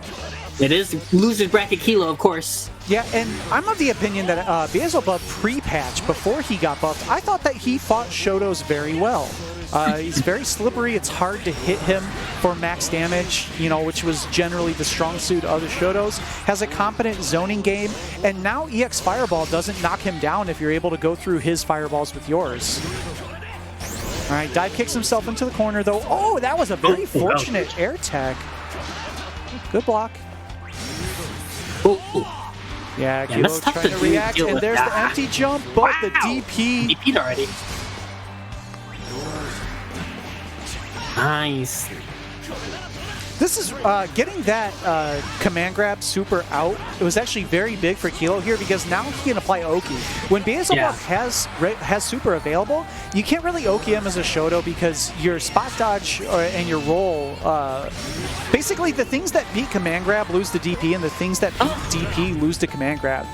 it is loser's bracket Kilo, of course. Yeah, and I'm of the opinion that Beelzebub pre-patch, before he got buffed, I thought that he fought Shotos very well. He's very slippery. It's hard to hit him for max damage, which was generally the strong suit of the Shotos. Has a competent zoning game, and now EX Fireball doesn't knock him down if you're able to go through his fireballs with yours. All right, dive kicks himself into the corner, though. Oh, that was a very fortunate air tag. Good block. Yeah, Kilo trying to react, and there's the empty jump, but the DP. DP'd already. Nice. This is getting that command grab super out. It was actually very big for Kilo here because now he can apply Oki. When Beelzebub has super available, you can't really Oki him as a Shoto because your spot dodge and your roll, basically the things that beat command grab lose to DP, and the things that beat DP lose to command grab.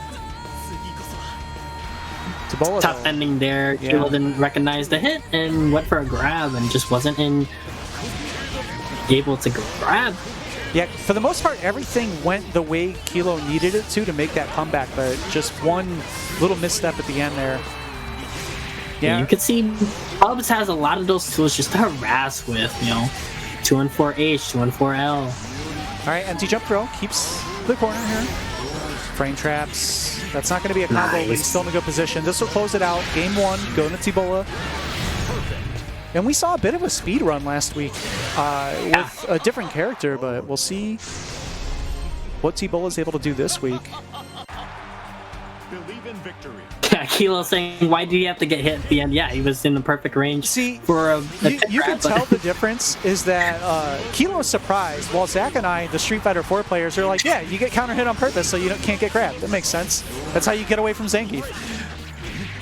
Tough ending there. Yeah. Kilo didn't recognize the hit and went for a grab and just wasn't able to grab. Yeah, for the most part, everything went the way Kilo needed it to make that comeback, but just one little misstep at the end there. Yeah, you can see Bubs has a lot of those tools just to harass with, 2-4H, 2-4L. All right, empty jump throw keeps the corner here. Frame traps. That's not going to be a combo, but he's still in a good position. This will close it out. Game 1, going to T-Bola. And we saw a bit of a speed run last week with a different character, but we'll see what T-Bola is able to do this week. believe in victory. Yeah, Kilo saying, why do you have to get hit at the end? Yeah, he was in the perfect range. See, for a you can tell the difference is that Kilo's surprised, while Zach and I, the Street Fighter 4 players, are like, yeah, you get counter hit on purpose so you can't get grabbed. That makes sense. That's how you get away from Zangief.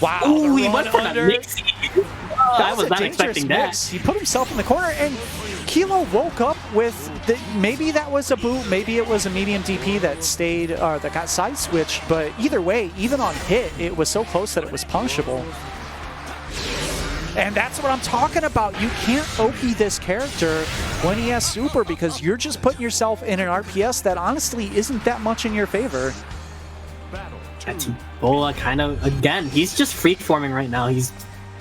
Wow, Ooh, he the went run for that under. mixie. I was a not dangerous expecting mix. that. He put himself in the corner, and Kilo woke up with maybe that was a boot, maybe it was a medium DP that stayed, that got side switched. But either way, even on hit, it was so close that it was punishable. And that's what I'm talking about. You can't Oki this character when he has super because you're just putting yourself in an RPS that honestly isn't that much in your favor. Bola kind of, again, he's just free-forming right now. He's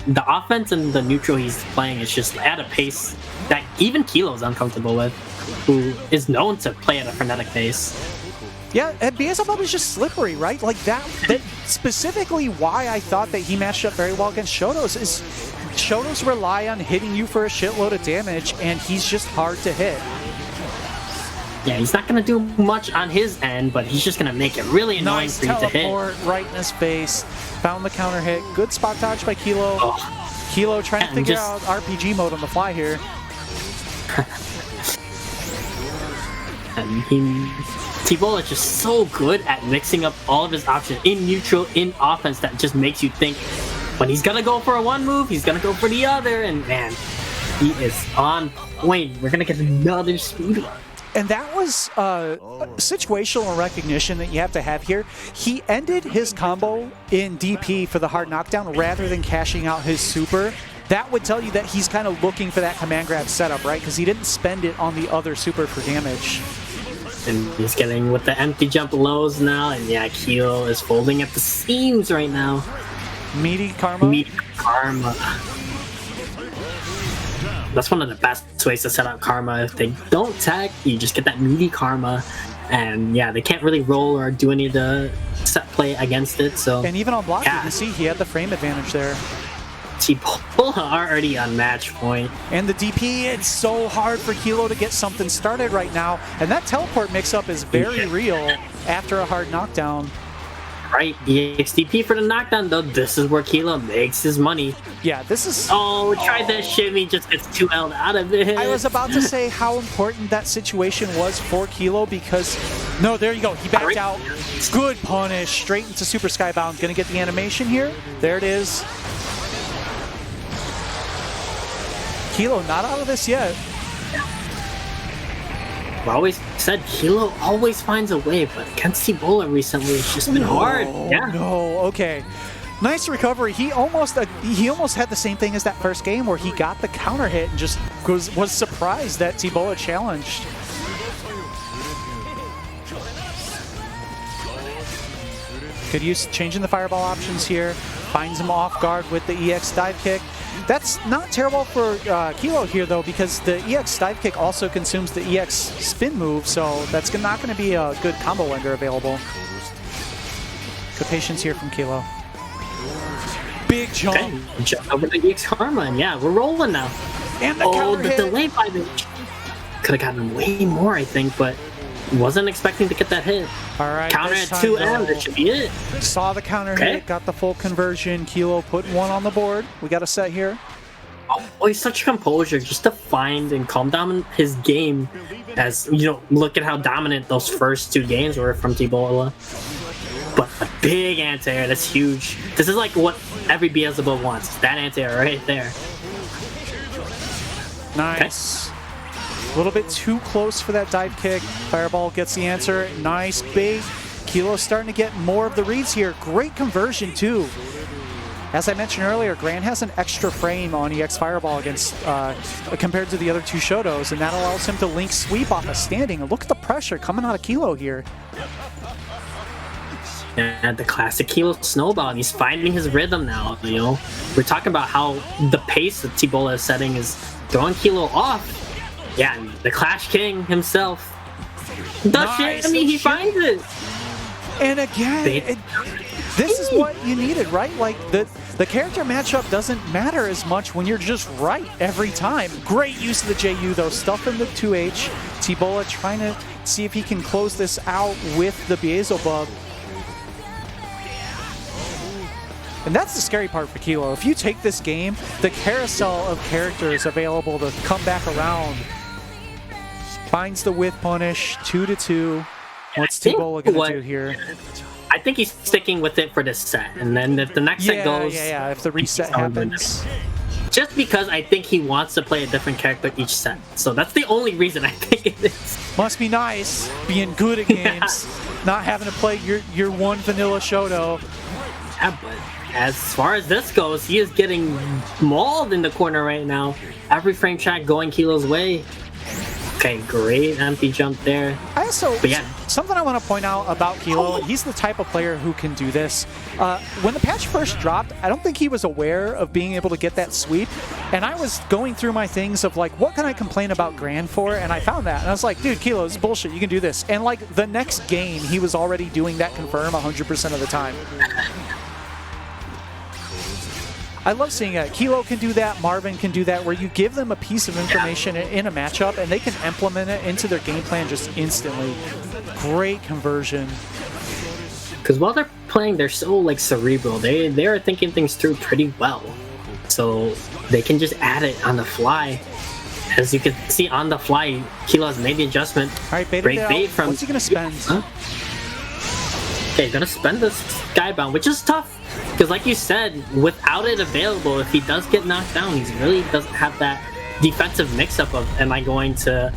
the offense and the neutral he's playing is just at a pace that even Kilo's uncomfortable with, who is known to play at a frenetic pace. Yeah, and Beelzebub is just slippery, right? Like that specifically why I thought that he matched up very well against Shotos is Shotos rely on hitting you for a shitload of damage, and he's just hard to hit. Yeah, he's not going to do much on his end, but he's just going to make it really annoying Nice for you to hit. teleport right in his face. Found the counter hit. Good spot dodge by Kilo. Oh. Kilo trying to And figure just- out RPG mode on the fly here. And T-Ball is just so good at mixing up all of his options in neutral, in offense, that just makes you think when he's going to go for a one move, he's going to go for the other, and man, he is on point. We're going to get another speed run. And that was situational recognition that you have to have here. He ended his combo in DP for the hard knockdown rather than cashing out his super. That would tell you that he's kind of looking for that command grab setup, right? Because he didn't spend it on the other super for damage. And he's getting with the empty jump lows now, and yeah, Kilo is folding at the seams right now. Meaty Karma. Meaty Karma. That's one of the best ways to set up Karma. If they don't tag, you just get that meaty Karma, and yeah, they can't really roll or do any of the set play against it. So And even on block, yeah. you can see he had the frame advantage there. T-Bola already on match point. And the DP, it's so hard for Kilo to get something started right now. And that teleport mix-up is very real after a hard knockdown. Right, EXDP for the knockdown though. This is where Kilo makes his money. Yeah, this is... Oh, tried that shimmy, just gets 2L'd out of it. I was about to say how important that situation was for Kilo because... No, there you go. He backed out. Good punish. Straight into Super Skybound. Gonna get the animation here. There it is. Kilo not out of this yet. I've always said Kilo always finds a way, but against T-Bola recently, it's just been hard. Yeah. No, okay. Nice recovery. He almost had the same thing as that first game where he got the counter hit and just was surprised that T-Bola challenged. Could use changing the fireball options here. Finds him off guard with the EX dive kick. That's not terrible for Kilo here, though, because the EX dive kick also consumes the EX spin move, so that's not going to be a good combo ender available. Good patience here from Kilo. Big jump. Okay, jump over to EX Karma, and yeah, we're rolling now. And the Oh, counter the hit. delay by the... Could have gotten way more, I think, but wasn't expecting to get that hit. All right, Counter this at time, 2M, though, that should be it. saw the counter Okay. hit, got the full conversion. Kilo putting one on the board. We got a set here. Oh, he's such composure just to find and calm down his game. As you know, look at how dominant those first two games were from T-Bola. But a big anti-air, that's huge. This is like what every Beelzebub wants. That anti-air right there. Nice. A little bit too close for that dive kick. Fireball gets the answer. Nice bait. Kilo's starting to get more of the reads here. Great conversion, too. As I mentioned earlier, Grant has an extra frame on EX Fireball against compared to the other two Shotos, and that allows him to link sweep off a standing. And look at the pressure coming out of Kilo here. And the classic Kilo snowball, and he's finding his rhythm now. You know, we're talking about how the pace that T-Bola is setting is throwing Kilo off. Yeah, and the Clash King himself. Nice. He finds it. And again, this is what you needed, right? Like the character matchup doesn't matter as much when you're just right every time. Great use of the JU though, stuff in the 2H. T-Bola trying to see if he can close this out with the Beelzebub. And that's the scary part for Kilo. If you take this game, the carousel of characters available to come back around finds the whiff punish, 2-2. What's T-Bola going to do here? I think he's sticking with it for this set, and then if the next set goes... Yeah, if the reset happens. Just because I think he wants to play a different character each set. So that's the only reason I think it is. Must be nice being good at games, not having to play your one vanilla Shoto. Yeah, but as far as this goes, he is getting mauled in the corner right now. Every frame track going Kilo's way. Okay, great empty jump there. Something I want to point out about Kilo, he's the type of player who can do this. When the patch first dropped, I don't think he was aware of being able to get that sweep. And I was going through my things of like, what can I complain about Gran for? And I found that. And I was like, dude, Kilo, this is bullshit. You can do this. And like the next game, he was already doing that confirm 100% of the time. I love seeing it. Kilo can do that, Marvin can do that, where you give them a piece of information in a matchup and they can implement it into their game plan just instantly. Great conversion. Because while they're playing, they're so like cerebral. They are thinking things through pretty well. So they can just add it on the fly. As you can see on the fly, Kilo has made the adjustment. All right, great bait from... What's he going to spend? Huh? Okay, he's going to spend the Skybound, which is tough. Because like you said, without it available, if he does get knocked down, he really doesn't have that defensive mix-up of, am I going to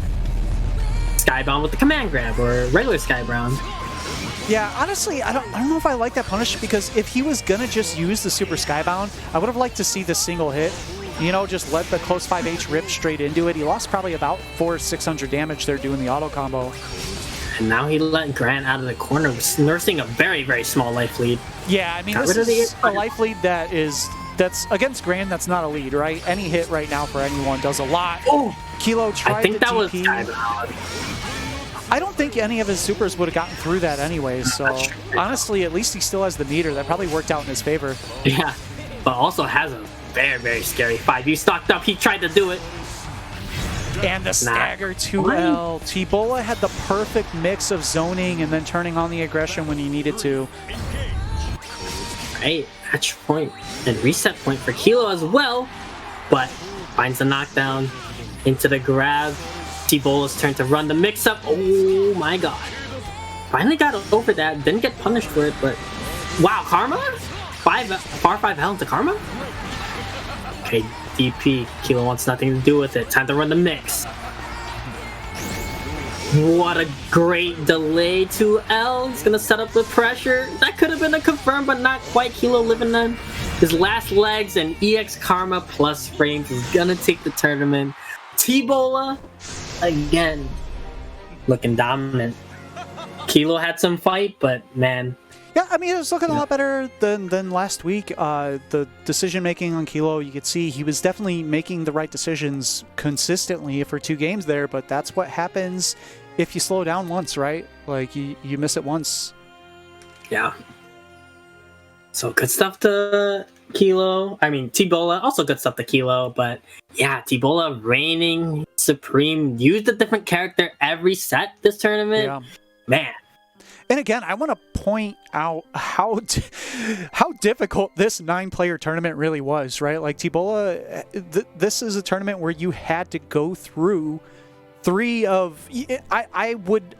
Skybound with the command grab or regular Skybound? Yeah, honestly, I don't know if I like that punish, because if he was going to just use the super Skybound, I would have liked to see the single hit. You know, just let the close 5H rip straight into it. He lost probably about 400-600 damage there doing the auto combo. And now he let Grant out of the corner, nursing a very, very small life lead. Yeah, I mean, this is a life lead that's against Grand, that's not a lead, right? Any hit right now for anyone does a lot. Oh, Kilo tried I think that DP. was I don't think any of his supers would have gotten through that anyway, so honestly, at least he still has the meter. That probably worked out in his favor. Yeah, but also has a very, very scary 5. Stocked up, he tried to do it. And the stagger 2L. T-Bola had the perfect mix of zoning and then turning on the aggression when he needed to. Right, match point and reset point for Kilo as well, but finds the knockdown into the grab. T-Bola's turn to run the mix-up. Oh my god. Finally got over that, didn't get punished for it, but wow, Karma? Far 5 hell into Karma? Okay, DP. Kilo wants nothing to do with it. Time to run the mix. What a great delay to L. He's gonna set up the pressure. That could have been a confirm, but not quite. Kilo living on his last legs, and EX Karma plus frames is gonna take the tournament. T-Bola, again, looking dominant. Kilo had some fight, but man. Yeah, I mean, it was looking a lot better than last week. The decision-making on Kilo, you could see he was definitely making the right decisions consistently for 2 games there, but that's what happens if you slow down once, right? Like, you miss it once. Yeah. So good stuff to Kilo. I mean, T-Bola, also good stuff to Kilo, but yeah, T-Bola reigning supreme, used a different character every set this tournament. Yeah. Man. And again, I want to point out how difficult this 9-player tournament really was, right? Like, T-Bola, this is a tournament where you had to go through 3 of... I would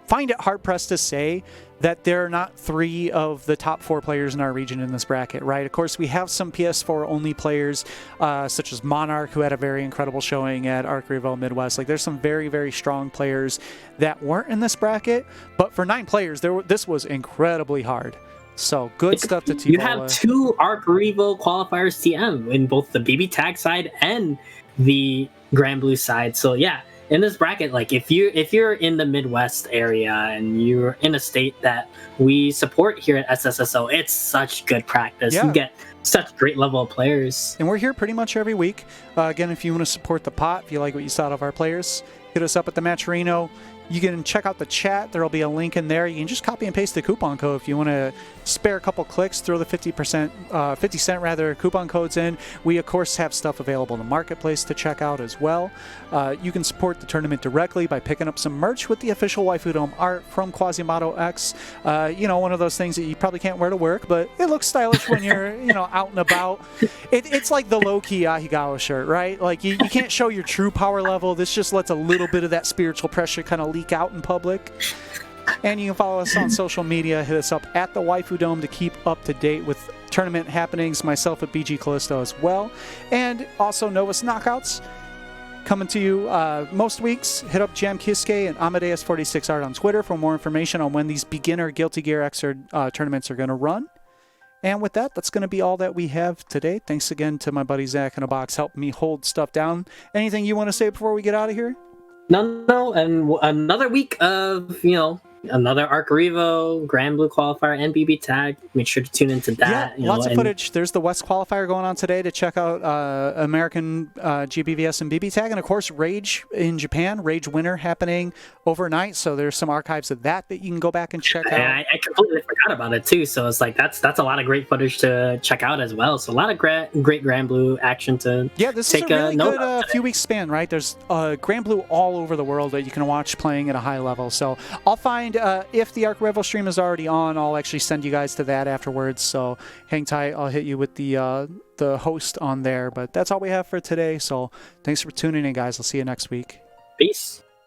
find it hard-pressed to say that there are not 3 of the top 4 players in our region in this bracket, right? Of course, we have some PS4-only players, such as Monarch, who had a very incredible showing at Arc Revo Midwest. Like, there's some very, very strong players that weren't in this bracket, but for 9 players, this was incredibly hard. So, good stuff to T-Bola. You have 2 Arc Revo qualifiers TM in both the BB Tag side and the Granblue side. So, yeah. In this bracket, like if you're in the Midwest area and you're in a state that we support here at SSSO, it's such good practice. Yeah. You get such great level of players. And we're here pretty much every week. Again, if you want to support the pot, if you like what you saw of our players, hit us up at the Matcherino. You can check out the chat. There will be a link in there. You can just copy and paste the coupon code if you want to spare a couple clicks. Throw the 50 cent rather coupon codes in. We of course have stuff available in the marketplace to check out as well. You can support the tournament directly by picking up some merch with the official Waifu Dome art from Quasimodo X. One of those things that you probably can't wear to work, but it looks stylish when you're out and about. It's like the low-key Ahigawa shirt, right? Like you can't show your true power level. This just lets a little bit of that spiritual pressure kind of leak out in public. And you can follow us on social media. Hit us up at the Waifu Dome to keep up to date with tournament happenings. Myself at BG Callisto as well. And also Novus Knockouts coming to you most weeks. Hit up Jam Kisuke and Amadeus46 Art on Twitter for more information on when these beginner Guilty Gear Xrd tournaments are going to run. And with that, that's going to be all that we have today. Thanks again to my buddy Zach in a box helping me hold stuff down. Anything you want to say before we get out of here? No, and another week of, another Arc Revo, Granblue qualifier, and BB tag. Make sure to tune into that. Yeah, lots of footage. There's the West qualifier going on today to check out American GBVS and BB tag, and of course Rage in Japan, Rage Winter happening overnight. So there's some archives of that you can go back and check out. I completely forgot about it too. So it's like that's a lot of great footage to check out as well. So a lot of great Granblue action to this take is a really note good of few weeks span, right? There's Granblue all over the world that you can watch playing at a high level. So I'll find if the Arc Revo stream is already on, I'll actually send you guys to that afterwards. So hang tight. I'll hit you with the host on there. But that's all we have for today. So thanks for tuning in, guys. I'll see you next week. Peace.